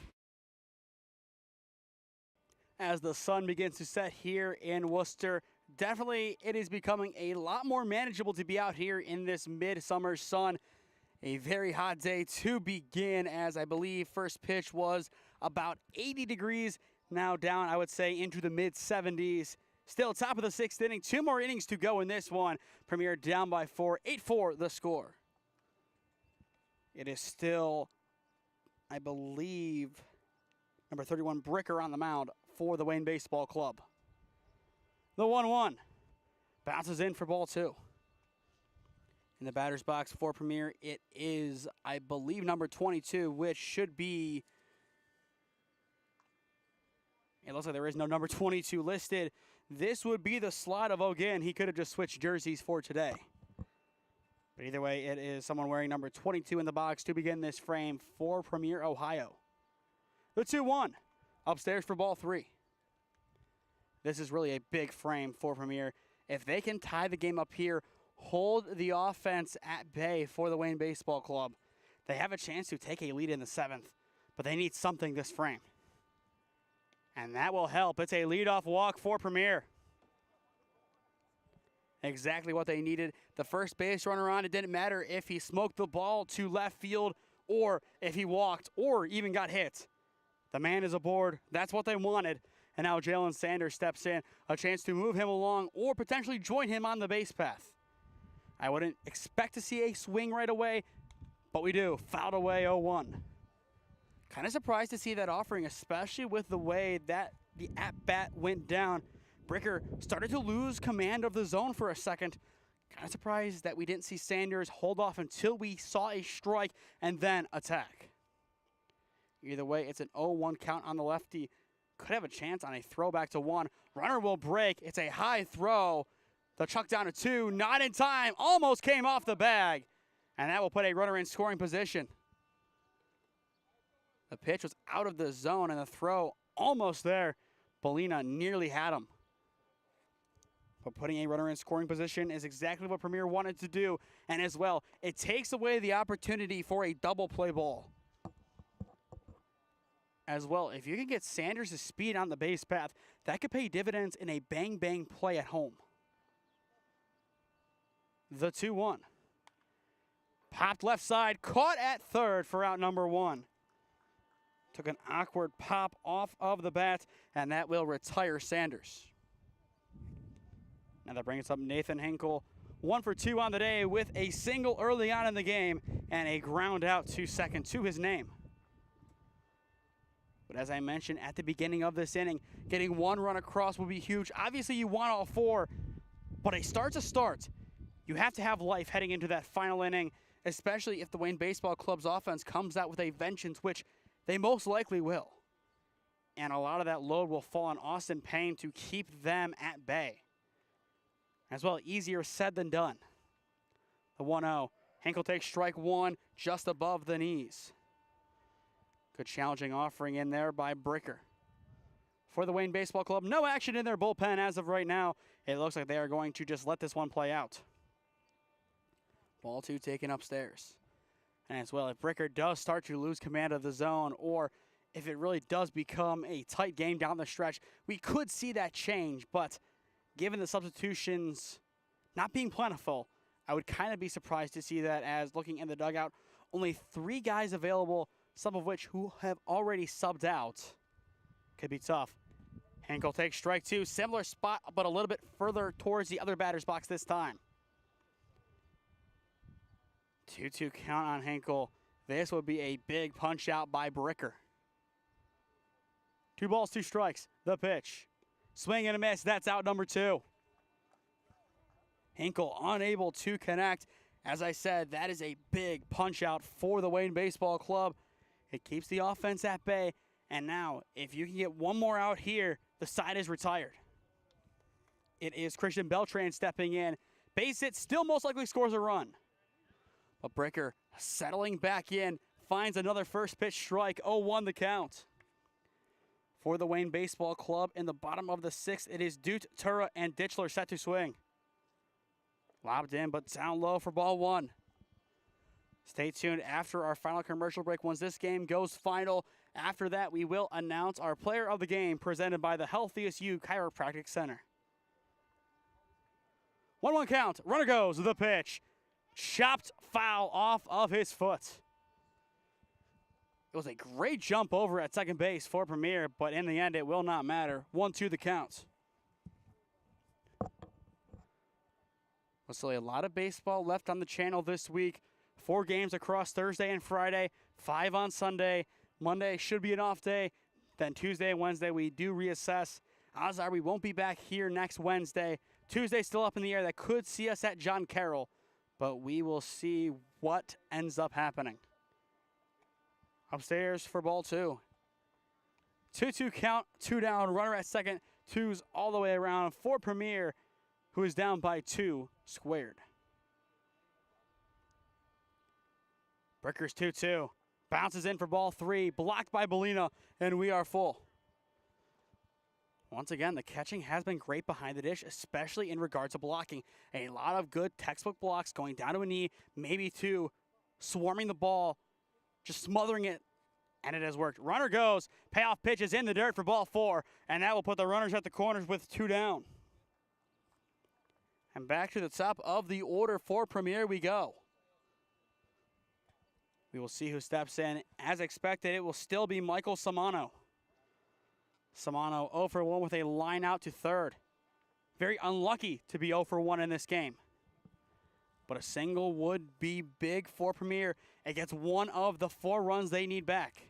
As the sun begins to set here in Wooster, definitely it is becoming a lot more manageable to be out here in this midsummer sun. A very hot day to begin, as I believe first pitch was about 80 degrees, now down, I would say, into the mid-70s. Still top of the 6th inning, 2 more innings to go in this one. Premier down by 4, 8-4 the score. It is still, I believe, number 31 Bricker on the mound for the Wayne Baseball Club. The 1-1 bounces in for ball 2. In the batter's box for Premier, it is, I believe, number 22, which should be, it looks like there is no number 22 listed. This would be the slot of O'Ginn. He could have just switched jerseys for today. But either way, it is someone wearing number 22 in the box to begin this frame for Premier, Ohio. The 2-1 upstairs for ball 3. This is really a big frame for Premier. If they can tie the game up here, hold the offense at bay for the Wayne Baseball Club, they have a chance to take a lead in the 7th, but they need something this frame. And that will help. It's a leadoff walk for Premier. Exactly what they needed. The first base runner on, it didn't matter if he smoked the ball to left field or if he walked or even got hit. The man is aboard. That's what they wanted. And now Jalen Sanders steps in, a chance to move him along or potentially join him on the base path. I wouldn't expect to see a swing right away, but we do. Fouled away 0-1. Kind of surprised to see that offering, especially with the way that the at-bat went down. Bricker started to lose command of the zone for a second. Kind of surprised that we didn't see Sanders hold off until we saw a strike and then attack. Either way, it's an 0-1 count on the lefty. Could have a chance on a throwback to 1. Runner will break. It's a high throw. The chuck down to 2. Not in time. Almost came off the bag. And that will put a runner in scoring position. The pitch was out of the zone and the throw almost there. Bolina nearly had him. But putting a runner in scoring position is exactly what Premier wanted to do. And as well, it takes away the opportunity for a double play ball. As well, if you can get Sanders' speed on the base path, that could pay dividends in a bang-bang play at home. The 2-1. Popped left side, caught at third for out number 1. Took an awkward pop off of the bat, and that will retire Sanders. Now that brings up Nathan Hinkle. 1 for 2 on the day with a single early on in the game and a ground out to second to his name. But as I mentioned at the beginning of this inning, getting 1 run across will be huge. Obviously, you want all 4, but a start's a start. You have to have life heading into that final inning, especially if the Wayne Baseball Club's offense comes out with a vengeance, which they most likely will. And a lot of that load will fall on Austin Payne to keep them at bay. As well, easier said than done. The 1-0. Hinkle takes strike 1 just above the knees. Good challenging offering in there by Bricker. For the Wayne Baseball Club, no action in their bullpen as of right now. It looks like they are going to just let this one play out. Ball 2 taken upstairs. And as well, if Bricker does start to lose command of the zone, or if it really does become a tight game down the stretch, we could see that change. But given the substitutions not being plentiful, I would kind of be surprised to see that, as looking in the dugout, only 3 guys available, some of which who have already subbed out. Could be tough. Hinkle takes strike 2. Similar spot, but a little bit further towards the other batter's box this time. 2-2 count on Hinkle. This would be a big punch out by Bricker. 2 balls, 2 strikes. The pitch. Swing and a miss. That's out number 2. Hinkle unable to connect. As I said, that is a big punch out for the Wayne Baseball Club. It keeps the offense at bay. And now, if you can get 1 more out here, the side is retired. It is Christian Beltran stepping in. Base hit, still most likely scores a run. But Bricker settling back in, finds another first pitch strike. 0-1 the count. For the Wayne Baseball Club in the bottom of the 6th, it is Dute, Tura, and Ditchler set to swing. Lobbed in, but down low for ball 1. Stay tuned after our final commercial break. Once this game goes final, after that we will announce our player of the game, presented by the Healthiest You Chiropractic Center. 1-1 count. Runner goes to the pitch. Chopped foul off of his foot. It was a great jump over at second base for Premier, but in the end, it will not matter. 1-2 the count. Well, still a lot of baseball left on the channel this week. 4 games across Thursday and Friday, 5 on Sunday. Monday should be an off day. Then Tuesday and Wednesday, we do reassess. Odds are we won't be back here next Wednesday. Tuesday still up in the air. That could see us at John Carroll, but we will see what ends up happening. Upstairs for ball 2. 2-2 count, 2 down, runner at second, 2's all the way around for Premier, who is down by 2 squared. Brickers 2-2. Bounces in for ball 3, blocked by Bellina, and we are full. Once again, the catching has been great behind the dish, especially in regards to blocking. A lot of good textbook blocks going down to a knee, maybe 2, swarming the ball, just smothering it, and it has worked. Runner goes, payoff pitch is in the dirt for ball 4, and that will put the runners at the corners with 2 down. And back to the top of the order for Premier we go. We will see who steps in. As expected, it will still be Michael Samano. Samano 0 for 1 with a line out to third. Very unlucky to be 0 for 1 in this game. But a single would be big for Premier. It gets 1 of the 4 runs they need back.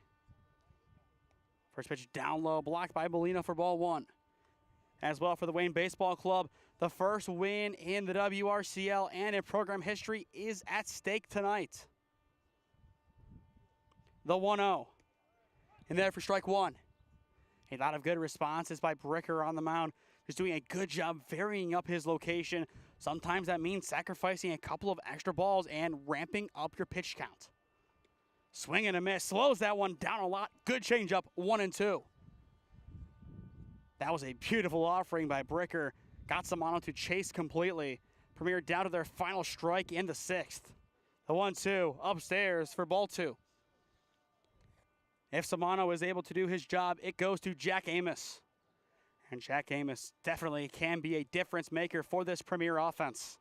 First pitch down low, blocked by Bellina for ball 1. As well for the Wayne Baseball Club, the first win in the WRCL and in program history is at stake tonight. The 1-0. And there for strike 1. A lot of good responses by Bricker on the mound. Just doing a good job varying up his location. Sometimes that means sacrificing a couple of extra balls and ramping up your pitch count. Swing and a miss. Slows that one down a lot. Good changeup. 1-2. That was a beautiful offering by Bricker. Got Samano to chase completely. Premier down to their final strike in the 6th. The 1-2 upstairs for ball 2. If Samano is able to do his job, it goes to Jack Amos. And Jack Amos definitely can be a difference maker for this Premier offense.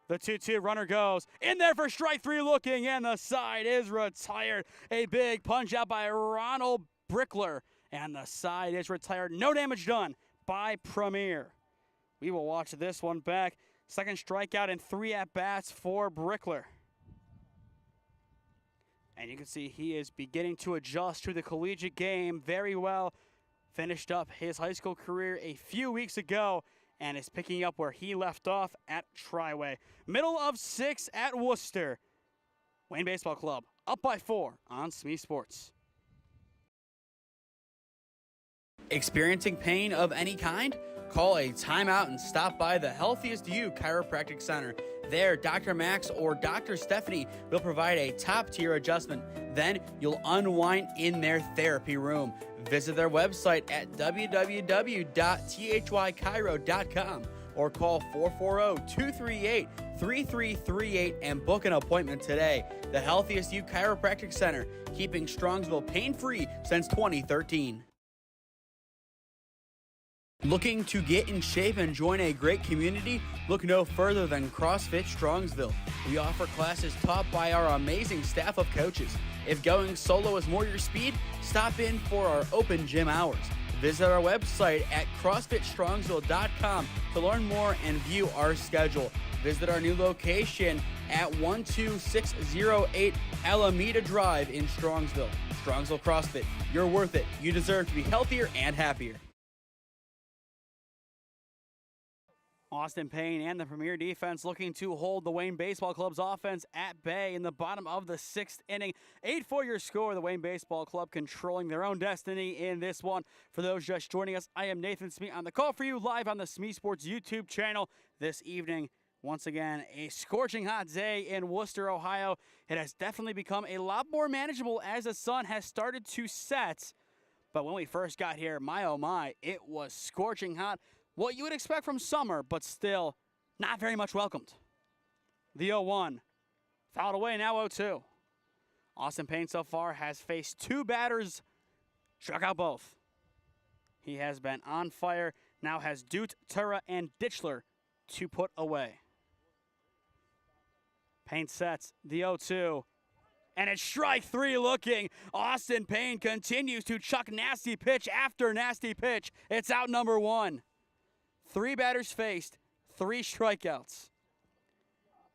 The 2-2 runner goes in there for strike 3 looking, and the side is retired. A big punch out by Ronald Brickler, and the side is retired. No damage done by Premier. We will watch this one back. Second strikeout and 3 at-bats for Brickler. And you can see he is beginning to adjust to the collegiate game very well. Finished up his high school career a few weeks ago and is picking up where he left off at Triway. Middle of 6 at Wooster. Wayne Baseball Club up by 4 on SmeeSports. Experiencing pain of any kind? Call a timeout and stop by the Healthiest You Chiropractic Center. There, Dr. Max or Dr. Stephanie will provide a top-tier adjustment. Then you'll unwind in their therapy room. Visit their website at www.thychiro.com or call 440-238-3338 and book an appointment today. The Healthiest You Chiropractic Center, keeping Strongsville pain-free since 2013. Looking to get in shape and join a great community? Look no further than CrossFit Strongsville. We offer classes taught by our amazing staff of coaches. If going solo is more your speed, stop in for our open gym hours. Visit our website at CrossFitStrongsville.com to learn more and view our schedule. Visit our new location at 12608 Alameda Drive in Strongsville. Strongsville CrossFit, you're worth it. You deserve to be healthier and happier. Austin Payne and the Premier defense looking to hold the Wayne Baseball Club's offense at bay in the bottom of the 6th inning. 8-4 your score. The Wayne Baseball Club controlling their own destiny in this one. For those just joining us, I am Nathan Smee on the call for you live on the SmeeSports YouTube channel this evening. Once again, a scorching hot day in Wooster, Ohio. It has definitely become a lot more manageable as the sun has started to set. But when we first got here, my oh my, it was scorching hot. What you would expect from summer, but still not very much welcomed. The 0-1. Fouled away, now 0-2. Austin Payne so far has faced 2 batters, struck out both. He has been on fire, now has Dute, Tura, and Ditchler to put away. Payne sets the 0-2. And it's strike three looking. Austin Payne continues to chuck nasty pitch after nasty pitch. It's out number one. 3 batters faced, 3 strikeouts.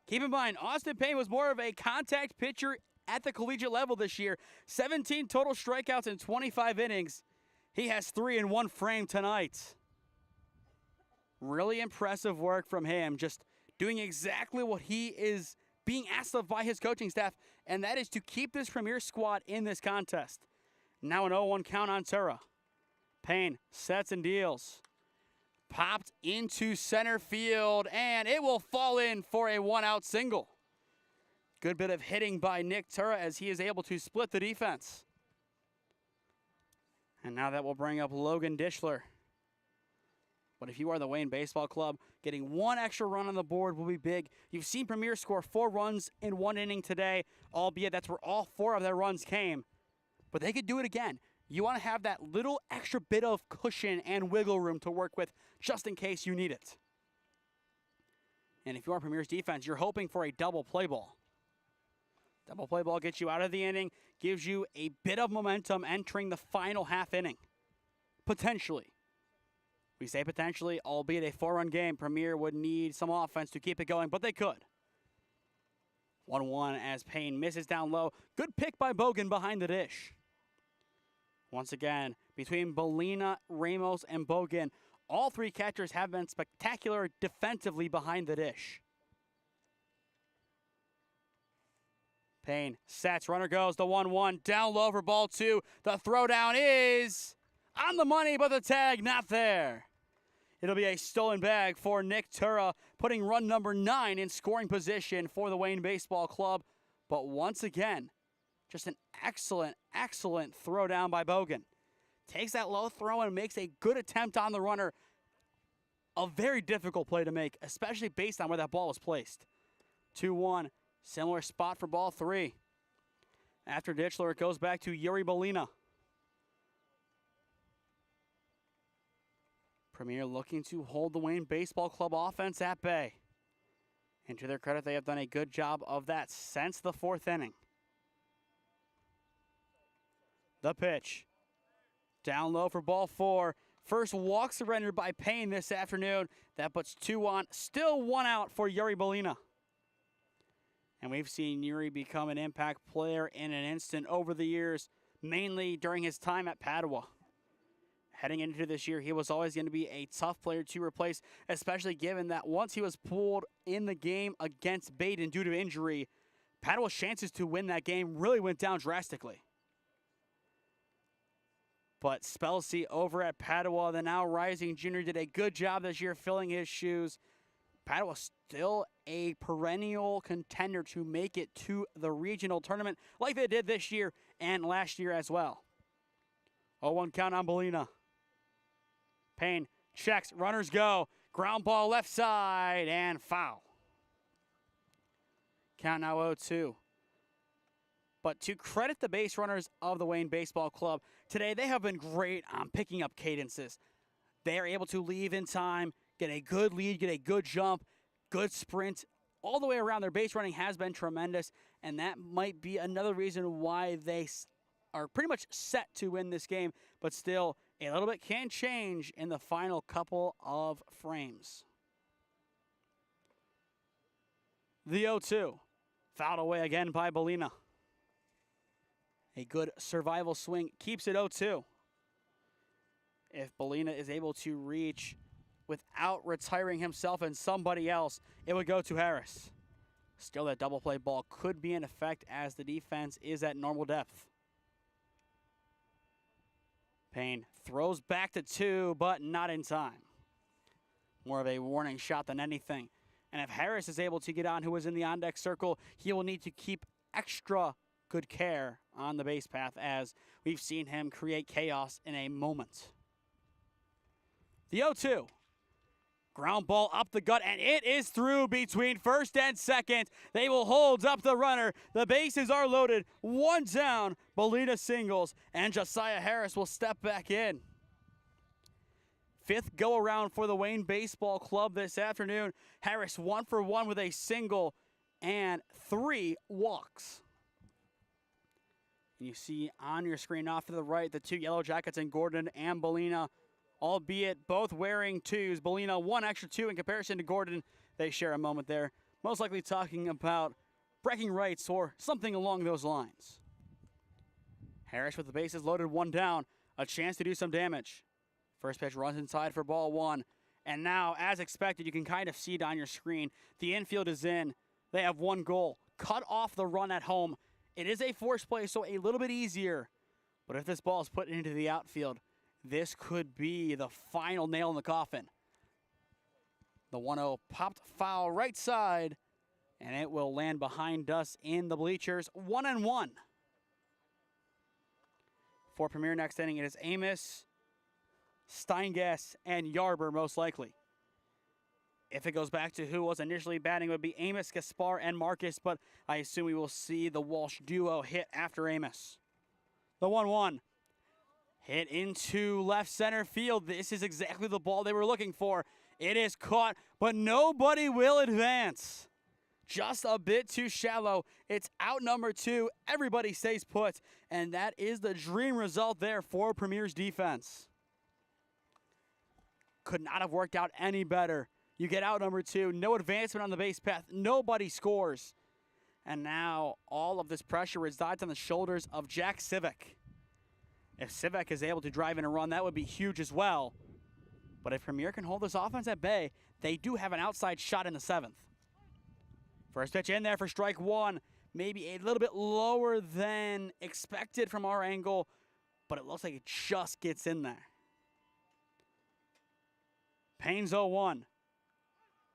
Keep in mind, Austin Payne was more of a contact pitcher at the collegiate level this year. 17 total strikeouts in 25 innings. He has 3 in 1 frame tonight. Really impressive work from him, just doing exactly what he is being asked of by his coaching staff, and that is to keep this premier squad in this contest. Now an 0-1 count on Tura. Payne sets and deals. Popped into center field, and it will fall in for a 1-out single. Good bit of hitting by Nick Tura as he is able to split the defense. And now that will bring up Logan Dishler. But if you are the Wayne Baseball Club, getting 1 extra run on the board will be big. You've seen Premier score 4 runs in 1 inning today, albeit that's where all 4 of their runs came. But they could do it again. You want to have that little extra bit of cushion and wiggle room to work with just in case you need it. And if you are Premier's defense, you're hoping for a double play ball. Double play ball gets you out of the inning, gives you a bit of momentum entering the final half inning. Potentially. We say potentially, albeit a 4-run game, Premier would need some offense to keep it going, but they could. 1-1 as Payne misses down low. Good pick by Bogan behind the dish. Once again, between Belina, Ramos, and Bogan, all 3 catchers have been spectacular defensively behind the dish. Payne sets, runner goes, the 1-1, down low for ball 2. The throwdown is on the money, but the tag not there. It'll be a stolen bag for Nick Tura, putting run number 9 in scoring position for the Wayne Baseball Club. But once again, just an excellent, excellent throw down by Bogan. Takes that low throw and makes a good attempt on the runner. A very difficult play to make, especially based on where that ball was placed. 2-1, similar spot for ball 3. After Ditchler, it goes back to Yuri Belina. Premier looking to hold the Wayne Baseball Club offense at bay. And to their credit, they have done a good job of that since the 4th inning. The pitch. Down low for ball 4. First walk surrendered by Payne this afternoon. That puts 2 on. Still 1 out for Yuri Belina. And we've seen Yuri become an impact player in an instant over the years, mainly during his time at Padua. Heading into this year, he was always going to be a tough player to replace, especially given that once he was pulled in the game against Baden due to injury, Padua's chances to win that game really went down drastically. But Spelsey over at Padua, the now rising junior, did a good job this year filling his shoes. Padua still a perennial contender to make it to the regional tournament like they did this year and last year as well. 0-1 count on Belina. Payne checks, runners go, ground ball left side, and foul. Count now 0-2. But to credit the base runners of the Wayne Baseball Club, today they have been great on picking up cadences. They are able to leave in time, get a good lead, get a good jump, good sprint. All the way around, their base running has been tremendous, and that might be another reason why they are pretty much set to win this game, but still, a little bit can change in the final couple of frames. The 0-2, fouled away again by Belina. A good survival swing keeps it 0-2. If Belina is able to reach without retiring himself and somebody else, it would go to Harris. Still, that double play ball could be in effect as the defense is at normal depth. Payne throws back to 2, but not in time. More of a warning shot than anything. And if Harris is able to get on, who is in the on-deck circle, he will need to keep extra good care on the base path, as we've seen him create chaos in a moment. The 0-2. Ground ball up the gut, and it is through between first and second. They will hold up the runner. The bases are loaded. 1 down. Belina singles, and Josiah Harris will step back in. fifth go-around for the Wayne Baseball Club this afternoon. Harris 1 for 1 with a single and 3 walks. And you see on your screen off to the right the two Yellow Jackets in Gordon and Bellina, albeit both wearing 2s. Bellina 1 extra 2 in comparison to Gordon. They share a moment there, most likely talking about bragging rights or something along those lines. Harris with the bases loaded, 1 down, a chance to do some damage. First pitch runs inside for ball 1. And now, as expected, you can kind of see it on your screen. The infield is in. They have 1 goal. Cut off the run at home. It is a forced play, so a little bit easier. But if this ball is put into the outfield, this could be the final nail in the coffin. The 1-0 popped foul right side, and it will land behind us in the bleachers. 1-1. For Premier next inning, it is Amos, Steingas, and Yarber most likely. If it goes back to who was initially batting, it would be Amos, Gaspar, and Marcus, but I assume we will see the Walsh duo hit after Amos. The 1-1. Hit into left center field. This is exactly the ball they were looking for. It is caught, but nobody will advance. Just a bit too shallow. It's out number 2. Everybody stays put, and that is the dream result there for Premier's defense. Could not have worked out any better. You get out number 2, no advancement on the base path, nobody scores. And now all of this pressure resides on the shoulders of Jack Civic. If Civic is able to drive in a run, that would be huge as well. But if Premier can hold this offense at bay, they do have an outside shot in the 7th. First pitch in there for strike 1. Maybe a little bit lower than expected from our angle, but it looks like it just gets in there. Payne's 0-1.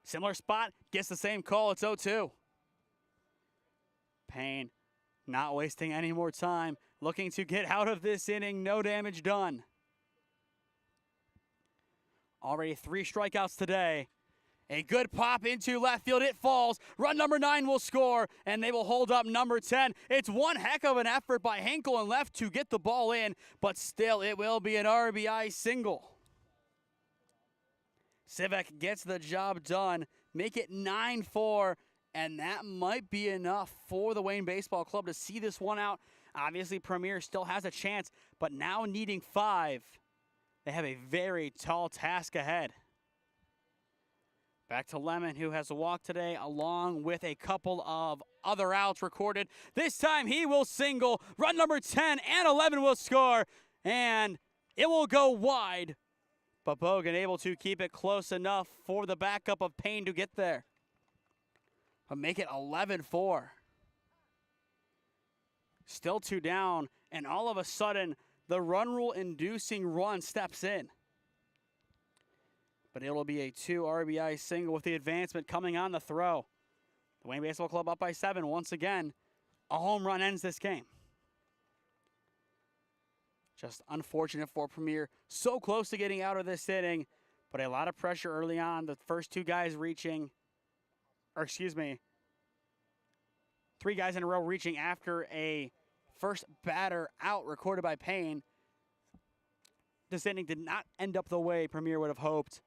Similar spot, gets the same call, it's 0-2. Payne not wasting any more time, looking to get out of this inning, no damage done. Already 3 strikeouts today. A good pop into left field, it falls. Run number 9 will score, and they will hold up number 10. It's one heck of an effort by Hinkle and left to get the ball in, but still it will be an RBI single. Civic gets the job done, make it 9-4, and that might be enough for the Wayne Baseball Club to see this one out. Obviously, Premier still has a chance, but now needing 5, they have a very tall task ahead. Back to Lemon, who has a walk today, along with a couple of other outs recorded. This time he will single. Run number 10 and 11 will score, and it will go wide. But Bogan able to keep it close enough for the backup of Payne to get there. But make it 11-4. Still 2 down, and all of a sudden, the run rule inducing run steps in. But it'll be a 2 RBI single with the advancement coming on the throw. The Wayne Baseball Club up by 7 once again. A home run ends this game. Just unfortunate for Premier. So close to getting out of this inning, but a lot of pressure early on. The first 2 guys reaching, or excuse me, 3 guys in a row reaching after a first batter out recorded by Payne. This inning did not end up the way Premier would have hoped.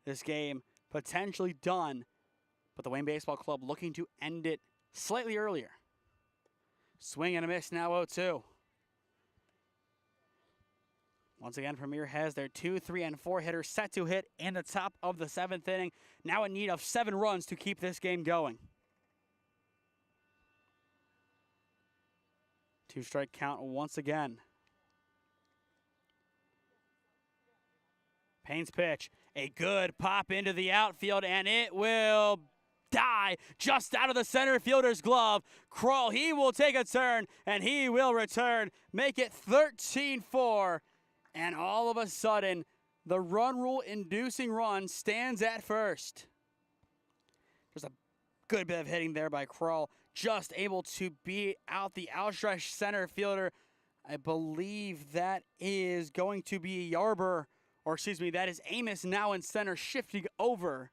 This game potentially done, but the Wayne Baseball Club looking to end it slightly earlier. Swing and a miss, now 0-2. Once again, Premier has their 2, 3, and 4 hitters set to hit in the top of the 7th inning. Now in need of 7 runs to keep this game going. 2-strike count once again. Payne's pitch, a good pop into the outfield, and it will die just out of the center fielder's glove. Kroll, he will take a turn, and he will return, make it 13-4. And all of a sudden, the run rule inducing run stands at first. There's a good bit of hitting there by Kroll, just able to beat out the outstretched center fielder. I believe that is going to be Yarber, or excuse me, that is Amos now in center, shifting over.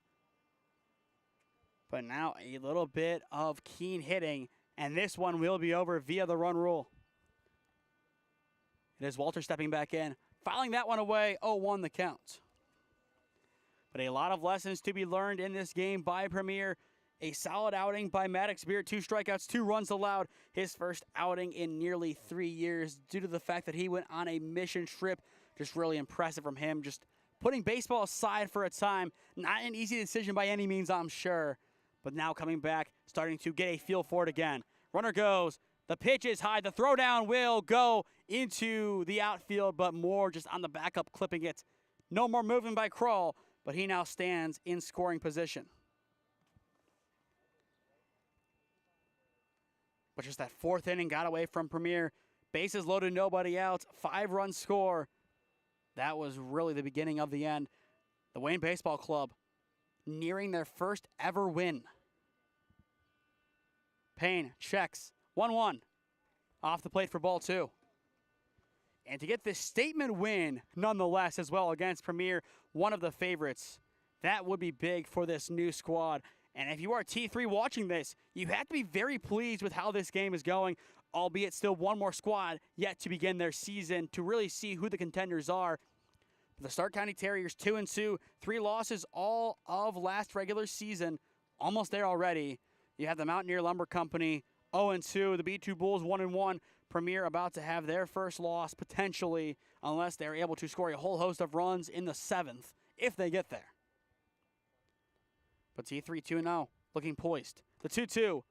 But now a little bit of keen hitting, and this one will be over via the run rule. It is Walter stepping back in, fouling that one away, 0-1 the count. But a lot of lessons to be learned in this game by Premier. A solid outing by Maddox Beer, 2 strikeouts, 2 runs allowed. His first outing in nearly 3 years due to the fact that he went on a mission trip. Just really impressive from him. Just putting baseball aside for a time. Not an easy decision by any means, I'm sure. But now coming back, starting to get a feel for it again. Runner goes. The pitch is high. The throwdown will go into the outfield, but more just on the backup clipping it. No more movement by Kroll, but he now stands in scoring position. But just that 4th inning got away from Premier. Bases loaded, nobody out. 5-run score. That was really the beginning of the end. The Wayne Baseball Club nearing their first ever win. Payne checks. 1-1. Off the plate for ball 2. And to get this statement win, nonetheless, as well against Premier, one of the favorites, that would be big for this new squad. And if you are T3 watching this, you have to be very pleased with how this game is going, albeit still one more squad yet to begin their season to really see who the contenders are. The Stark County Terriers 2-2, 3 losses all of last regular season, almost there already. You have the Mountaineer Lumber Company 0-2, the B2 Bulls 1-1. Premier about to have their first loss potentially, unless they're able to score a whole host of runs in the 7th, if they get there. But T3 2-0, looking poised. The 2-2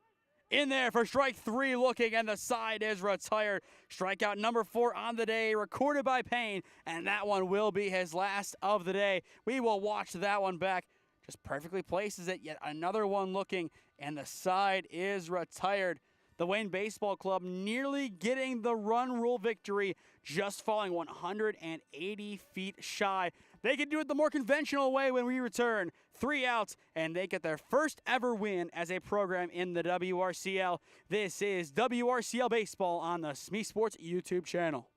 in there for strike 3 looking, and the side is retired. Strikeout number 4 on the day, recorded by Payne, and that one will be his last of the day. We will watch that one back. Just perfectly places it, yet another one looking, and the side is retired. The Wayne Baseball Club nearly getting the run rule victory, just falling 180 feet shy. They can do it the more conventional way when we return. 3 outs, and they get their first ever win as a program in the WRCL. This is WRCL Baseball on the SmeeSports YouTube channel.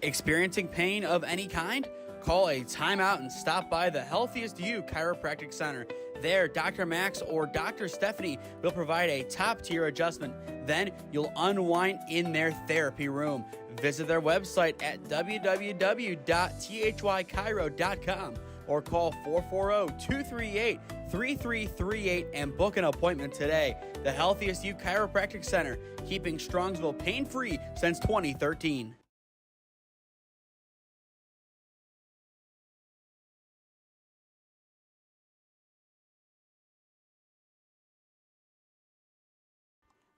Experiencing pain of any kind? Call a timeout and stop by the Healthiest You Chiropractic Center. There, Dr. Max or Dr. Stephanie will provide a top-tier adjustment. Then you'll unwind in their therapy room. Visit their website at www.thychiro.com or call 440-238-3338 and book an appointment today. The Healthiest You Chiropractic Center, keeping Strongsville pain-free since 2013.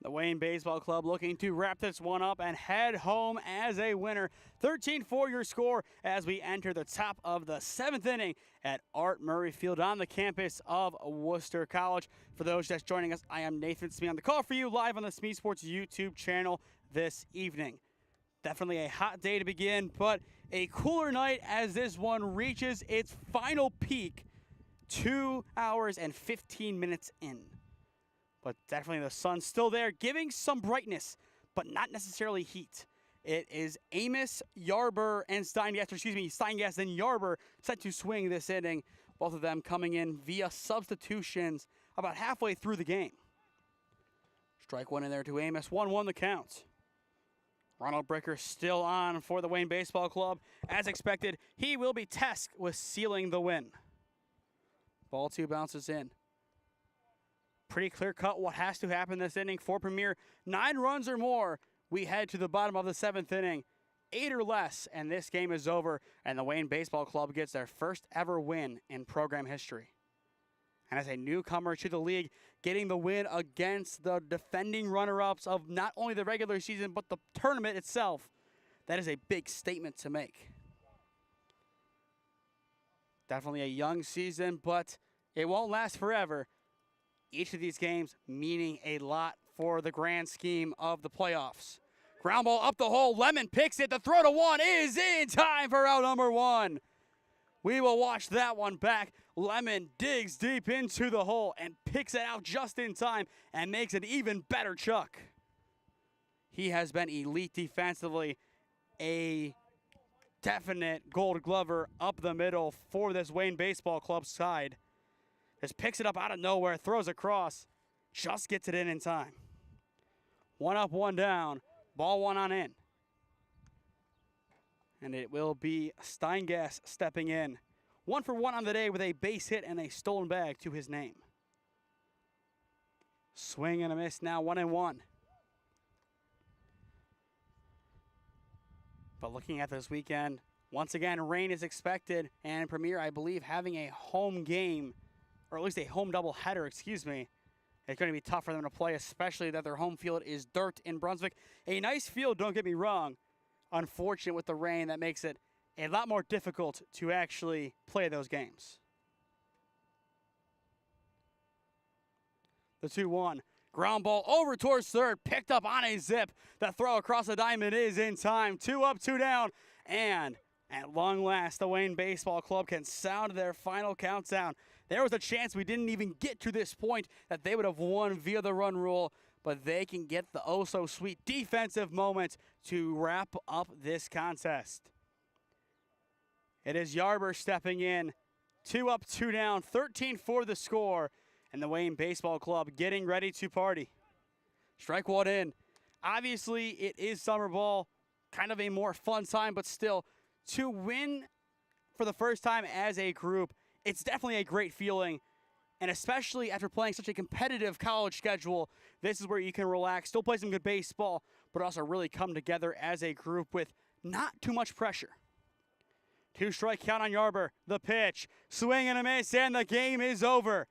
The Wayne Baseball Club looking to wrap this one up and head home as a winner. 13-4 your score as we enter the top of the 7th inning at Art Murray Field on the campus of Wooster College. For those just joining us, I am Nathan Smee on the call for you live on the SmeeSports YouTube channel this evening. Definitely a hot day to begin, but a cooler night as this one reaches its final peak 2 hours and 15 minutes in. But definitely the sun's still there, giving some brightness, but not necessarily heat. It is Amos, Yarber, and Steingast and Yarber set to swing this inning. Both of them coming in via substitutions about halfway through the game. Strike 1 in there to Amos, 1-1 the count. Ronald Bricker still on for the Wayne Baseball Club. As expected, he will be tasked with sealing the win. Ball 2 bounces in. Pretty clear cut what has to happen this inning for Premier. 9 runs or more, we head to the bottom of the 7th inning. 8 or less, and this game is over, and the Wayne Baseball Club gets their first ever win in program history. And as a newcomer to the league, getting the win against the defending runner-ups of not only the regular season, but the tournament itself, that is a big statement to make. Definitely a young season, but it won't last forever. Each of these games meaning a lot for the grand scheme of the playoffs. Ground ball up the hole. Lemon picks it. The throw to 1 is in time for out number 1. We will watch that one back. Lemon digs deep into the hole and picks it out just in time and makes an even better chuck. He has been elite defensively. A definite Gold Glover up the middle for this Wayne Baseball Club side. Just picks it up out of nowhere, throws across, just gets it in time. 1 up, 1 down, ball 1 on in. And it will be Steingast stepping in. 1 for 1 on the day with a base hit and a stolen bag to his name. Swing and a miss now, 1-1. But looking at this weekend, once again, rain is expected, and Premier, I believe, having a home game, or at least a home doubleheader, excuse me, it's going to be tough for them to play, especially that their home field is dirt in Brunswick. A nice field, don't get me wrong. Unfortunate with the rain, that makes it a lot more difficult to actually play those games. The 2-1. Ground ball over towards third, picked up on a zip. The throw across the diamond is in time. 2 up, 2 down. And at long last, the Wayne Baseball Club can sound their final countdown. There was a chance we didn't even get to this point that they would have won via the run rule, but they can get the oh-so-sweet defensive moment to wrap up this contest. It is Yarber stepping in. 2 up, 2 down, 13 for the score. And the Wayne Baseball Club getting ready to party. Strike 1 in. Obviously, it is summer ball, kind of a more fun time, but still, to win for the first time as a group, it's definitely a great feeling. And especially after playing such a competitive college schedule, this is where you can relax, still play some good baseball, but also really come together as a group with not too much pressure. 2-strike count on Yarber. The pitch, swing and a miss, and the game is over.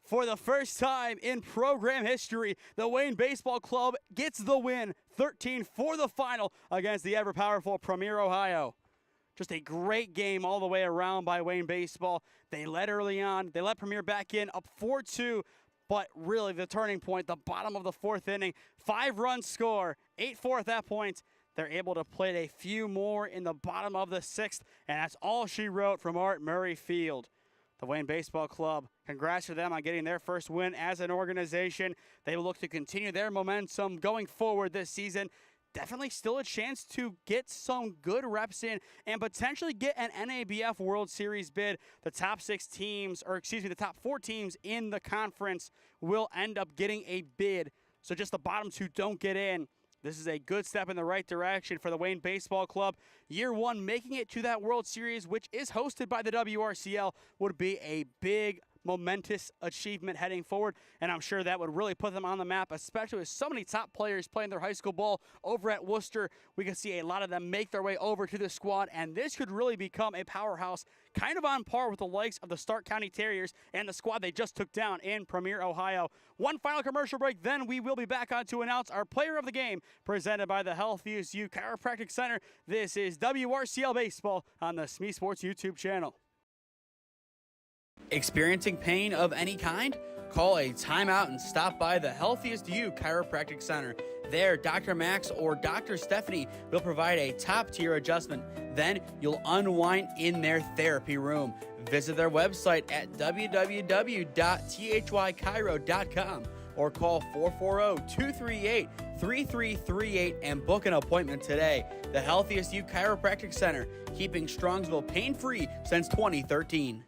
For the first time in program history, the Wayne Baseball Club gets the win, 13 for the final against the ever-powerful Premier, Ohio. Just a great game all the way around by Wayne Baseball. They led early on. They let Premier back in, up 4-2. But really the turning point, the bottom of the 4th inning, 5-run score, 8-4 at that point. They're able to play a few more in the bottom of the 6th, and that's all she wrote from Art Murray Field. The Wayne Baseball Club, congrats to them on getting their first win as an organization. They will look to continue their momentum going forward this season. Definitely still a chance to get some good reps in and potentially get an NABF World Series bid. The top 6 teams, or excuse me, the top 4 teams in the conference will end up getting a bid. So just the bottom 2 don't get in. This is a good step in the right direction for the Wayne Baseball Club. Year 1, making it to that World Series, which is hosted by the WRCL, would be a big, momentous achievement heading forward, and I'm sure that would really put them on the map, especially with so many top players playing their high school ball over at Wooster. We can see a lot of them make their way over to the squad, and this could really become a powerhouse, kind of on par with the likes of the Stark County Terriers and the squad they just took down in Premier, Ohio. One final commercial break, then we will be back on to announce our player of the game, presented by the Healthiest You Chiropractic Center. This is WRCL Baseball on the SmeeSports YouTube channel. Experiencing pain of any kind? Call a timeout and stop by the Healthiest You Chiropractic Center. There, Dr. Max or Dr. Stephanie will provide a top-tier adjustment. Then you'll unwind in their therapy room. Visit their website at www.thychiro.com or call 440-238-3338 and book an appointment today. The Healthiest You Chiropractic Center, keeping Strongsville pain-free since 2013.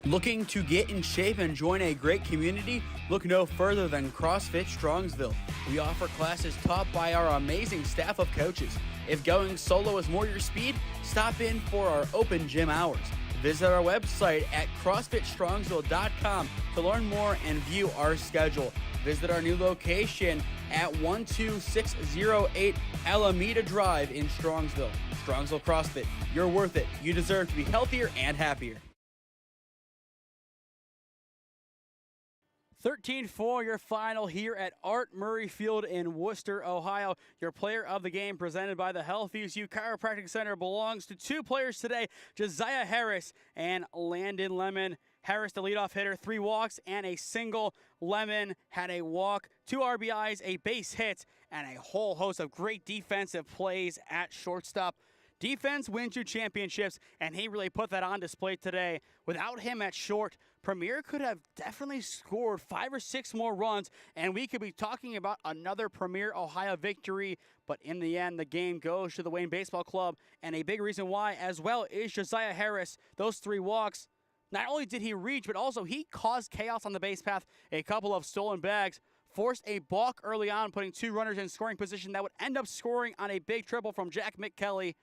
Looking to get in shape and join a great community? Look no further than CrossFit Strongsville. We offer classes taught by our amazing staff of coaches. If going solo is more your speed, stop in for our open gym hours. Visit our website at CrossFitStrongsville.com to learn more and view our schedule. Visit our new location at 12608 Alameda Drive in Strongsville. Strongsville CrossFit, you're worth it. You deserve to be healthier and happier. 13-4, your final here at Art Murray Field in Wooster, Ohio. Your player of the game, presented by the Healthiest You Chiropractic Center, belongs to 2 players today, Josiah Harris and Landon Lemon. Harris, the leadoff hitter, 3 walks and a single. Lemon had a walk, 2 RBIs, a base hit, and a whole host of great defensive plays at shortstop. Defense wins you championships, and he really put that on display today. Without him at short, Premier could have definitely scored 5 or 6 more runs, and we could be talking about another Premier Ohio victory. But in the end, the game goes to the Wayne Baseball Club, and a big reason why as well is Josiah Harris. Those 3 walks, not only did he reach, but also he caused chaos on the base path, a couple of stolen bags, forced a balk early on, putting 2 runners in scoring position that would end up scoring on a big triple from Jack McKelly.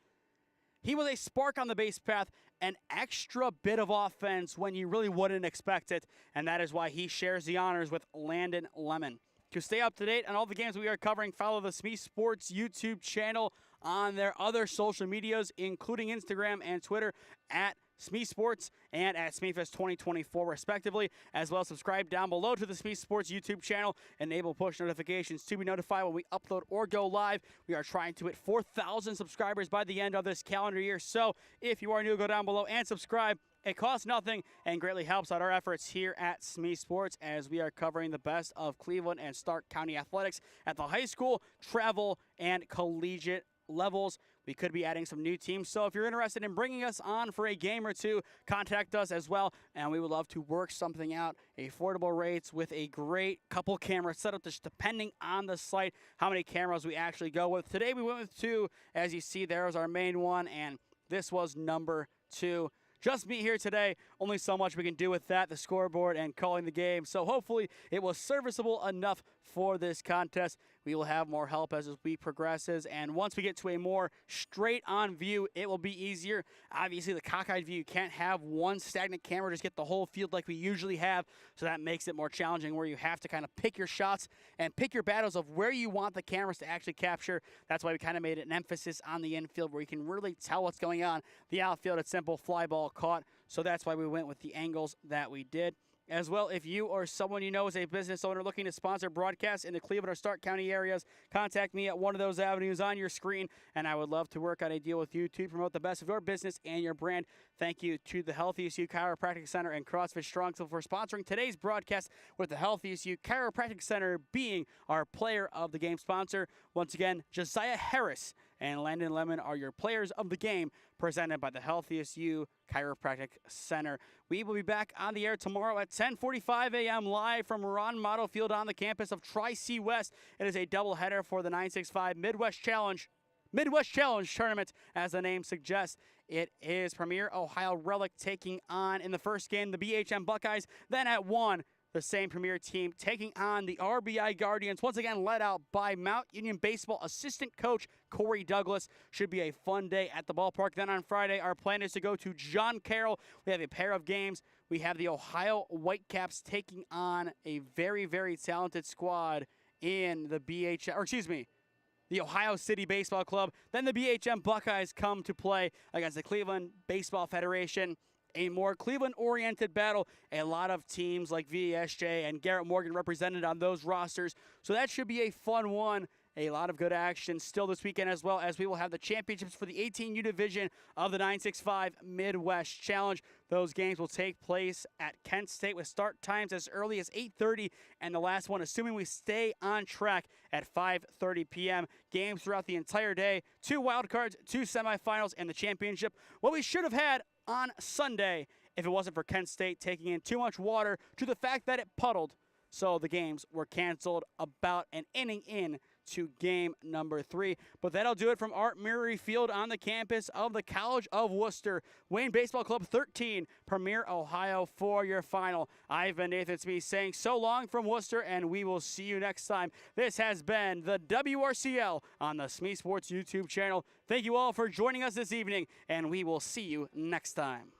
He was a spark on the base path, an extra bit of offense when you really wouldn't expect it, and that is why he shares the honors with Landon Lemon. To stay up to date on all the games we are covering, follow the SmeeSports YouTube channel on their other social medias, including Instagram and Twitter at SmeeSports and at SmeeFest 2024, respectively. As well, subscribe down below to the SmeeSports YouTube channel. Enable push notifications to be notified when we upload or go live. We are trying to hit 4,000 subscribers by the end of this calendar year. So if you are new, go down below and subscribe. It costs nothing and greatly helps out our efforts here at SmeeSports as we are covering the best of Cleveland and Stark County athletics at the high school, travel, and collegiate levels. We could be adding some new teams, so if you're interested in bringing us on for a game or two, contact us as well, and we would love to work something out. Affordable rates with a great couple camera setup, just depending on the site, how many cameras we actually go with. Today we went with 2. As you see, there is our main one, and this was number 2. Just me here today. Only so much we can do with that, the scoreboard, and calling the game. So hopefully it was serviceable enough for this contest. We will have more help as this week progresses. And once we get to a more straight-on view, it will be easier. Obviously, the cockeyed view, you can't have one stagnant camera, just get the whole field like we usually have. So that makes it more challenging where you have to kind of pick your shots and pick your battles of where you want the cameras to actually capture. That's why we kind of made an emphasis on the infield where you can really tell what's going on. The outfield, it's simple, fly ball caught. So that's why we went with the angles that we did. As well, if you or someone you know is a business owner looking to sponsor broadcasts in the Cleveland or Stark County areas, contact me at one of those avenues on your screen, and I would love to work out a deal with you to promote the best of your business and your brand. Thank you to the Healthiest You Chiropractic Center and CrossFit Strongsville for sponsoring today's broadcast, with the Healthiest You Chiropractic Center being our player of the game sponsor. Once again, Josiah Harris and Landon Lemon are your players of the game, presented by the Healthiest You Chiropractic Center. We will be back on the air tomorrow at 10:45 a.m. live from Ron Motto Field on the campus of Tri-C West. It is a doubleheader for the 965 Midwest Challenge Tournament, as the name suggests. It is Premier Ohio Relic taking on, in the first game, the BHM Buckeyes. Then at 1, the same Premier team taking on the RBI Guardians, once again led out by Mount Union Baseball assistant coach Corey Douglas. Should be a fun day at the ballpark. Then on Friday, our plan is to go to John Carroll. We have a pair of games. We have the Ohio Whitecaps taking on a very, very talented squad in the the Ohio City Baseball Club. Then the BHM Buckeyes come to play against the Cleveland Baseball Federation. A more Cleveland-oriented battle. A lot of teams like VSJ and Garrett Morgan represented on those rosters. So that should be a fun one. A lot of good action still this weekend, as well as we will have the championships for the 18U division of the 965 Midwest Challenge. Those games will take place at Kent State with start times as early as 8:30, and the last one, assuming we stay on track, at 5:30 p.m. Games throughout the entire day, 2 wild cards, 2 semifinals, and the championship. What we should have had on Sunday if it wasn't for Kent State taking in too much water to the fact that it puddled. So the games were canceled about an inning in to game number 3. But that'll do it from Art Murray Field on the campus of the College of Wooster. Wayne Baseball Club 13, Premier Ohio for your final. I've been Nathan Smee saying so long from Wooster, and we will see you next time. This has been the WRCL on the SmeeSports YouTube channel. Thank you all for joining us this evening, and we will see you next time.